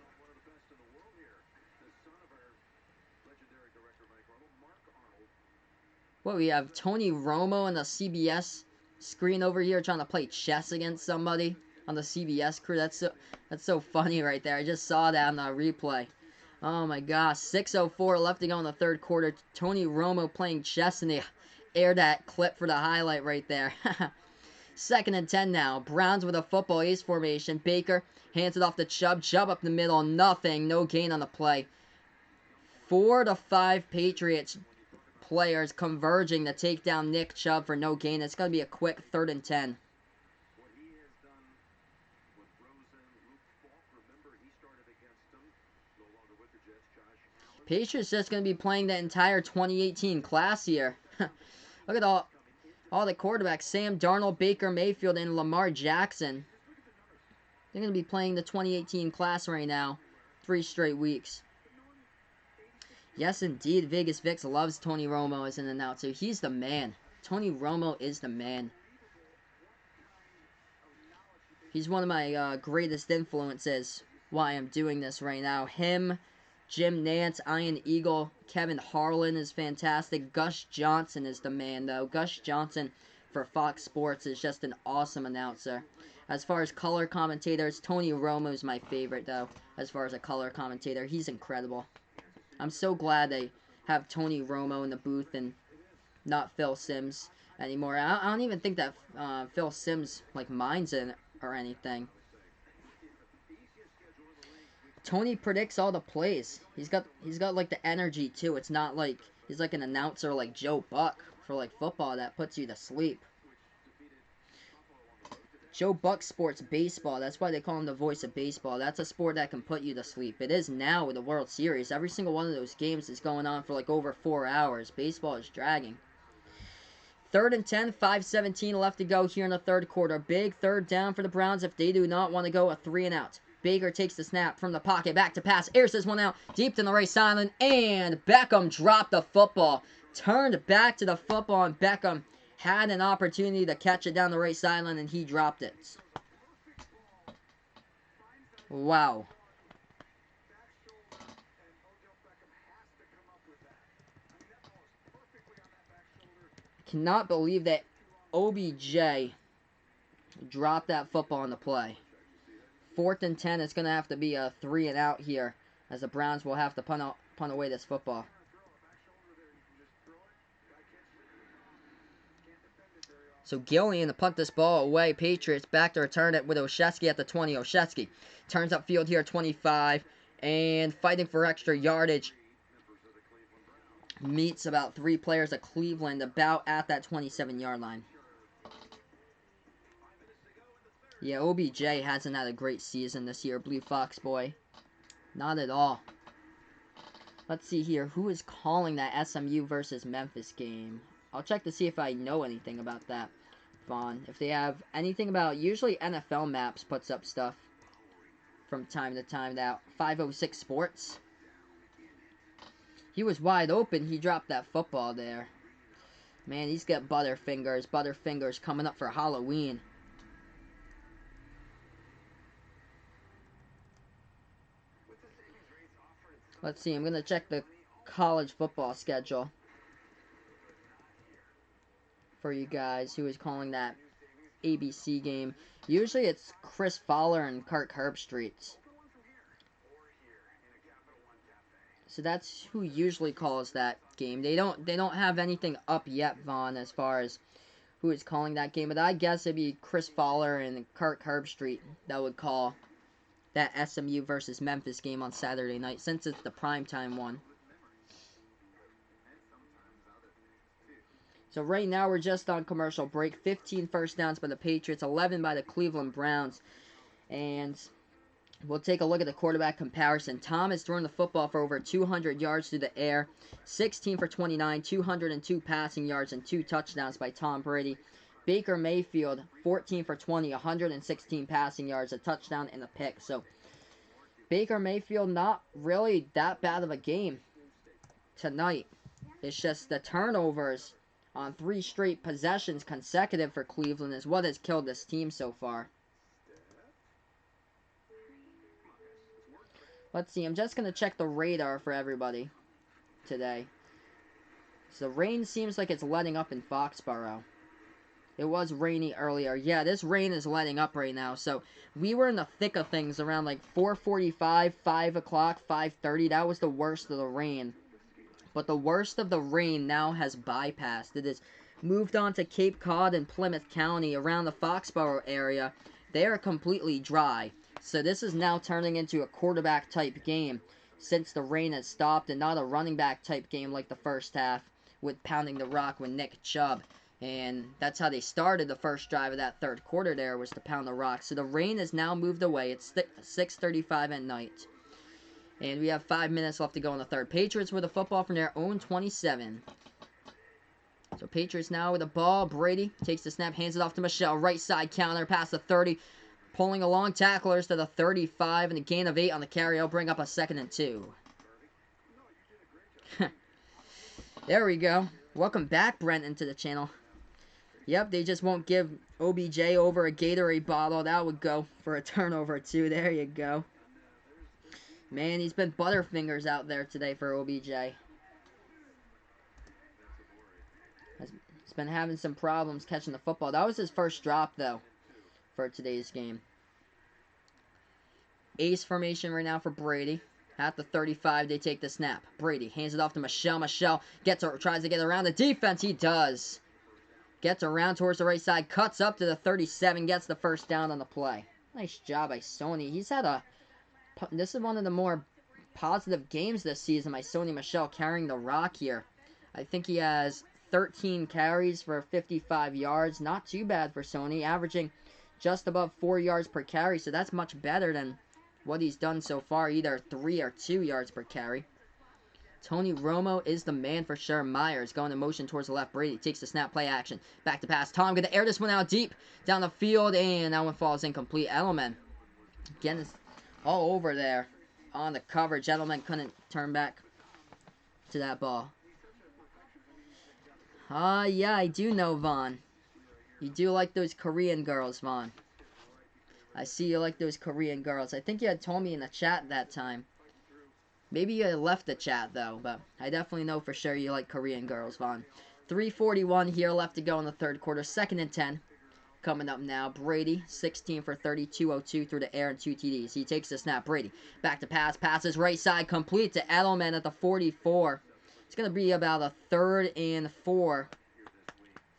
What, we have Tony Romo on the CBS screen over here trying to play chess against somebody on the CBS crew. That's so funny right there. I just saw that on the replay. Oh my gosh, 6:04 left to go in the third quarter. Tony Romo playing chess, and they aired that clip for the highlight right there. 2nd and 10 now. Browns with a football ace formation. Baker hands it off to Chubb. Chubb up the middle. Nothing. No gain on the play. 4 to 5 Patriots players converging to take down Nick Chubb for no gain. It's going to be a quick 3rd and 10. Patriots just going to be playing the entire 2018 class here. Look at all the quarterbacks. Sam Darnold, Baker Mayfield, and Lamar Jackson. They're going to be playing the 2018 class right now. 3 straight weeks. Yes, indeed. Vegas Vix loves Tony Romo as an announcer. He's the man. Tony Romo is the man. He's one of my greatest influences. Why I'm doing this right now. Him, Jim Nantz, Iron Eagle, Kevin Harlan is fantastic. Gus Johnson is the man, though. Gus Johnson for Fox Sports is just an awesome announcer. As far as color commentators, Tony Romo is my favorite, though. As far as a color commentator, he's incredible. I'm so glad they have Tony Romo in the booth and not Phil Simms anymore. I don't even think that Phil Simms like minds it or anything. Tony predicts all the plays. He's got like the energy too. It's not like he's like an announcer like Joe Buck for like football that puts you to sleep. Joe Buck sports baseball. That's why they call him the voice of baseball. That's a sport that can put you to sleep. It is now with the World Series. Every single one of those games is going on for like over 4 hours. Baseball is dragging. 3rd and 10, 5:17 left to go here in the third quarter. Big third down for the Browns if they do not want to go a 3 and out. Baker takes the snap from the pocket, back to pass, airs this one out, deep to the right sideline, and Beckham dropped the football. Turned back to the football, and Beckham had an opportunity to catch it down the right sideline, and he dropped it. Wow. Cannot believe that OBJ dropped that football on the play. 4th and 10, it's going to have to be a 3 and out here, as the Browns will have to punt away this football. So Gillian to punt this ball away. Patriots back to return it with Olszewski at the 20. Olszewski turns upfield here, 25, and fighting for extra yardage. Meets about 3 players of Cleveland, about at that 27-yard line. Yeah, OBJ hasn't had a great season this year, Blue Fox boy. Not at all. Let's see here. Who is calling that SMU versus Memphis game? I'll check to see if I know anything about that, Vaughn. If they have anything about... Usually NFL Maps puts up stuff from time to time. That 506 Sports. He was wide open. He dropped that football there. Man, he's got Butterfingers. Butterfingers coming up for Halloween. Let's see. I'm going to check the college football schedule for you guys. Who is calling that ABC game? Usually it's Chris Fowler and Kirk Herbstreit. So that's who usually calls that game. They don't have anything up yet, Vaughn, as far as who is calling that game. But I guess it'd be Chris Fowler and Kirk Herbstreit that would call that SMU versus Memphis game on Saturday night, since it's the primetime one. So right now we're just on commercial break. 15 first downs by the Patriots, 11 by the Cleveland Browns. And we'll take a look at the quarterback comparison. Tom has thrown the football for over 200 yards through the air. 16 for 29, 202 passing yards, and 2 touchdowns by Tom Brady. Baker Mayfield, 14 for 20, 116 passing yards, a touchdown, and a pick. So Baker Mayfield, not really that bad of a game tonight. It's just the turnovers on 3 straight possessions consecutive for Cleveland is what has killed this team so far. Let's see, I'm just going to check the radar for everybody today. So the rain seems like it's letting up in Foxborough. It was rainy earlier. Yeah, this rain is letting up right now. So we were in the thick of things around like 4:45, 5 o'clock, 5:30. That was the worst of the rain. But the worst of the rain now has bypassed. It has moved on to Cape Cod and Plymouth County around the Foxborough area. They are completely dry. So this is now turning into a quarterback type game since the rain has stopped, and not a running back type game like the first half with pounding the rock with Nick Chubb. And that's how they started the first drive of that third quarter there, was to pound the rock. So the rain has now moved away. It's 6:35 at night. And we have 5 minutes left to go in the third. Patriots with the football from their own 27. So Patriots now with the ball. Brady takes the snap, hands it off to Michelle. Right side counter, past the 30. Pulling along tacklers to the 35, and a gain of 8 on the carry. I'll bring up a 2nd and 2. There we go. Welcome back, Brenton, to the channel. Yep, they just won't give OBJ over a Gatorade bottle. That would go for a turnover, too. There you go. Man, he's been butterfingers out there today for OBJ. He's been having some problems catching the football. That was his first drop, though, for today's game. Ace formation right now for Brady. At the 35, they take the snap. Brady hands it off to Michelle. Michelle tries to get around the defense. He does. Gets around towards the right side. Cuts up to the 37. Gets the first down on the play. Nice job by Sony. He's had this is one of the more positive games this season by Sony Michel carrying the rock here. I think he has 13 carries for 55 yards. Not too bad for Sony. Averaging just above 4 yards per carry. So that's much better than what he's done so far, either 3 or 2 yards per carry. Tony Romo is the man for sure. Myers going in motion towards the left. Brady takes the snap, play action. Back to pass. Tom going to air this one out deep down the field, and that one falls incomplete. Edelman getting all over there on the coverage. Edelman couldn't turn back to that ball. Yeah, I do know, Vaughn. You do like those Korean girls, Vaughn. I see you like those Korean girls. I think you had told me in the chat that time. Maybe you had left the chat, though, but I definitely know for sure you like Korean girls, Vaughn. 3:41 here left to go in the third quarter. 2nd and 10 coming up now. Brady, 16 for 30, 202 through the air and 2 TDs. He takes the snap. Brady, back to pass. Passes right side, complete to Edelman at the 44. It's going to be about a 3rd and 4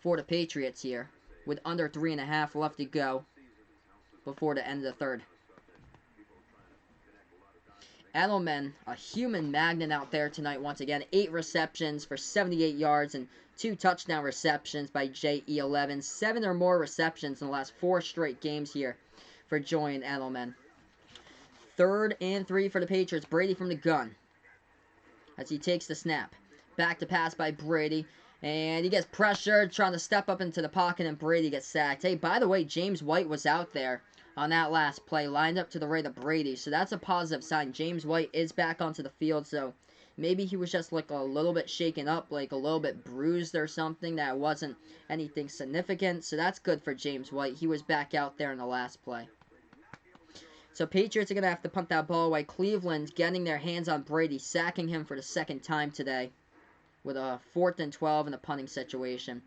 for the Patriots here, with under 3.5 left to go before the end of the 3rd. Edelman, a human magnet out there tonight once again. 8 receptions for 78 yards and 2 touchdown receptions by JE11. 7 or more receptions in the last 4 straight games here for Julian Edelman. 3rd and 3 for the Patriots. Brady from the gun as he takes the snap. Back to pass by Brady. And he gets pressured, trying to step up into the pocket, and Brady gets sacked. Hey, by the way, James White was out there on that last play, lined up to the right of Brady. So that's a positive sign. James White is back onto the field, so maybe he was just like a little bit shaken up, like a little bit bruised or something. That wasn't anything significant. So that's good for James White. He was back out there in the last play. So Patriots are going to have to punt that ball away. Cleveland's getting their hands on Brady, sacking him for the 2nd time today, with a 4th and 12 in a punting situation.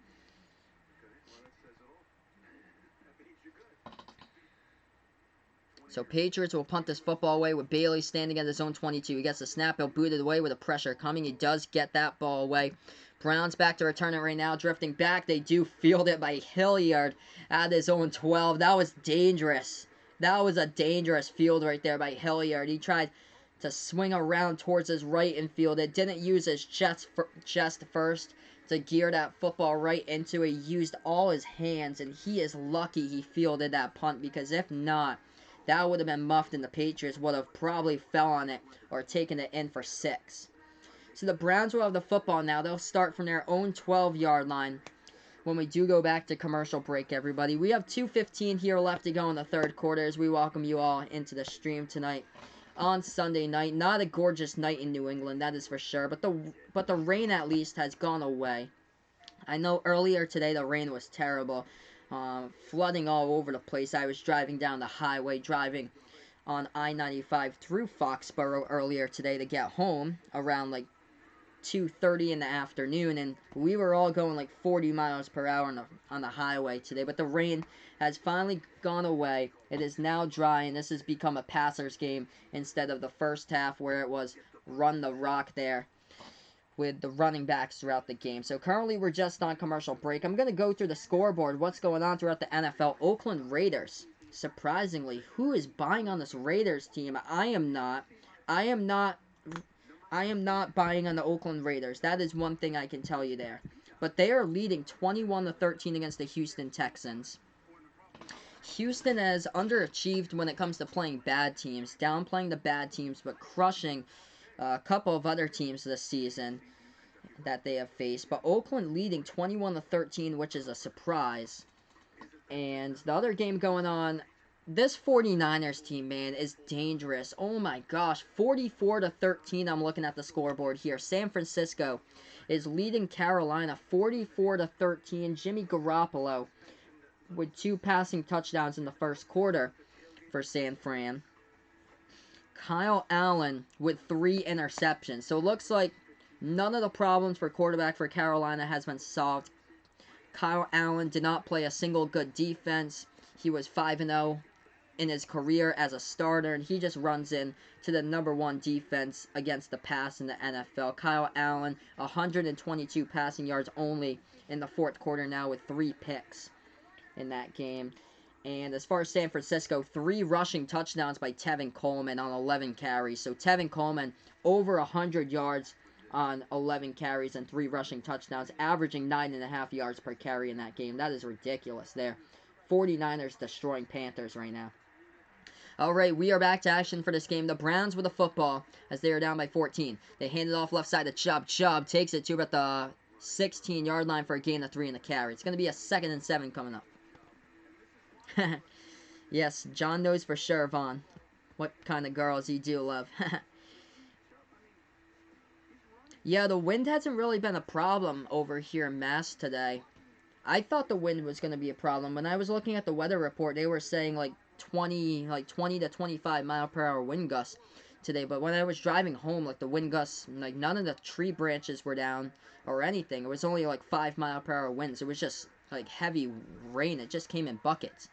So Patriots will punt this football away with Bailey standing at his own 22. He gets the snap. He'll boot it away with the pressure coming. He does get that ball away. Browns back to return it right now. Drifting back. They do field it by Hilliard at his own 12. That was dangerous. That was a dangerous field right there by Hilliard. He tried to swing around towards his right infield. It didn't use his chest first to gear that football right into it. He used all his hands, and he is lucky he fielded that punt, because if not, that would have been muffed, and the Patriots would have probably fell on it or taken it in for 6. So the Browns will have the football now. They'll start from their own 12-yard line when we do go back to commercial break, everybody. We have 2:15 here left to go in the 3rd quarter as we welcome you all into the stream tonight on Sunday night. Not a gorgeous night in New England, that is for sure, but the rain at least has gone away. I know earlier today the rain was terrible. Flooding all over the place. I was driving down the highway, driving on I-95 through Foxborough earlier today to get home around like 2:30 in the afternoon, and we were all going like 40 miles per hour on the highway today. But the rain has finally gone away. It is now dry, and this has become a passer's game instead of the first half where it was run the rock there with the running backs throughout the game. So currently we're just on commercial break. I'm going to go through the scoreboard, what's going on throughout the NFL. Oakland Raiders, surprisingly, who is buying on this Raiders team? I am not buying on the Oakland Raiders. That is one thing I can tell you there. But they are leading 21-13 against the Houston Texans. Houston has underachieved when it comes to playing bad teams, downplaying the bad teams, but crushing a couple of other teams this season. that they have faced. But Oakland leading 21-13, which is a surprise. And the other game going on, this 49ers team, man, is dangerous. Oh my gosh, 44-13. I'm looking at the scoreboard here. San Francisco is leading Carolina 44-13. Jimmy Garoppolo with 2 passing touchdowns in the first quarter for San Fran. Kyle Allen with 3 interceptions. So it looks like none of the problems for quarterback for Carolina has been solved. Kyle Allen did not play a single good defense. He was 5-0 in his career as a starter, and he just runs in to the #1 defense against the pass in the NFL. Kyle Allen, 122 passing yards only in the fourth quarter now with 3 picks in that game. And as far as San Francisco, 3 rushing touchdowns by Tevin Coleman on 11 carries. So Tevin Coleman over 100 yards on 11 carries and 3 rushing touchdowns, averaging 9.5 yards per carry in that game. That is ridiculous there. 49ers destroying Panthers right now. Alright, we are back to action for this game. The Browns with the football as they are down by 14. They hand it off left side to Chubb. Chubb takes it to about the 16-yard line for a gain of 3 in the carry. It's going to be a 2nd and 7 coming up. Yes, John knows for sure, Vaughn, what kind of girls you do love. Yeah, the wind hasn't really been a problem over here in Mass today. I thought the wind was going to be a problem. When I was looking at the weather report, they were saying like 20 to 25 mile per hour wind gusts today. But when I was driving home, like the wind gusts, like none of the tree branches were down or anything. It was only like 5 mile per hour winds. It was just like heavy rain. It just came in buckets.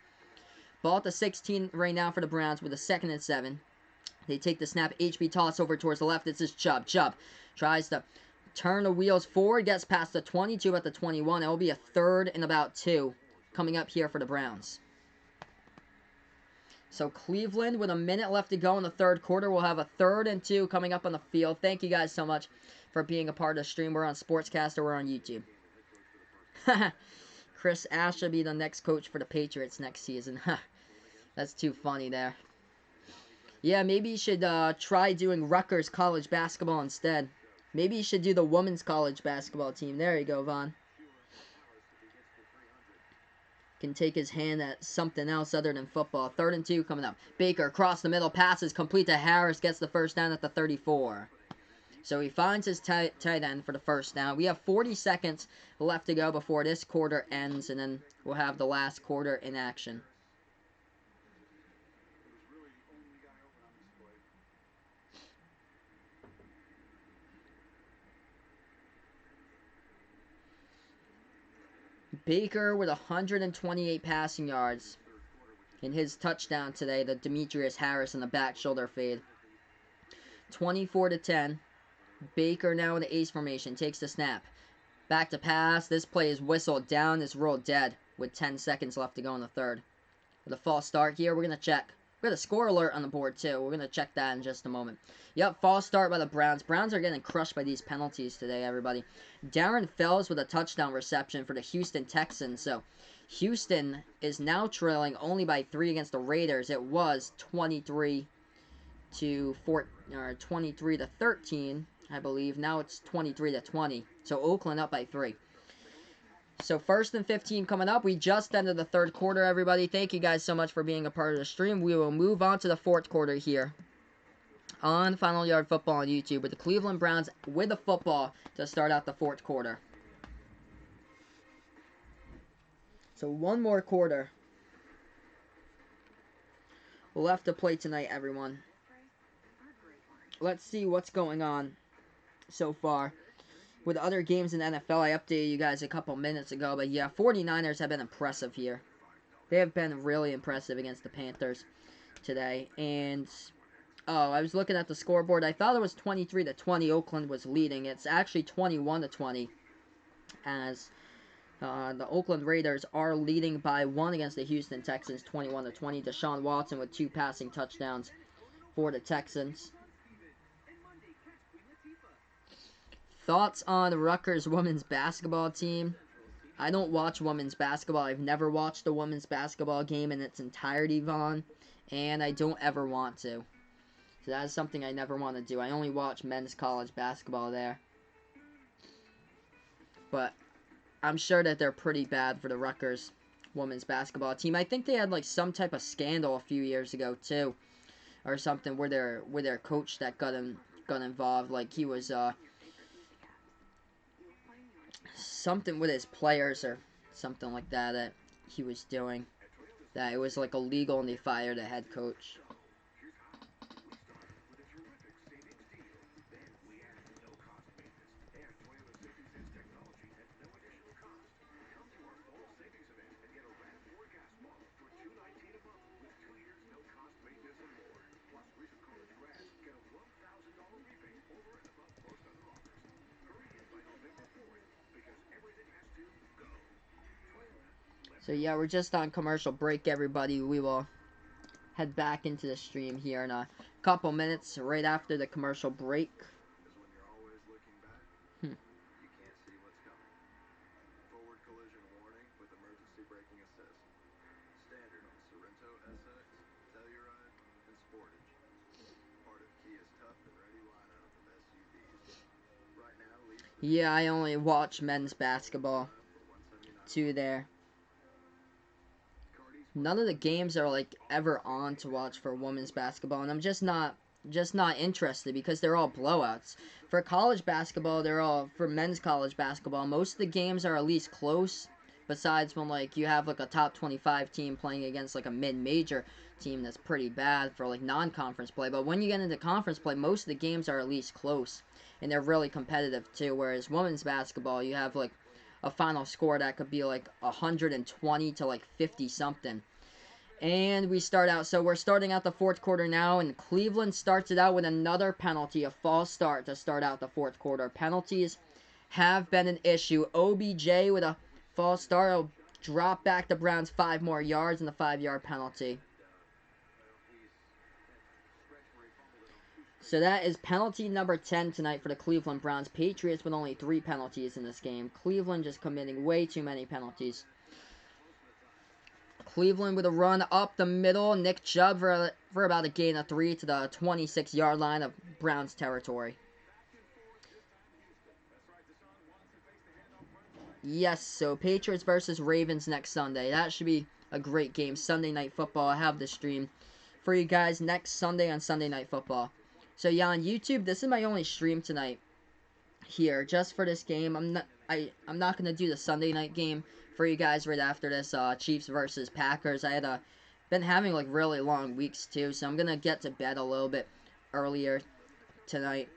Ball at the 16 right now for the Browns with a 2nd and 7. They take the snap. HB toss over towards the left. This is Chubb. Chubb tries to turn the wheels forward. Gets past the 22 at the 21. It will be a 3rd and about 2 coming up here for the Browns. So Cleveland with a minute left to go in the 3rd quarter. We'll have a 3rd and 2 coming up on the field. Thank you guys so much for being a part of the stream. We're on Sportscaster. We're on YouTube. Chris Ash should be the next coach for the Patriots next season. That's too funny there. Yeah, maybe you should try doing Rutgers college basketball instead. Maybe you should do the women's college basketball team. There you go, Vaughn. Can take his hand at something else other than football. 3rd and 2 coming up. Baker across the middle, passes complete to Harris, gets the first down at the 34. So he finds his tight end for the first down. We have 40 seconds left to go before this quarter ends, and then we'll have the last quarter in action. Baker with 128 passing yards in his touchdown today, the Demetrius Harris in the back shoulder fade. 24-10. Baker now in the ace formation, takes the snap. Back to pass. This play is whistled down, is ruled dead with 10 seconds left to go in the 3rd. With a false start here, we're going to check. We got a score alert on the board too. We're going to check that in just a moment. Yep, false start by the Browns. Browns are getting crushed by these penalties today, everybody. Darren Fells with a touchdown reception for the Houston Texans. So, Houston is now trailing only by 3 against the Raiders. It was 23 to 13, I believe. Now it's 23-20. So, Oakland up by 3. So 1st and 15 coming up. We just ended the 3rd quarter, everybody. Thank you guys so much for being a part of the stream. We will move on to the 4th quarter here on Final Yard Football on YouTube with the Cleveland Browns with the football to start out the 4th quarter. So one more quarter left to play tonight, everyone. Let's see what's going on so far. With other games in the NFL, I updated you guys a couple minutes ago. But yeah, 49ers have been impressive here. They have been really impressive against the Panthers today. And, oh, I was looking at the scoreboard. I thought it was 23-20. Oakland was leading. It's actually 21-20. As the Oakland Raiders are leading by 1 against the Houston Texans, 21-20. Deshaun Watson with 2 passing touchdowns for the Texans. Thoughts on Rutgers women's basketball team? I don't watch women's basketball. I've never watched a women's basketball game in its entirety, Vaughn. And I don't ever want to. So that is something I never want to do. I only watch men's college basketball there. but I'm sure that they're pretty bad for the Rutgers women's basketball team. I think they had like some type of scandal a few years ago too, or something where their coach that got involved. Like he was something with his players or something like that he was doing. That it was like illegal and they fired the head coach. So yeah, we're just on commercial break, everybody. We will head back into the stream here in a couple minutes, right after the commercial break. Yeah, I only watch men's basketball too there. None of the games are like ever on to watch for women's basketball, and I'm just not interested because they're all blowouts. For college basketball, for men's college basketball, most of the games are at least close. Besides when like you have like a top 25 team playing against like a mid-major team that's pretty bad for like non-conference play. But when you get into conference play, most of the games are at least close, and they're really competitive too. Whereas women's basketball, you have like a final score that could be like 120 to like 50 something. And we start out, so we're starting out the fourth quarter now, and Cleveland starts it out with another penalty, a false start to start out the fourth quarter. Penalties have been an issue. OBJ with a false start will drop back the Browns 5 more yards in the 5-yard penalty. So that is penalty number 10 tonight for the Cleveland Browns. Patriots with only 3 penalties in this game. Cleveland just committing way too many penalties. Cleveland with a run up the middle. Nick Chubb for about a gain of 3 to the 26-yard line of Browns territory. Yes, so Patriots versus Ravens next Sunday. That should be a great game. Sunday Night Football. I have the stream for you guys next Sunday on Sunday Night Football. So yeah, on YouTube, this is my only stream tonight here just for this game. I'm not gonna do the Sunday night game for you guys right after this Chiefs versus Packers. I had been having like really long weeks too, so I'm gonna get to bed a little bit earlier tonight.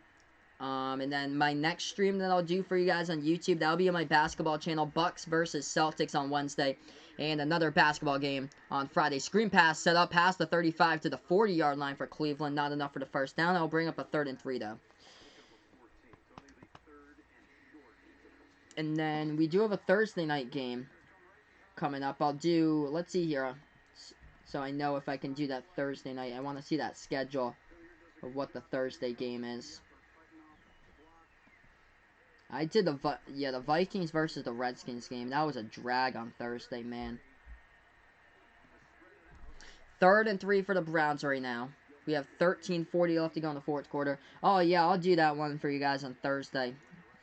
And then my next stream that I'll do for you guys on YouTube, that'll be on my basketball channel, Bucks versus Celtics on Wednesday, and another basketball game on Friday. Screen pass set up past the 35 to the 40-yard line for Cleveland, not enough for the first down. I'll bring up a 3rd and 3 though. And then we do have a Thursday night game coming up. Let's see here. So I know if I can do that Thursday night. I want to see that schedule of what the Thursday game is. I did the Vikings versus the Redskins game. That was a drag on Thursday, man. 3rd and 3 for the Browns right now. We have 13:40 left to go in the fourth quarter. Oh, yeah, I'll do that one for you guys on Thursday.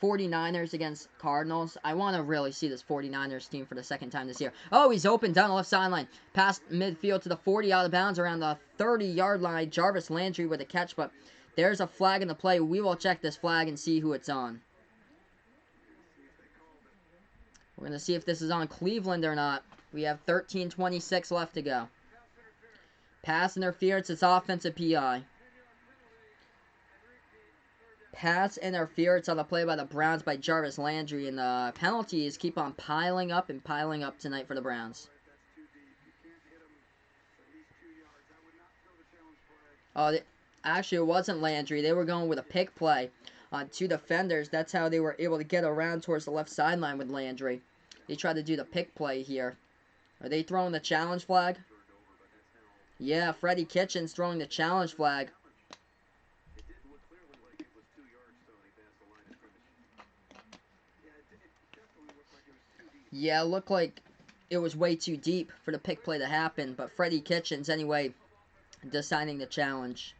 49ers against Cardinals. I want to really see this 49ers team for the second time this year. Oh, he's open down the left sideline. Past midfield to the 40, out of bounds around the 30-yard line. Jarvis Landry with a catch, but there's a flag in the play. We will check this flag and see who it's on. We're going to see if this is on Cleveland or not. We have 13:26 left to go. Pass interference, it's offensive PI. Pass interference on the play by the Browns by Jarvis Landry, and the penalties keep on piling up and piling up tonight for the Browns. Oh, actually, it wasn't Landry. They were going with a pick play on 2 defenders. That's how they were able to get around towards the left sideline with Landry. They tried to do the pick play here. Are they throwing the challenge flag? Yeah, Freddie Kitchens throwing the challenge flag. Yeah, it looked like it was way too deep for the pick play to happen, but Freddie Kitchens, anyway, deciding the challenge.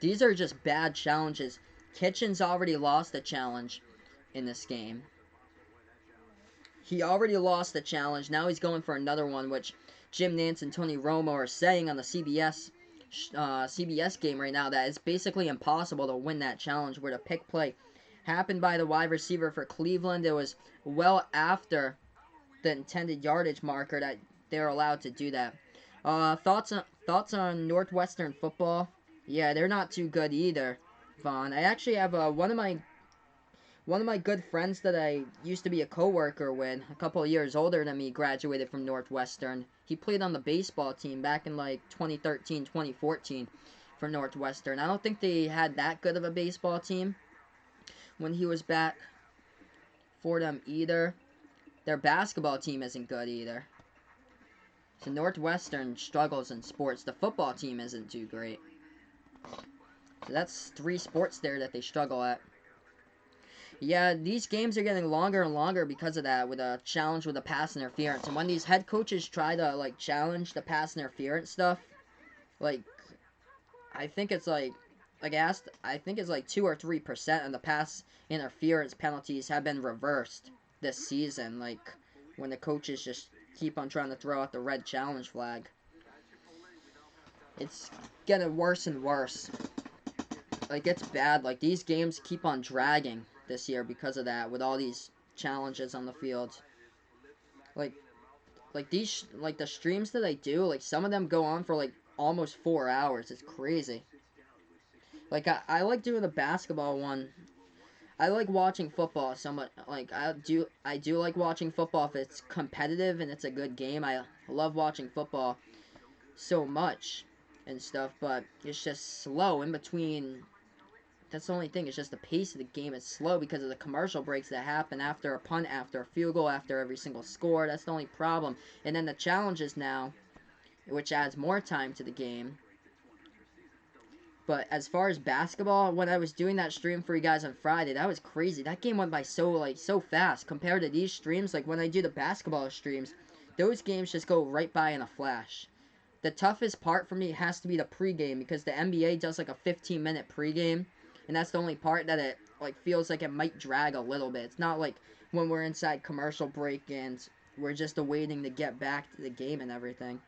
These are just bad challenges. Kitchens already lost a challenge in this game. He already lost the challenge. Now he's going for another one, which Jim Nantz and Tony Romo are saying on the CBS game right now that it's basically impossible to win that challenge, where the pick play happened by the wide receiver for Cleveland. It was well after the intended yardage marker that they're allowed to do that. Thoughts on Northwestern football? Yeah, they're not too good either, Vaughn. I actually have one of my good friends that I used to be a coworker with, a couple of years older than me, graduated from Northwestern. He played on the baseball team back in like 2013, 2014 for Northwestern. I don't think they had that good of a baseball team when he was back for them either. Their basketball team isn't good either. So Northwestern struggles in sports. The football team isn't too great. So that's 3 sports there that they struggle at. Yeah, these games are getting longer and longer because of that, with a challenge with the pass interference. And when these head coaches try to, like, challenge the pass interference stuff, like, I think it's like, I think it's like 2 or 3% of the pass interference penalties have been reversed this season. Like, when the coaches just keep on trying to throw out the red challenge flag. It's getting worse and worse. Like, it's bad. Like, these games keep on dragging this year because of that, with all these challenges on the field. Like, like the streams that I do, like, some of them go on for, like, almost 4 hours. It's crazy. Like, I like doing the basketball one. I like watching football so much. Like, I do like watching football if it's competitive and it's a good game. I love watching football so much and stuff, but it's just slow in between. That's the only thing. It's just the pace of the game is slow because of the commercial breaks that happen after a punt, after a field goal, after every single score. That's the only problem. And then the challenges now, which adds more time to the game. But as far as basketball, when I was doing that stream for you guys on Friday, that was crazy. That game went by so fast compared to these streams. Like, when I do the basketball streams, those games just go right by in a flash. The toughest part for me has to be the pregame, because the NBA does like a 15-minute pregame, and that's the only part that it like feels like it might drag a little bit. It's not like when we're inside commercial break and we're just awaiting to get back to the game and everything.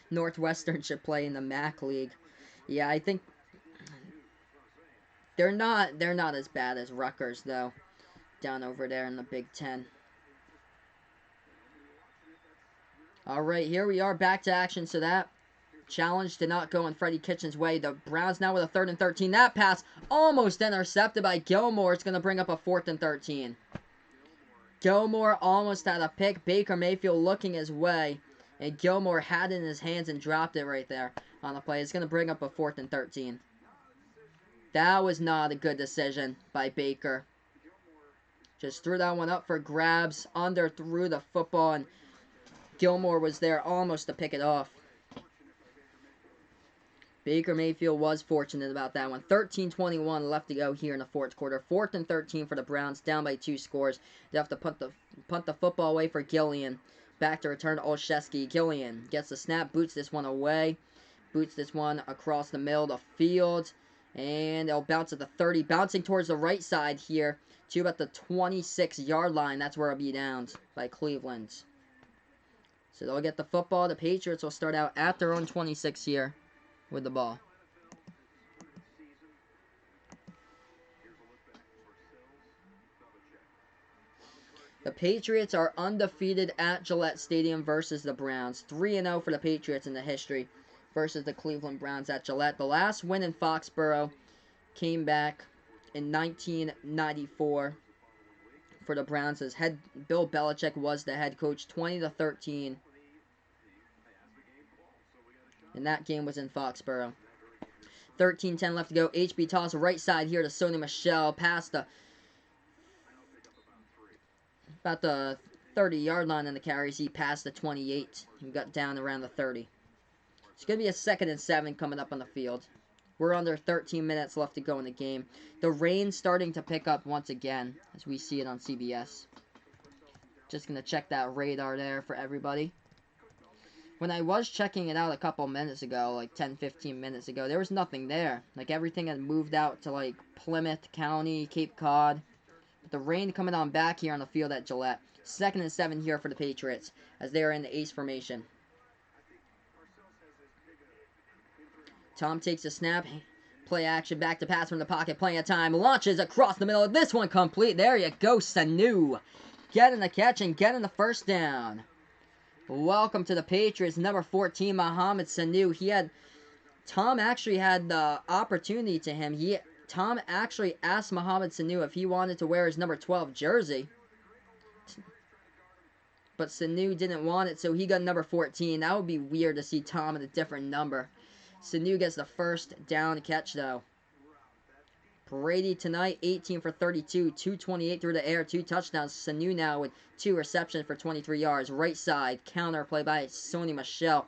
Northwestern should play in the MAC League. Yeah, I think they're not as bad as Rutgers though, down over there in the Big Ten. Alright, here we are back to action. So that challenge did not go in Freddie Kitchens' way. The Browns now with a 3rd and 13. That pass almost intercepted by Gilmore. It's going to bring up a 4th and 13. Gilmore almost had a pick. Baker Mayfield looking his way, and Gilmore had it in his hands and dropped it right there on the play. It's going to bring up a 4th and 13. That was not a good decision by Baker. Just threw that one up for grabs, underthrew the football, and Gilmore was there almost to pick it off. Baker Mayfield was fortunate about that one. 13:21 left to go here in the 4th quarter. 4th and 13 for the Browns, down by 2 scores. They have to punt the football away for Gillian. Back to return to Olszewski. Gillian gets the snap, boots this one away. Boots this one across the middle of the field. And they'll bounce at the 30. Bouncing towards the right side here to about the 26-yard line. That's where it'll be downed by Cleveland. So they'll get the football. The Patriots will start out at their own 26 here with the ball. The Patriots are undefeated at Gillette Stadium versus the Browns. 3-0 for the Patriots in the history versus the Cleveland Browns at Gillette. The last win in Foxborough came back in 1994 for the Browns, as Bill Belichick was the head coach. 20-13. And that game was in Foxborough. 13:10 left to go. HB toss right side here to Sony Michel. Past about the 30-yard line in the carries. He passed the 28 and got down around the 30. It's going to be a 2nd and 7 coming up on the field. We're under 13 minutes left to go in the game. The rain's starting to pick up once again, as we see it on CBS. Just going to check that radar there for everybody. When I was checking it out a couple minutes ago, like 10-15 minutes ago, there was nothing there. Like, everything had moved out to, like, Plymouth County, Cape Cod. But the rain coming on back here on the field at Gillette. 2nd and 7 here for the Patriots as they are in the ace formation. Tom takes a snap. Play action, back to pass from the pocket, plenty of time. Launches across the middle. This one complete. There you go, Sanu. Getting the catch and getting the first down. Welcome to the Patriots, number 14, Mohamed Sanu. Tom actually had the opportunity to him. Tom actually asked Mohamed Sanu if he wanted to wear his number 12 jersey. But Sanu didn't want it, so he got number 14. That would be weird to see Tom in a different number. Sanu gets the first down catch, though. Brady tonight, 18 for 32, 228 through the air, 2 touchdowns. Sanu now with 2 receptions for 23 yards. Right side, counter play by Sony Michel.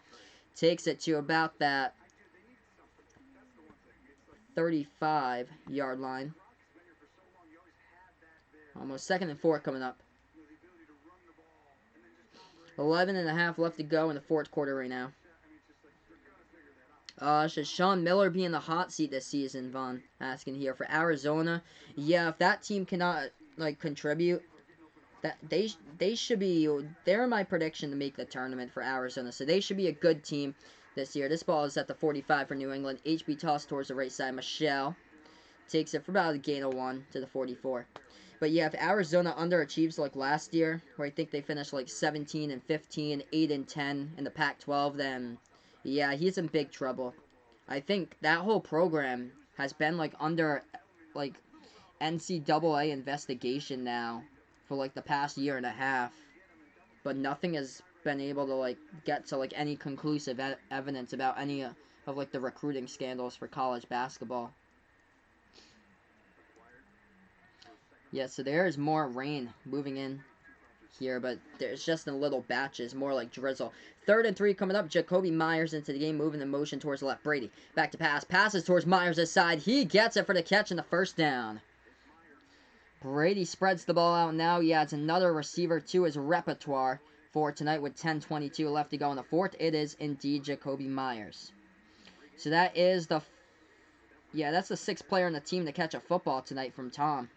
Takes it to about that 35-yard line. Almost 2nd and 4 coming up. 11 and a half left to go in the 4th quarter right now. Should Sean Miller be in the hot seat this season, Vaughn? Asking here for Arizona. Yeah, if that team cannot contribute, that they should be. They're my prediction to make the tournament for Arizona. So they should be a good team this year. This ball is at the 45 for New England. HB toss towards the right side. Michelle takes it for about a gain of 1 to the 44. But yeah, if Arizona underachieves like last year, where I think they finished like 17 and 15, 8 and 10 in the Pac-12, then yeah, he's in big trouble. I think that whole program has been under NCAA investigation now for the past year and a half, but nothing has been able to get to any conclusive evidence about any of the recruiting scandals for college basketball. Yeah, so there is more rain moving in here, but there's just in little batches, more like drizzle. 3rd and 3 coming up. Jacoby Myers into the game, moving the motion towards the left. Brady back to pass. Passes towards Myers' side. He gets it for the catch and the first down. Brady spreads the ball out now. He adds another receiver to his repertoire for tonight with 10:22 left to go in the 4th. It is indeed Jacoby Myers. So that is that's the 6th player on the team to catch a football tonight from Tom.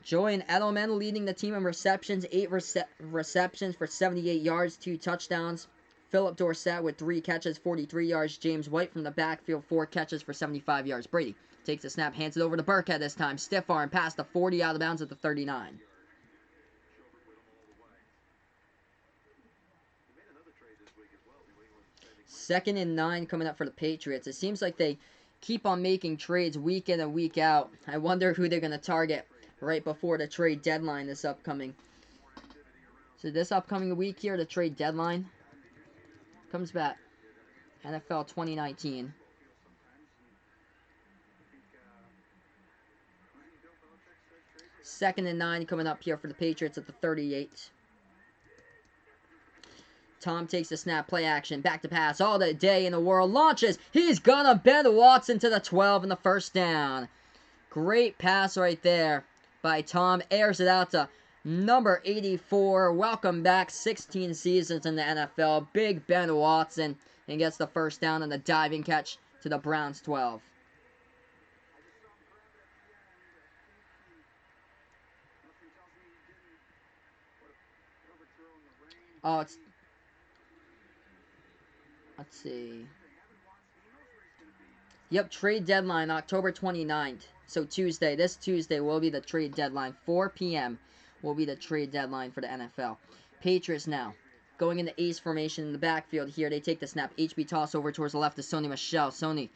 Julian Edelman leading the team in receptions, 8 receptions for 78 yards, 2 touchdowns. Philip Dorsett with 3 catches, 43 yards. James White from the backfield, 4 catches for 75 yards. Brady takes the snap, hands it over to Burkhead this time. Stiff arm past the 40, out of bounds at the 39. Second and 9 coming up for the Patriots. It seems like they keep on making trades week in and week out. I wonder who they're going to target right before the trade deadline this upcoming. So this upcoming week here, the trade deadline comes back. NFL 2019. Second and 9 coming up here for the Patriots at the 38. Tom takes the snap, play action, back to pass, all the day in the world, launches. He's gonna bend Watson to the 12 and the first down. Great pass right there by Tom. Airs it out to number 84. Welcome back, 16 seasons in the NFL. Big Ben Watson, and gets the first down on the diving catch to the Browns 12. Oh, it's... Let's see. Yep, trade deadline, October 29th. So Tuesday, this Tuesday will be the trade deadline. 4 p.m. will be the trade deadline for the NFL. Patriots now. Going into ace formation in the backfield here. They take the snap. HB toss over towards the left to Sony Michel. Sony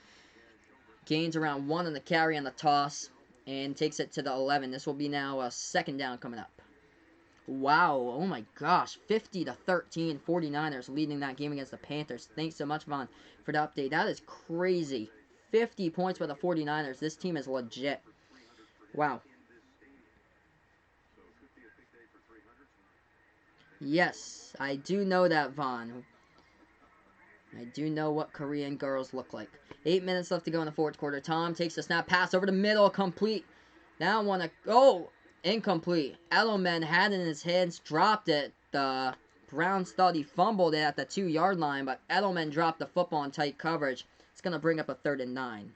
gains around 1 on the carry on the toss and takes it to the 11. This will be now a 2nd down coming up. Wow, oh my gosh, 50-13, 49ers leading that game against the Panthers. Thanks so much, Vaughn, for the update. That is crazy. 50 points by the 49ers. This team is legit. Wow. Yes, I do know that, Vaughn. I do know what Korean girls look like. 8 minutes left to go in the 4th quarter. Tom takes the snap, pass over the middle, complete. Now want to... Oh! Incomplete. Edelman had it in his hands, dropped it. The Browns thought he fumbled it at the 2-yard line, but Edelman dropped the football in tight coverage. It's going to bring up a 3rd and 9.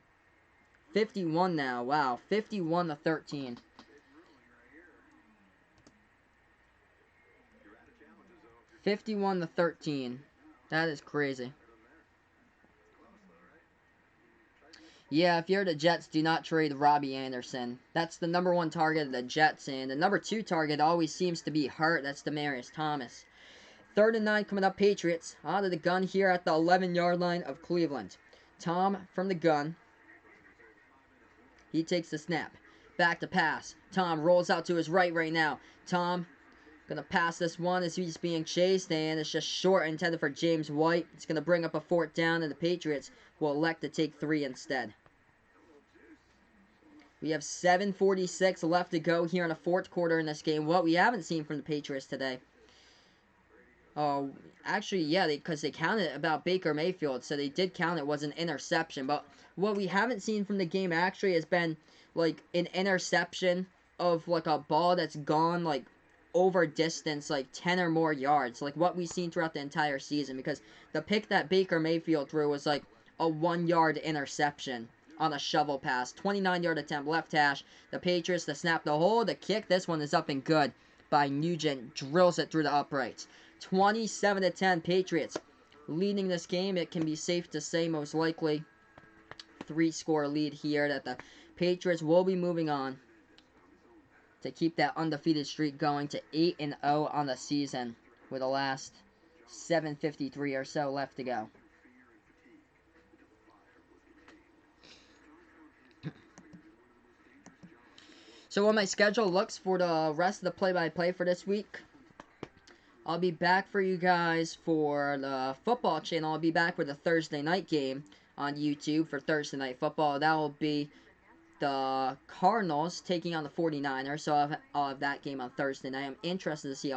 51 now. Wow, 51-13. 51-13. That is crazy. Yeah, if you're the Jets, do not trade Robbie Anderson. That's the number 1 target of the Jets, and the number 2 target always seems to be hurt. That's Demaryius Thomas. 3rd and 9 coming up, Patriots. Out of the gun here at the 11-yard line of Cleveland. Tom from the gun. He takes the snap. Back to pass. Tom rolls out to his right now. Tom gonna pass this one as he's being chased, and it's just short, intended for James White. It's gonna bring up a 4th down, and the Patriots will elect to take 3 instead. We have 7:46 left to go here in the 4th quarter in this game. What we haven't seen from the Patriots today. Oh, actually, yeah, because they counted about Baker Mayfield, so they did count it was an interception. But what we haven't seen from the game actually has been, like, an interception of, like, a ball that's gone, like, over distance, like, 10 or more yards. Like, what we've seen throughout the entire season. Because the pick that Baker Mayfield threw was, like, a 1-yard interception on a shovel pass. 29-yard attempt, left hash. The Patriots, the snap, the hold, the kick. This one is up and good by Nugent. Drills it through the uprights. 27-10 Patriots leading this game. It can be safe to say most likely 3-score lead here that the Patriots will be moving on to keep that undefeated streak going to 8-0 on the season with the last 7:53 or so left to go. So what my schedule looks for the rest of the play-by-play for this week, I'll be back for you guys for the football channel. I'll be back with a Thursday night game on YouTube for Thursday Night Football. That will be the Cardinals taking on the 49ers. So I'll have that game on Thursday night. I'm interested to see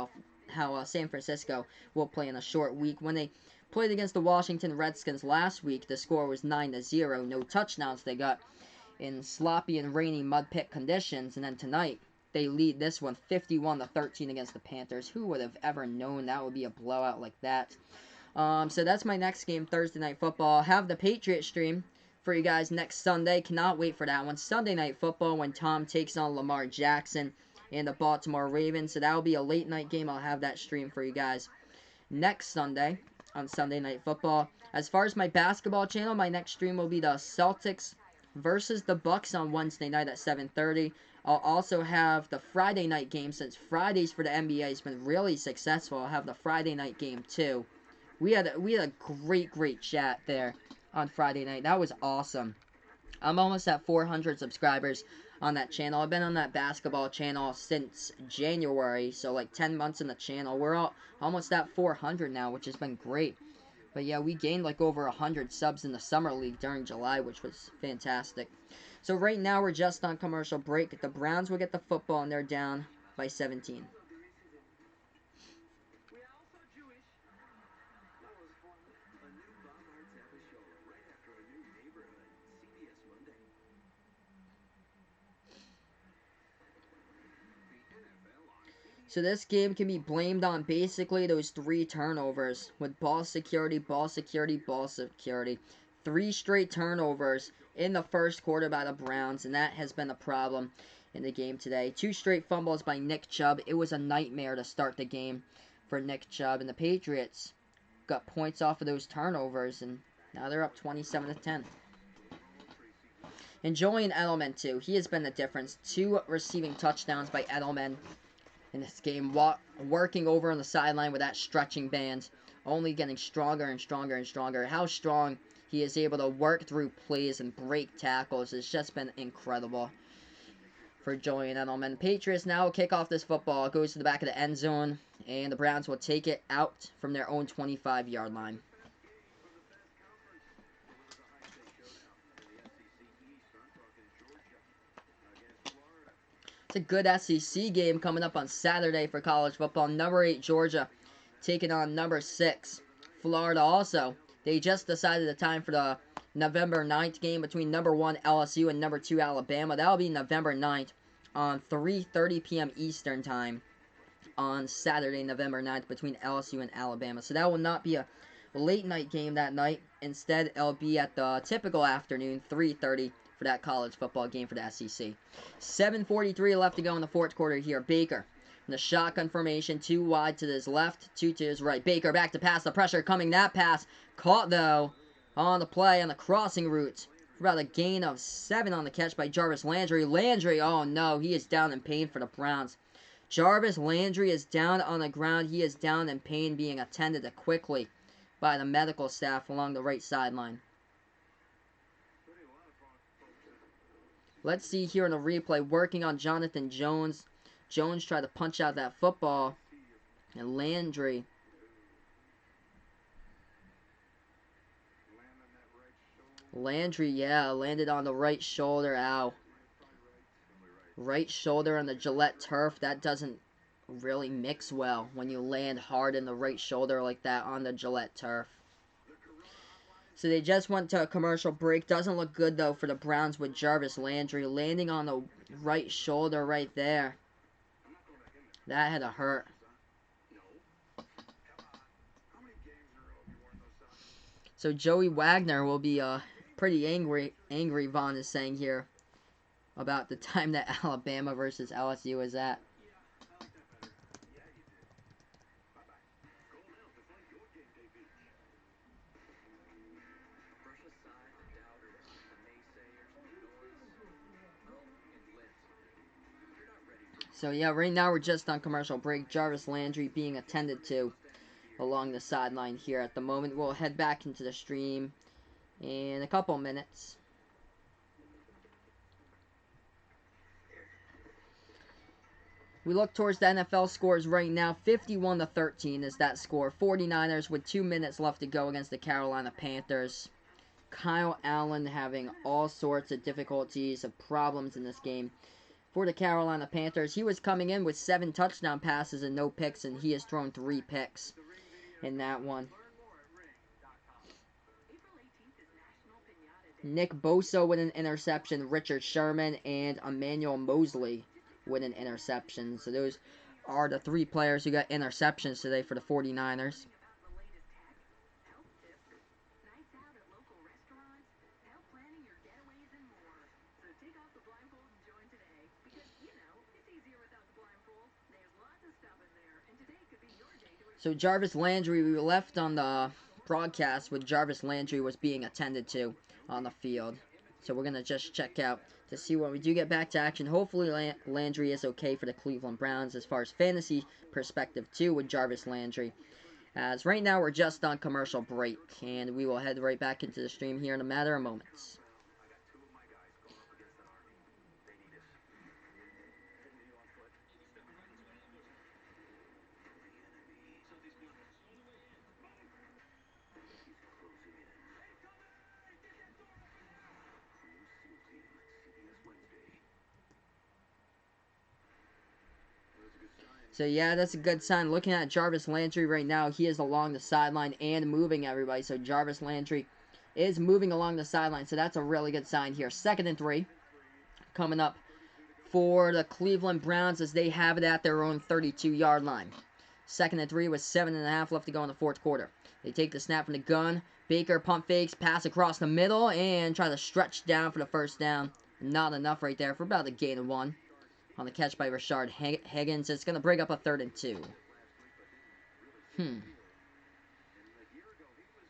how San Francisco will play in a short week. When they played against the Washington Redskins last week, the score was 9-0. No touchdowns they got in sloppy and rainy mud pit conditions. And then tonight, they lead this one 51-13 against the Panthers. Who would have ever known that would be a blowout like that? So that's my next game, Thursday Night Football. I'll have the Patriots stream for you guys next Sunday. Cannot wait for that one. Sunday Night Football when Tom takes on Lamar Jackson and the Baltimore Ravens. So that will be a late night game. I'll have that stream for you guys next Sunday on Sunday Night Football. As far as my basketball channel, my next stream will be the Celtics versus the Bucks on Wednesday night at 7:30. I'll also have the Friday night game, since Fridays for the NBA has been really successful. I'll have the Friday night game too. We had a great chat there on Friday night. That was awesome. I'm almost at 400 subscribers on that channel. I've been on that basketball channel since January, so like 10 months in the channel. We're almost at 400 now, which has been great. But yeah, we gained like over 100 subs in the Summer League during July, which was fantastic. So right now we're just on commercial break. The Browns will get the football, and they're down by 17. So this game can be blamed on basically those 3 turnovers with ball security, ball security, ball security. 3 straight turnovers in the first quarter by the Browns, and that has been a problem in the game today. 2 straight fumbles by Nick Chubb. It was a nightmare to start the game for Nick Chubb, and the Patriots got points off of those turnovers, and now they're up 27-10. And Julian Edelman, too. He has been the difference. 2 receiving touchdowns by Edelman in this game, working over on the sideline with that stretching band, only getting stronger and stronger and stronger. How strong he is able to work through plays and break tackles has just been incredible for Julian Edelman. Patriots now kick off this football. It goes to the back of the end zone, and the Browns will take it out from their own 25-yard line. It's a good SEC game coming up on Saturday for college football. Number 8, Georgia, taking on number 6, Florida. Also, they just decided the time for the November 9th game between number 1, LSU, and number 2, Alabama. That will be November 9th on 3:30 p.m. Eastern Time on Saturday, November 9th, between LSU and Alabama. So that will not be a late night game that night. Instead, it'll be at the typical afternoon, 3:30, for for that college football game for the SEC. 7:43 left to go in the fourth quarter here. Baker in the shotgun formation, 2 wide to his left, 2 to his right. Baker back to pass, the pressure coming, that pass caught though on the play on the crossing route. For about a gain of 7 on the catch by Jarvis Landry. Landry, oh no, he is down in pain for the Browns. Jarvis Landry is down on the ground. He is down in pain, being attended to quickly by the medical staff along the right sideline. Let's see here in the replay, working on Jonathan Jones. Jones tried to punch out that football, and Landry landed on the right shoulder. Ow. Right shoulder on the Gillette turf. That doesn't really mix well when you land hard in the right shoulder like that on the Gillette turf. So they just went to a commercial break. Doesn't look good though for the Browns with Jarvis Landry landing on the right shoulder right there. That had to hurt. So Joey Wagner will be pretty angry, Vaughn is saying here, about the time that Alabama versus LSU was at. So yeah, right now we're just on commercial break. Jarvis Landry being attended to along the sideline here at the moment. We'll head back into the stream in a couple minutes. We look towards the NFL scores right now. 51-13 is that score. 49ers with 2 minutes left to go against the Carolina Panthers. Kyle Allen having all sorts of difficulties, of problems in this game. For the Carolina Panthers, he was coming in with 7 touchdown passes and no picks, and he has thrown 3 picks in that one. Nick Bosa with an interception, Richard Sherman, and Emmanuel Mosley with an interception. So those are the 3 players who got interceptions today for the 49ers. So Jarvis Landry, we left on the broadcast with Jarvis Landry was being attended to on the field. So we're going to just check out to see when we do get back to action. Hopefully Landry is okay for the Cleveland Browns as far as fantasy perspective too with Jarvis Landry. As right now we're just on commercial break, and we will head right back into the stream here in a matter of moments. So yeah, that's a good sign. Looking at Jarvis Landry right now, he is along the sideline and moving everybody. So Jarvis Landry is moving along the sideline. So that's a really good sign here. 2nd and 3 coming up for the Cleveland Browns as they have it at their own 32-yard line. 2nd and 3 with 7.5 left to go in the fourth quarter. They take the snap from the gun. Baker pump fakes, pass across the middle, and try to stretch down for the first down. Not enough right there for about a gain of 1. On the catch by Rashard Higgins. It's going to break up a 3rd and 2.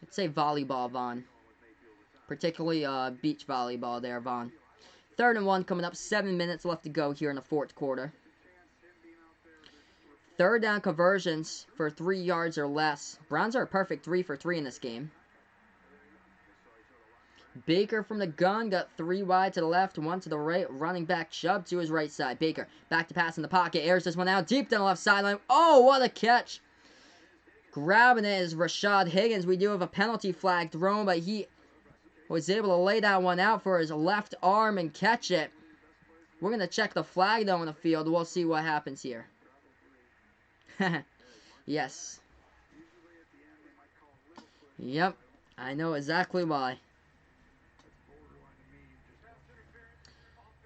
Let's say volleyball, Vaughn. Particularly beach volleyball there, Vaughn. 3rd and 1 coming up. 7 minutes left to go here in the fourth quarter. 3rd down conversions for 3 yards or less. Browns are a perfect 3 for 3 in this game. Baker from the gun got 3 wide to the left, 1 to the right. Running back Chubb to his right side. Baker back to pass in the pocket. Airs this one out deep down the left sideline. Oh, what a catch. Grabbing it is Rashard Higgins. We do have a penalty flag thrown, but he was able to lay that one out for his left arm and catch it. We're going to check the flag, though, on the field. We'll see what happens here. Yes. Yep. I know exactly why.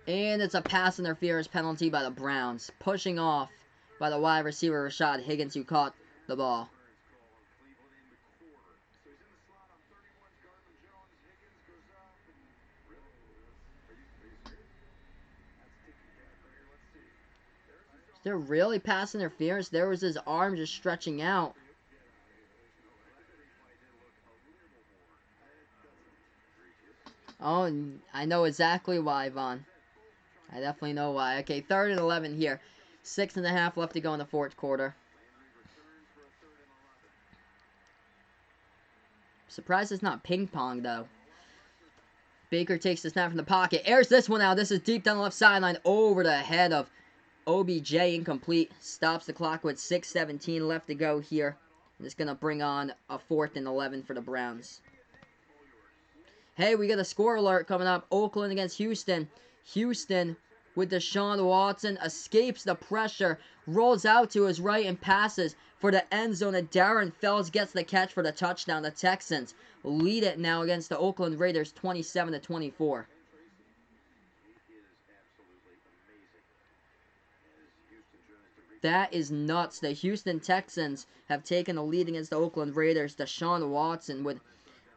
And it's a pass interference penalty by the Browns. Pushing off by the wide receiver Rashard Higgins, who caught the ball. They're really pass interference. There was his arm just stretching out. Oh, I know exactly why, Vaughn. I definitely know why. Okay, 3rd and 11 here. 6.5 left to go in the 4th quarter. Surprised it's not ping pong, though. Baker takes the snap from the pocket. Airs this one out. This is deep down the left sideline over the head of OBJ. Incomplete. Stops the clock with 6:17 left to go here. And it's going to bring on a 4th and 11 for the Browns. Hey, we got a score alert coming up. Oakland against Houston. Houston with Deshaun Watson escapes the pressure, rolls out to his right and passes for the end zone, and Darren Fells gets the catch for the touchdown. The Texans lead it now against the Oakland Raiders 27-24. That is nuts. The Houston Texans have taken the lead against the Oakland Raiders. Deshaun Watson with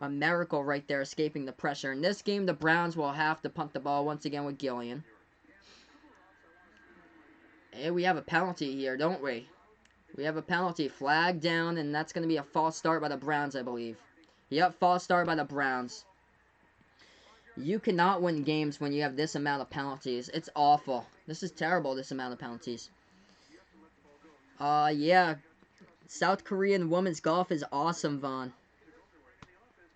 a miracle right there, escaping the pressure. In this game, the Browns will have to punt the ball once again with Gillian. Hey, we have a penalty here, don't we? We have a penalty. Flag down, and that's going to be a false start by the Browns, I believe. Yep, false start by the Browns. You cannot win games when you have this amount of penalties. It's awful. This is terrible, this amount of penalties. Yeah. South Korean women's golf is awesome, Vaughn.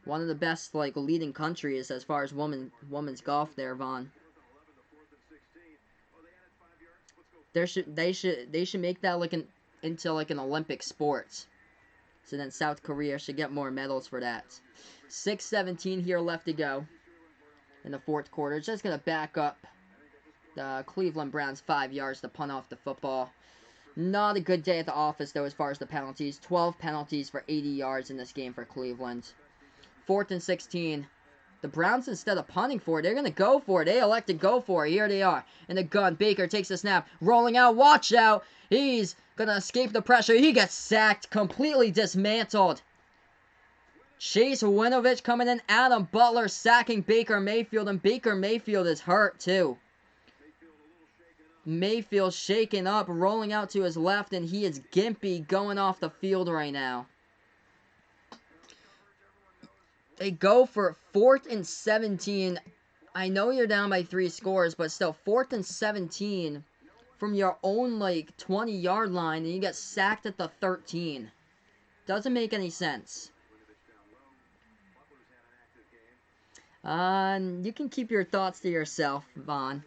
One of the best, like, leading countries as far as women's golf there, Vaughn. They should make that like into like an Olympic sport. So then South Korea should get more medals for that. 6:17 here left to go in the 4th quarter. Just gonna back up the Cleveland Browns 5 yards to punt off the football. Not a good day at the office though as far as the penalties. 12 penalties for 80 yards in this game for Cleveland. 4th and 16. The Browns, instead of punting for it, they're going to go for it. They elect to go for it. Here they are. In the gun, Baker takes the snap. Rolling out. Watch out. He's going to escape the pressure. He gets sacked. Completely dismantled. Chase Winovich coming in. Adam Butler sacking Baker Mayfield. And Baker Mayfield is hurt, too. Mayfield shaken up. Rolling out to his left. And he is gimpy going off the field right now. They go for 4th and 17. I know you're down by 3 scores, but still 4th and 17 from your own, like, 20-yard line, and you get sacked at the 13. Doesn't make any sense. You can keep your thoughts to yourself, Vaughn.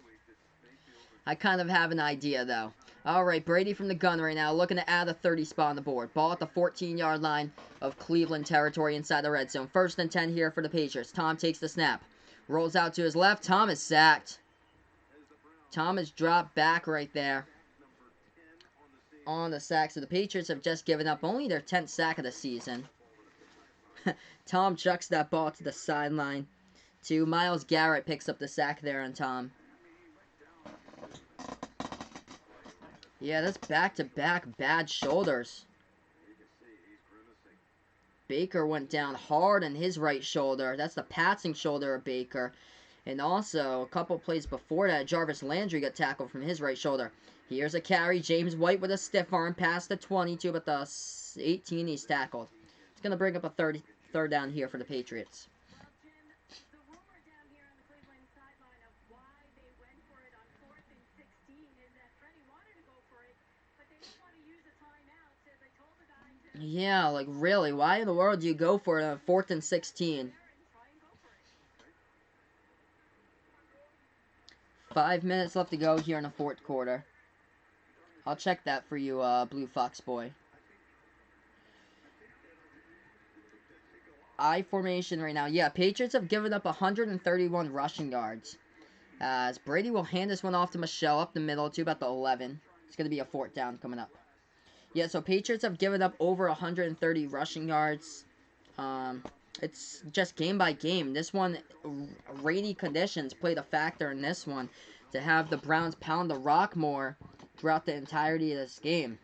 I kind of have an idea, though. Alright, Brady from the gun right now, looking to add a 30 spot on the board. Ball at the 14-yard line of Cleveland territory inside the red zone. 1st and 10 here for the Patriots. Tom takes the snap. Rolls out to his left. Tom is sacked. Tom is dropped back right there on the sack. So the Patriots have just given up only their 10th sack of the season. Tom chucks that ball to the sideline. To Myles Garrett picks up the sack there on Tom. Yeah, that's back-to-back bad shoulders. Baker went down hard on his right shoulder. That's the passing shoulder of Baker. And also, a couple plays before that, Jarvis Landry got tackled from his right shoulder. Here's a carry. James White with a stiff arm past the 22, but the 18 he's tackled. It's going to bring up a third down here for the Patriots. Yeah, like really, why in the world do you go for it on 4th and 16? 5 minutes left to go here in the 4th quarter. I'll check that for you, Blue Fox Boy. I formation right now. Yeah, Patriots have given up 131 rushing yards. As Brady will hand this one off to Michelle up the middle to about the 11. It's going to be a 4th down coming up. Yeah, so Patriots have given up over 130 rushing yards. It's just game by game. This one, rainy conditions played a factor in this one to have the Browns pound the rock more throughout the entirety of this game.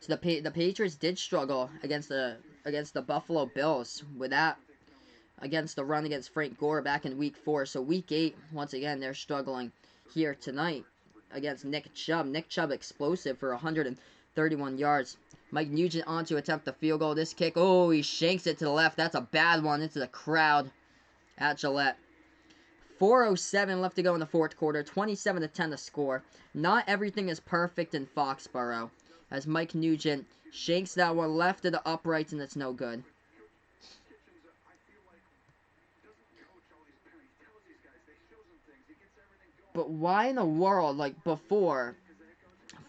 So the Patriots did struggle against the Buffalo Bills with that, against the run against Frank Gore back in Week 4. So Week 8, once again, they're struggling here tonight against Nick Chubb. Nick Chubb explosive for 131 yards. Mike Nugent on to attempt the field goal. This kick, oh, he shanks it to the left. That's a bad one into the crowd at Gillette. 4:07 left to go in the fourth quarter. 27-10 to score. Not everything is perfect in Foxborough, as Mike Nugent shanks that one left of the uprights, and it's no good. But why in the world, like before,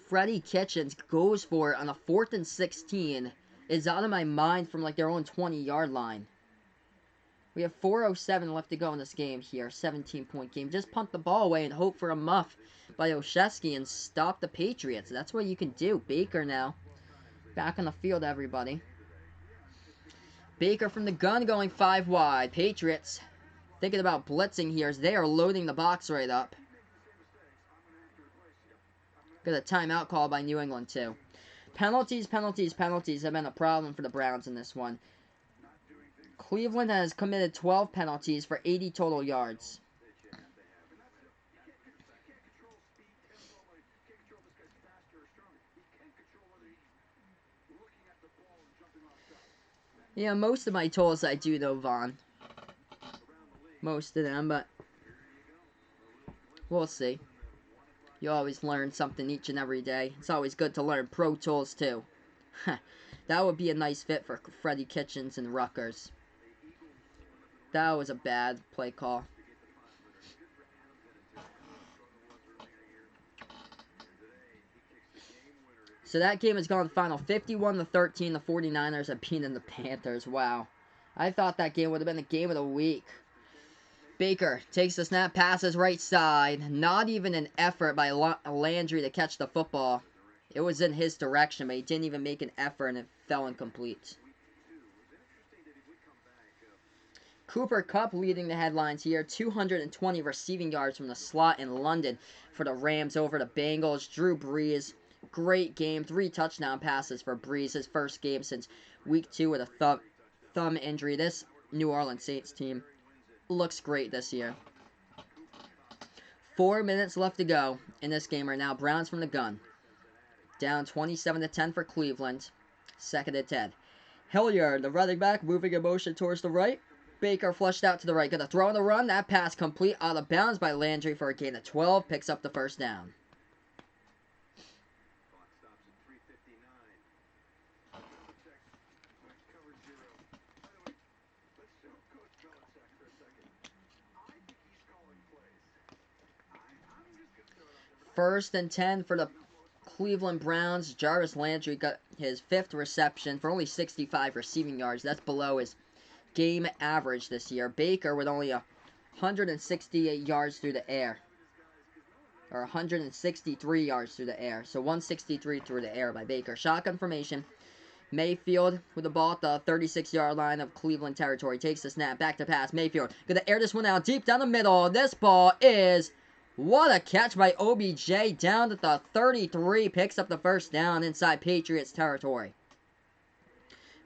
Freddie Kitchens goes for it on a 4th and 16 is out of my mind from like their own 20-yard line. We have 4:07 left to go in this game here. 17-point game. Just punt the ball away and hope for a muff by Olszewski and stop the Patriots. That's what you can do. Baker now. Back on the field, everybody. Baker from the gun going 5 wide. Patriots thinking about blitzing here as they are loading the box right up. Got a timeout call by New England, too. Penalties have been a problem for the Browns in this one. Cleveland has committed 12 penalties for 80 total yards. Yeah, most of my totals I do know, Vaughn. Most of them, but we'll see. You always learn something each and every day. It's always good to learn Pro Tools, too. That would be a nice fit for Freddie Kitchens and Rutgers. That was a bad play call. So that game has gone final 51-13. The 49ers have beaten the Panthers. Wow. I thought that game would have been the game of the week. Baker takes the snap, passes right side. Not even an effort by Landry to catch the football. It was in his direction, but he didn't even make an effort, and it fell incomplete. Cooper Kupp leading the headlines here. 220 receiving yards from the slot in London for the Rams over the Bengals. Drew Brees, great game. 3 touchdown passes for Brees. His first game since week 2 with a thumb injury. This New Orleans Saints team looks great this year. 4 minutes left to go in this game right now. Browns from the gun. Down 27-10 for Cleveland. 2nd and 10. Hilliard, the running back, moving in motion towards the right. Baker flushed out to the right. Gonna throw on the run. That pass complete out of bounds by Landry for a gain of 12. Picks up the first down. First and 10 for the Cleveland Browns. Jarvis Landry got his 5th reception for only 65 receiving yards. That's below his game average this year. Baker with only 168 yards through the air. Or 163 yards through the air. So 163 through the air by Baker. Shotgun formation. Mayfield with the ball at the 36-yard line of Cleveland territory. Takes the snap. Back to pass. Mayfield gonna air this one out deep down the middle. This ball is... What a catch by OBJ down to the 33. Picks up the first down inside Patriots territory.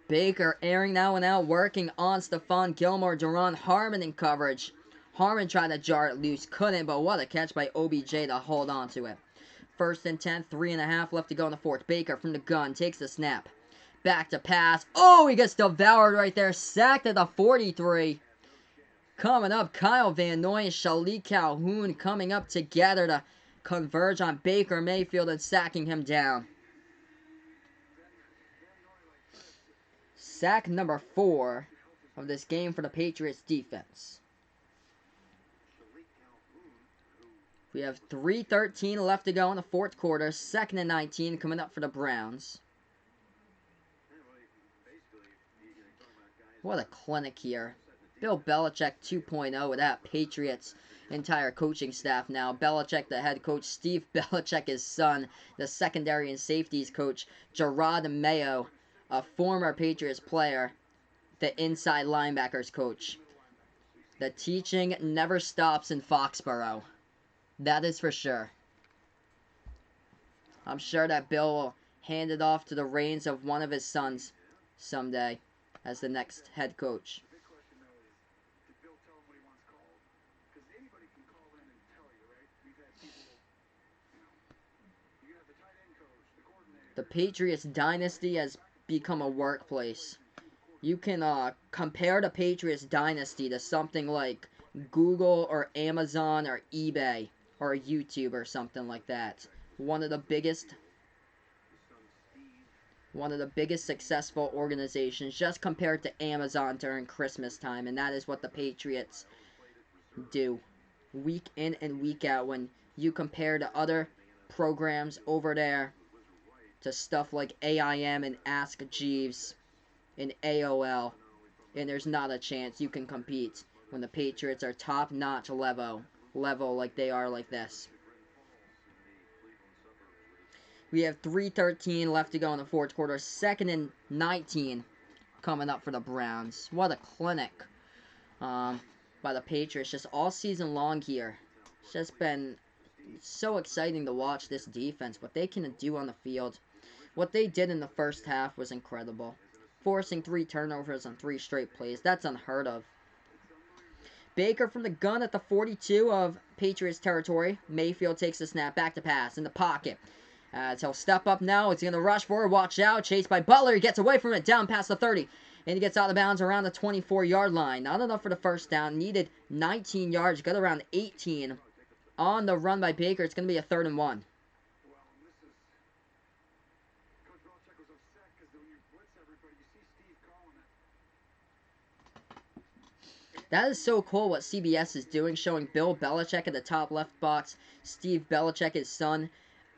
Baker airing that one out, working on Stephon Gilmore. Duron Harmon in coverage. Harmon tried to jar it loose, couldn't, but what a catch by OBJ to hold on to it. 1st and 10, 3.5 left to go in the 4th. Baker from the gun takes the snap. Back to pass. Oh, he gets devoured right there. Sacked at the 43. Coming up, Kyle Van Noy and Shalik Calhoun coming up together to converge on Baker Mayfield and sacking him down. Sack number 4 of this game for the Patriots defense. We have 3:13 left to go in the 4th quarter. 2nd and 19 coming up for the Browns. What a clinic here. Bill Belichick 2.0 with that Patriots entire coaching staff now. Belichick, the head coach. Steve Belichick, his son. The secondary and safeties coach. Gerard Mayo, a former Patriots player. The inside linebackers coach. The teaching never stops in Foxborough. That is for sure. I'm sure that Bill will hand it off to the reins of one of his sons someday as the next head coach. The Patriots dynasty has become a workplace. You can compare the Patriots dynasty to something like Google or Amazon or eBay or YouTube or something like that. One of the biggest successful organizations, just compared to Amazon during Christmas time, and that is what the Patriots do week in and week out. When you compare to other programs over there, to stuff like AIM and Ask Jeeves and AOL, and there's not a chance you can compete when the Patriots are top-notch level like they are like this. We have 3:13 left to go in the fourth quarter. 2nd and 19 coming up for the Browns. What a clinic by the Patriots just all season long here. It's just been so exciting to watch this defense, what they can do on the field. What they did in the first half was incredible. Forcing 3 turnovers on 3 straight plays. That's unheard of. Baker from the gun at the 42 of Patriots territory. Mayfield takes the snap, back to pass, in the pocket. As he'll step up now, it's going to rush forward, watch out, chased by Butler, he gets away from it, down past the 30, and he gets out of bounds around the 24-yard line. Not enough for the first down, needed 19 yards, got around 18 on the run by Baker. It's going to be a 3rd and 1. That is so cool what CBS is doing, showing Bill Belichick in the top left box, Steve Belichick, his son,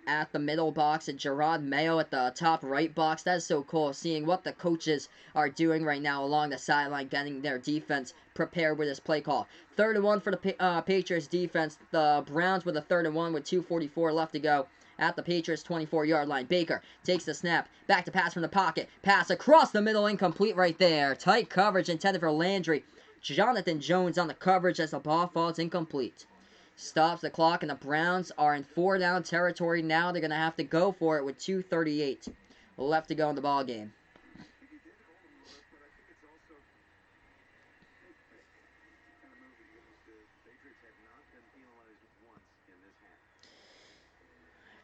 at the middle box, and Gerard Mayo at the top right box. That is so cool, seeing what the coaches are doing right now along the sideline, getting their defense prepared with this play call. 3rd and 1 for the Patriots defense. The Browns with a 3rd and 1 with 2:44 left to go at the Patriots 24-yard line. Baker takes the snap, back to pass from the pocket, pass across the middle, incomplete right there. Tight coverage intended for Landry. Jonathan Jones on the coverage as the ball falls incomplete. Stops the clock, and the Browns are in 4-down territory now. They're going to have to go for it with 2:38 left to go in the ball game.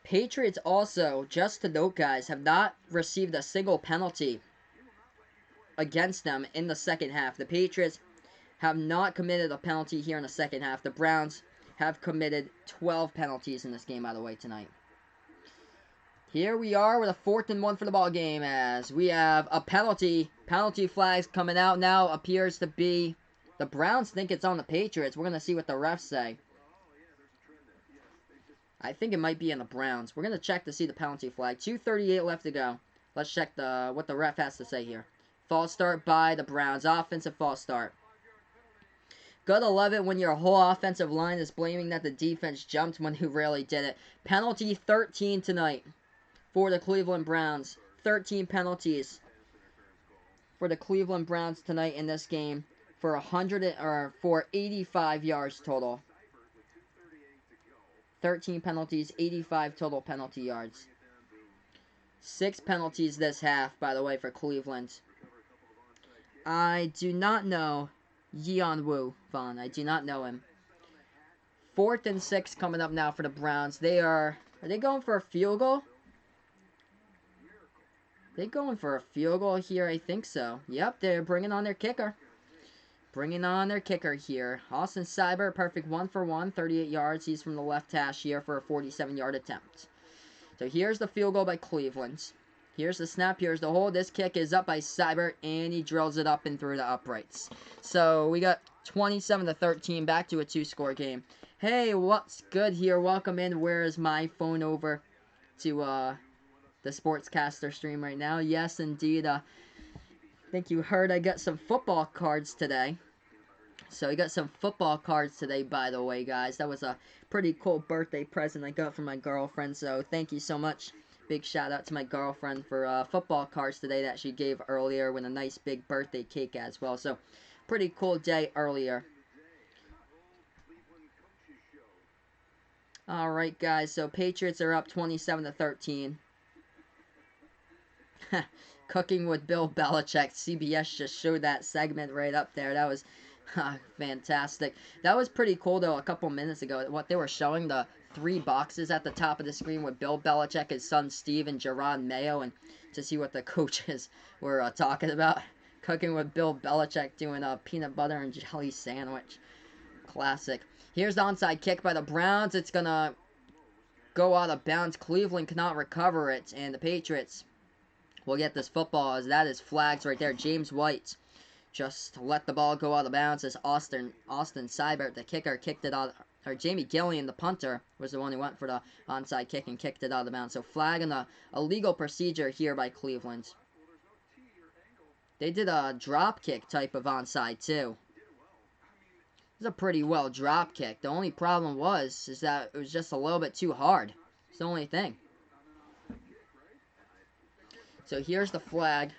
Patriots also, just to note, guys, have not received a single penalty against them in the second half. The Patriots have not committed a penalty here in the second half. The Browns have committed 12 penalties in this game, by the way, tonight. Here we are with a 4th and 1 for the ball game, as we have a penalty. Penalty flags coming out now. Appears to be the Browns think it's on the Patriots. We're going to see what the refs say. I think it might be on the Browns. We're going to check to see the penalty flag. 2:38 left to go. Let's check what the ref has to say here. False start by the Browns. Offensive false start. Gotta love it when your whole offensive line is blaming that the defense jumped when you really did it. Penalty 13 tonight for the Cleveland Browns. 13 penalties for the Cleveland Browns tonight in this game for 85 yards total. 13 penalties, 85 total penalty yards. 6 penalties this half, by the way, for Cleveland. I do not know Yeon Woo Vaughn. I do not know him. 4th and 6 coming up now for the Browns. Are they going for a field goal? They going for a field goal here? I think so. Yep, they're bringing on their kicker. Bringing on their kicker here. Austin Seibert, perfect 1-for-1, 38 yards. He's from the left hash here for a 47-yard attempt. So here's the field goal by Cleveland. Here's the snap, here's the hold. This kick is up by Seibert, and he drills it up and through the uprights. So we got 27-13, back to a 2-score game. Hey, what's good here? Welcome in. Where is my phone over to the Sportscaster stream right now? Yes, indeed. I think you heard I got some football cards today. So I got some football cards today, by the way, guys. That was a pretty cool birthday present I got from my girlfriend, so thank you so much. Big shout out to my girlfriend for football cards today that she gave earlier with a nice big birthday cake as well. So, pretty cool day earlier. Alright, guys. So, Patriots are up 27-13. Cooking with Bill Belichick. CBS just showed that segment right up there. That was Fantastic. That was pretty cool, though, a couple minutes ago. What they were showing, the 3 boxes at the top of the screen with Bill Belichick, his son Steve, and Gerard Mayo, and to see what the coaches were talking about. Cooking with Bill Belichick, doing a peanut butter and jelly sandwich. Classic. Here's the onside kick by the Browns. It's going to go out of bounds. Cleveland cannot recover it, and the Patriots will get this football, as that is flags right there. James White just let the ball go out of bounds as Austin Seibert, the kicker, kicked it out. Or Jamie Gillian, the punter, was the one who went for the onside kick and kicked it out of bounds. So flag and a illegal procedure here by Cleveland. They did a drop kick type of onside too. It was a pretty well drop kick. The only problem is that it was just a little bit too hard. It's the only thing. So here's the flag.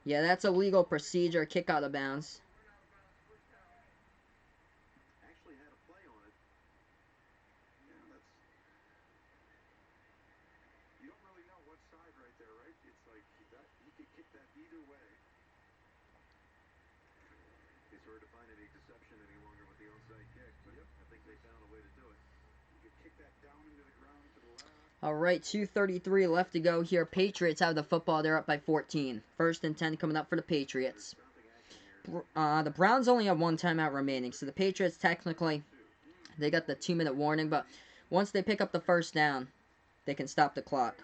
Yeah, that's a legal procedure. Kick out of bounds. Actually had a play on it. Yeah, that's... You don't really know what side right there, right? It's like that he could kick that either way. It's hard to find any deception any longer with the onside kick, but yep, I think they found a way to do it. You could kick that down into the ground to the left. All right, 2:33 left to go here. Patriots have the football. They're up by 14. 1st and 10 coming up for the Patriots. The Browns only have 1 timeout remaining, so the Patriots technically, they got the 2-minute warning, but once they pick up the 1st down, they can stop the clock.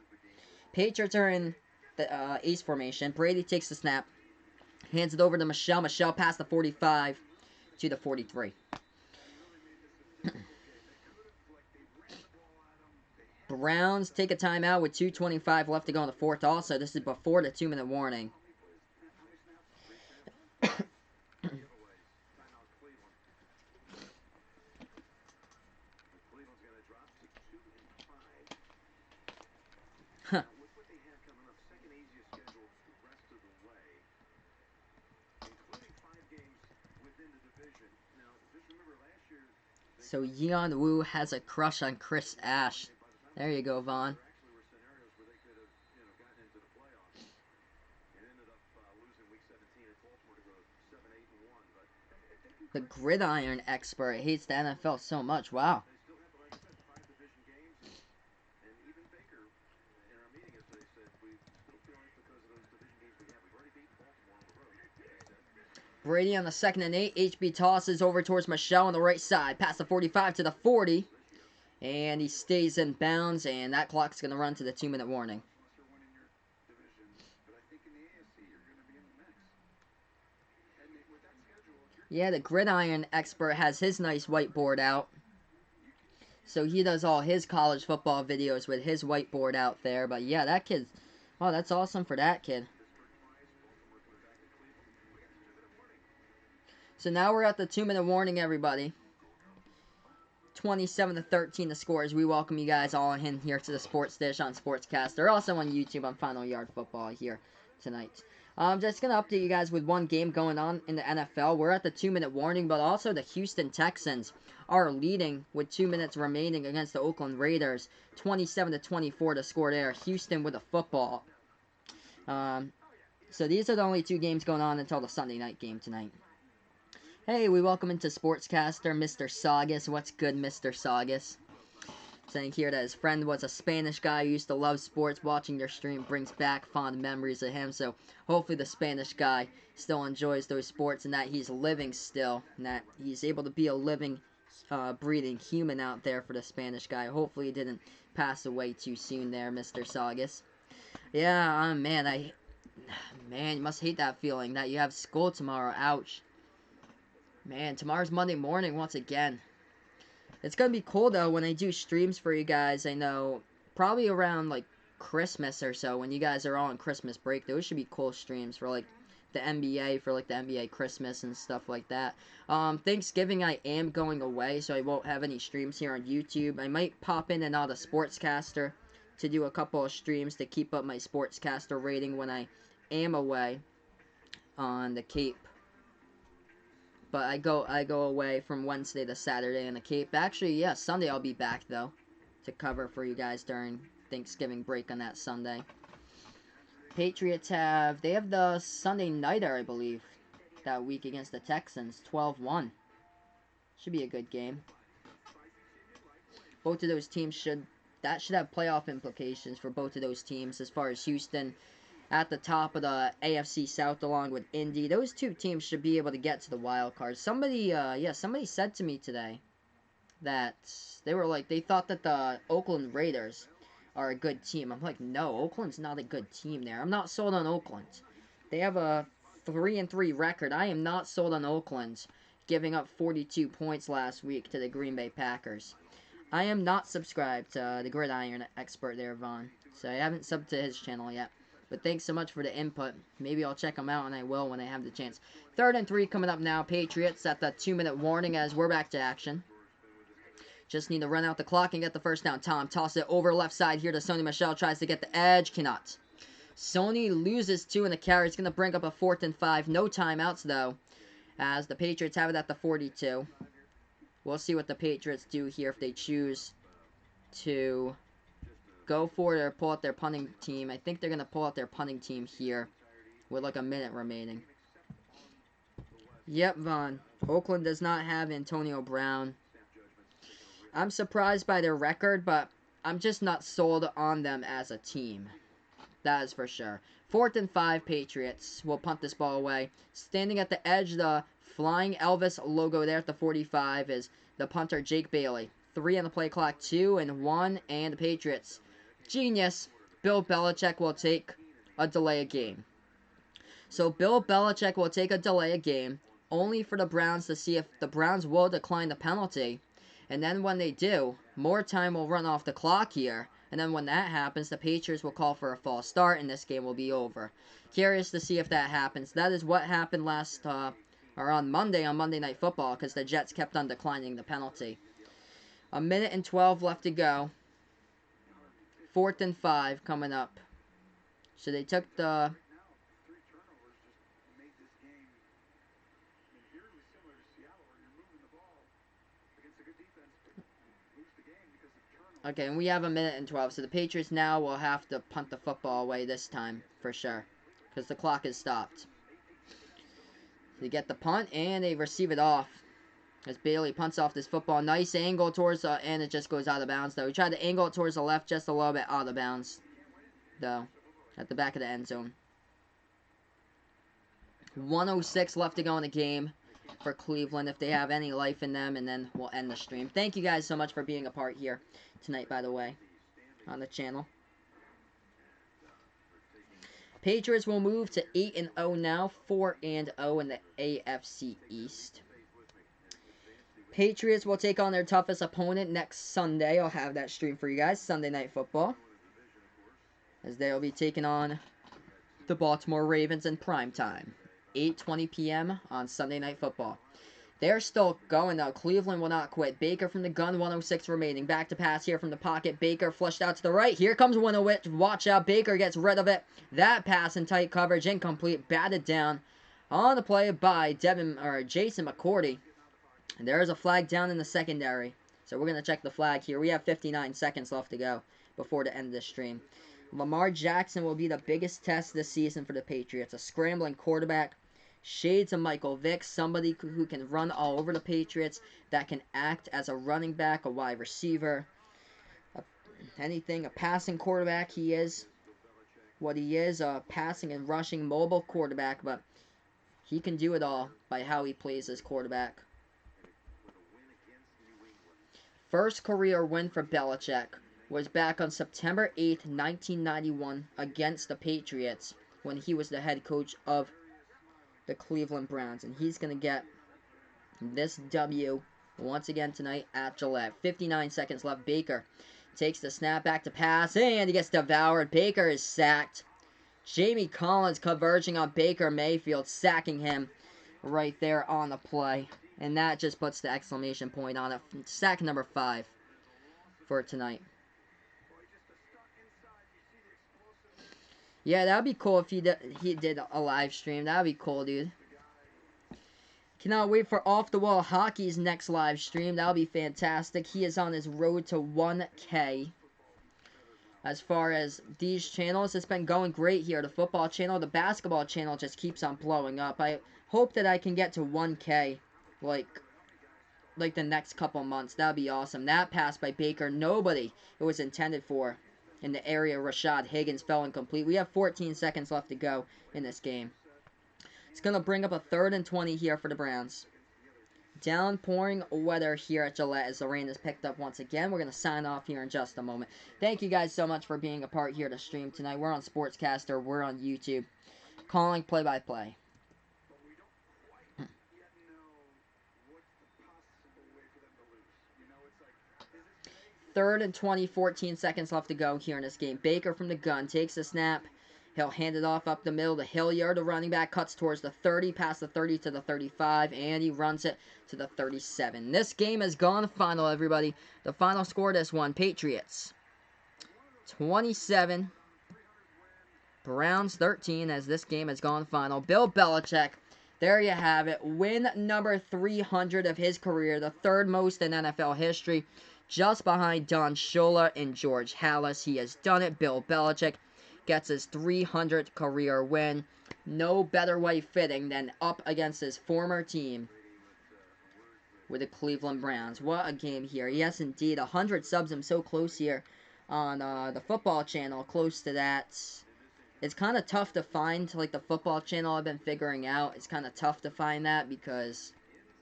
Patriots are in the ace formation. Brady takes the snap, hands it over to Michelle. Michelle past the 45 to the 43. Browns take a timeout with 2:25 left to go in the 4th also. This is before the 2-minute warning. Huh. So Yeon Woo has a crush on Chris Ash. There you go, Vaughn. The gridiron expert hates the NFL so much. Wow. Brady on the 2nd and 8. HB tosses over towards Michelle on the right side. Past the 45 to the 40. And he stays in bounds, and that clock's going to run to the 2-minute warning. Yeah, the gridiron expert has his nice whiteboard out. So he does all his college football videos with his whiteboard out there. But yeah, that kid, oh, that's awesome for that kid. So now we're at the 2-minute warning, everybody. 27-13 the score as we welcome you guys all in here to the Sports Dish on Sportscaster. Also on YouTube on Final Yard Football here tonight. I'm just going to update you guys with one game going on in the NFL. We're at the 2-minute warning, but also the Houston Texans are leading with 2 minutes remaining against the Oakland Raiders. 27-24 the score there. Houston with the football. So these are the only 2 games going on until the Sunday night game tonight. Hey, we welcome into Sportscaster, Mr. Saugus. What's good, Mr. Saugus? Saying here that his friend was a Spanish guy who used to love sports. Watching your stream brings back fond memories of him. So hopefully the Spanish guy still enjoys those sports and that he's living still. And that he's able to be a living, breathing human out there for the Spanish guy. Hopefully he didn't pass away too soon there, Mr. Saugus. Yeah, man, you must hate that feeling that you have school tomorrow. Ouch. Man, tomorrow's Monday morning once again. It's going to be cool, though, when I do streams for you guys. I know probably around, like, Christmas or so, when you guys are all on Christmas break. Those should be cool streams for, like, the NBA, for, like, the NBA Christmas and stuff like that. Thanksgiving, I am going away, so I won't have any streams here on YouTube. I might pop in and out of Sportscaster to do a couple of streams to keep up my Sportscaster rating when I am away on the Cape. But I go away from Wednesday to Saturday in the Cape. Actually, yeah, Sunday I'll be back, though, to cover for you guys during Thanksgiving break on that Sunday. Patriots they have the Sunday nighter, I believe. that week against the Texans, 12-1. Should be a good game. Both of those teams should have playoff implications for both of those teams as far as Houston at the top of the AFC South along with Indy. Those two teams should be able to get to the wild card. Somebody said to me today that they thought that the Oakland Raiders are a good team. I'm like, no, Oakland's not a good team there. I'm not sold on Oakland. They have a 3-3 record. I am not sold on Oakland giving up 42 points last week to the Green Bay Packers. I am not subscribed to the Gridiron Expert there, Vaughn. So I haven't subbed to his channel yet. But thanks so much for the input. Maybe I'll check them out, and I will when I have the chance. 3rd and 3 coming up now. Patriots at the 2-minute warning as we're back to action. Just need to run out the clock and get the first down. Tom toss it over left side here to Sony Michel. Tries to get the edge. Cannot. Sony loses 2 in the carry. It's going to bring up a 4th and 5. No timeouts, though, as the Patriots have it at the 42. We'll see what the Patriots do here if they choose to go for it or pull out their punting team. I think they're going to pull out their punting team here with like a minute remaining. Yep, Vaughn. Oakland does not have Antonio Brown. I'm surprised by their record, but I'm just not sold on them as a team. That is for sure. 4th and 5, Patriots will punt this ball away. Standing at the edge, the Flying Elvis logo there at the 45 is the punter Jake Bailey. 3 on the play clock, 2 and 1, and the Patriots. Genius. Bill Belichick will take a delay of game. So Bill Belichick will take a delay of game only for the Browns to see if the Browns will decline the penalty. And then when they do, more time will run off the clock here. And then when that happens, the Patriots will call for a false start, and this game will be over. Curious to see if that happens. That is what happened on Monday Night Football, because the Jets kept on declining the penalty. 1 minute and 12 left to go. 4th and 5 coming up. So they took the... Okay, and we have 1 minute and 12, so the Patriots now will have to punt the football away this time, for sure, because the clock is stopped. They get the punt, and they receive it off, as Bailey punts off this football. Nice angle towards, and it just goes out of bounds, though. He tried to angle it towards the left, just a little bit out of bounds, though, at the back of the end zone. 1:06 left to go in the game for Cleveland, if they have any life in them, and then we'll end the stream. Thank you guys so much for being a part here tonight, by the way, on the channel. Patriots will move to 8-0 now, 4-0 in the AFC East. Patriots will take on their toughest opponent next Sunday. I'll have that stream for you guys, Sunday Night Football, as they'll be taking on the Baltimore Ravens in prime time. 8:20 p.m. on Sunday Night Football. They're still going, though. Cleveland will not quit. Baker from the gun, 1:06 remaining. Back to pass here from the pocket. Baker flushed out to the right. Here comes Winowich. Watch out. Baker gets rid of it. That pass in tight coverage. Incomplete. Batted down on the play by Jason McCourty. And there is a flag down in the secondary. So we're going to check the flag here. We have 59 seconds left to go before the end of the stream. Lamar Jackson will be the biggest test this season for the Patriots. A scrambling quarterback. Shades of Michael Vick, somebody who can run all over the Patriots, that can act as a running back, a wide receiver, a passing quarterback. He is what he is, a passing and rushing mobile quarterback, but he can do it all by how he plays as quarterback. First career win for Belichick was back on September 8th, 1991 against the Patriots when he was the head coach of the Cleveland Browns, and he's going to get this W once again tonight at Gillette. 59 seconds left. Baker takes the snap back to pass, and he gets devoured. Baker is sacked. Jamie Collins converging on Baker Mayfield, sacking him right there on the play, and that just puts the exclamation point on it. Sack number 5 for tonight. Yeah, that would be cool if he did a live stream. That would be cool, dude. Cannot wait for Off the Wall Hockey's next live stream. That would be fantastic. He is on his road to 1K. As far as these channels, it's been going great here. The football channel, the basketball channel just keeps on blowing up. I hope that I can get to 1K, like the next couple months. That'd be awesome. That pass by Baker, nobody it was intended for in the area. Rashad Higgins fell incomplete. We have 14 seconds left to go in this game. It's going to bring up a 3rd and 20 here for the Browns. Downpouring weather here at Gillette as the rain is picked up once again. We're going to sign off here in just a moment. Thank you guys so much for being a part here to stream tonight. We're on Sportscaster. We're on YouTube. Calling play-by-play. Third and 20, 14 seconds left to go here in this game. Baker from the gun takes the snap. He'll hand it off up the middle to Hilliard, the running back, cuts towards the 30, past the 30 to the 35, and he runs it to the 37. This game has gone final, everybody. The final score this one, Patriots 27, Browns 13, as this game has gone final. Bill Belichick, there you have it. Win number 300 of his career, the 3rd most in NFL history, just behind Don Shula and George Halas. He has done it. Bill Belichick gets his 300th career win. No better way fitting than up against his former team with the Cleveland Browns. What a game here. Yes, indeed. 100 subs. I'm so close here on the football channel. Close to that. It's kind of tough to find, like, the football channel I've been figuring out. It's kind of tough to find that because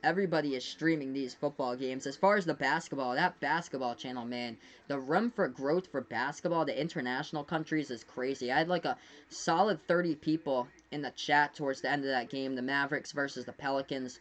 everybody is streaming these football games. As far as the basketball, that basketball channel, man, the room for growth for basketball, the international countries, is crazy. I had like a solid 30 people in the chat towards the end of that game, the Mavericks versus the Pelicans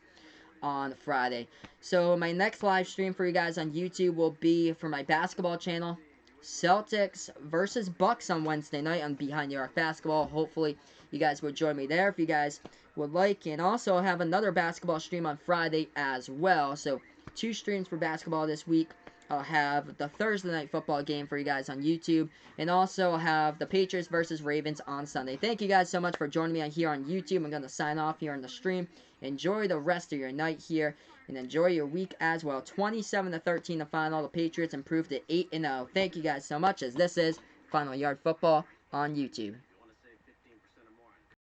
on Friday. So my next live stream for you guys on YouTube will be for my basketball channel, Celtics versus Bucks on Wednesday night on Behind the Arc Basketball. Hopefully you guys will join me there if you guys would like. And also have another basketball stream on Friday as well. So 2 streams for basketball this week. I'll have the Thursday night football game for you guys on YouTube. And also have the Patriots versus Ravens on Sunday. Thank you guys so much for joining me here on YouTube. I'm going to sign off here on the stream. Enjoy the rest of your night here. And enjoy your week as well. 27-13 the final. The Patriots improved to 8-0. Thank you guys so much, as this is Final Yard Football on YouTube.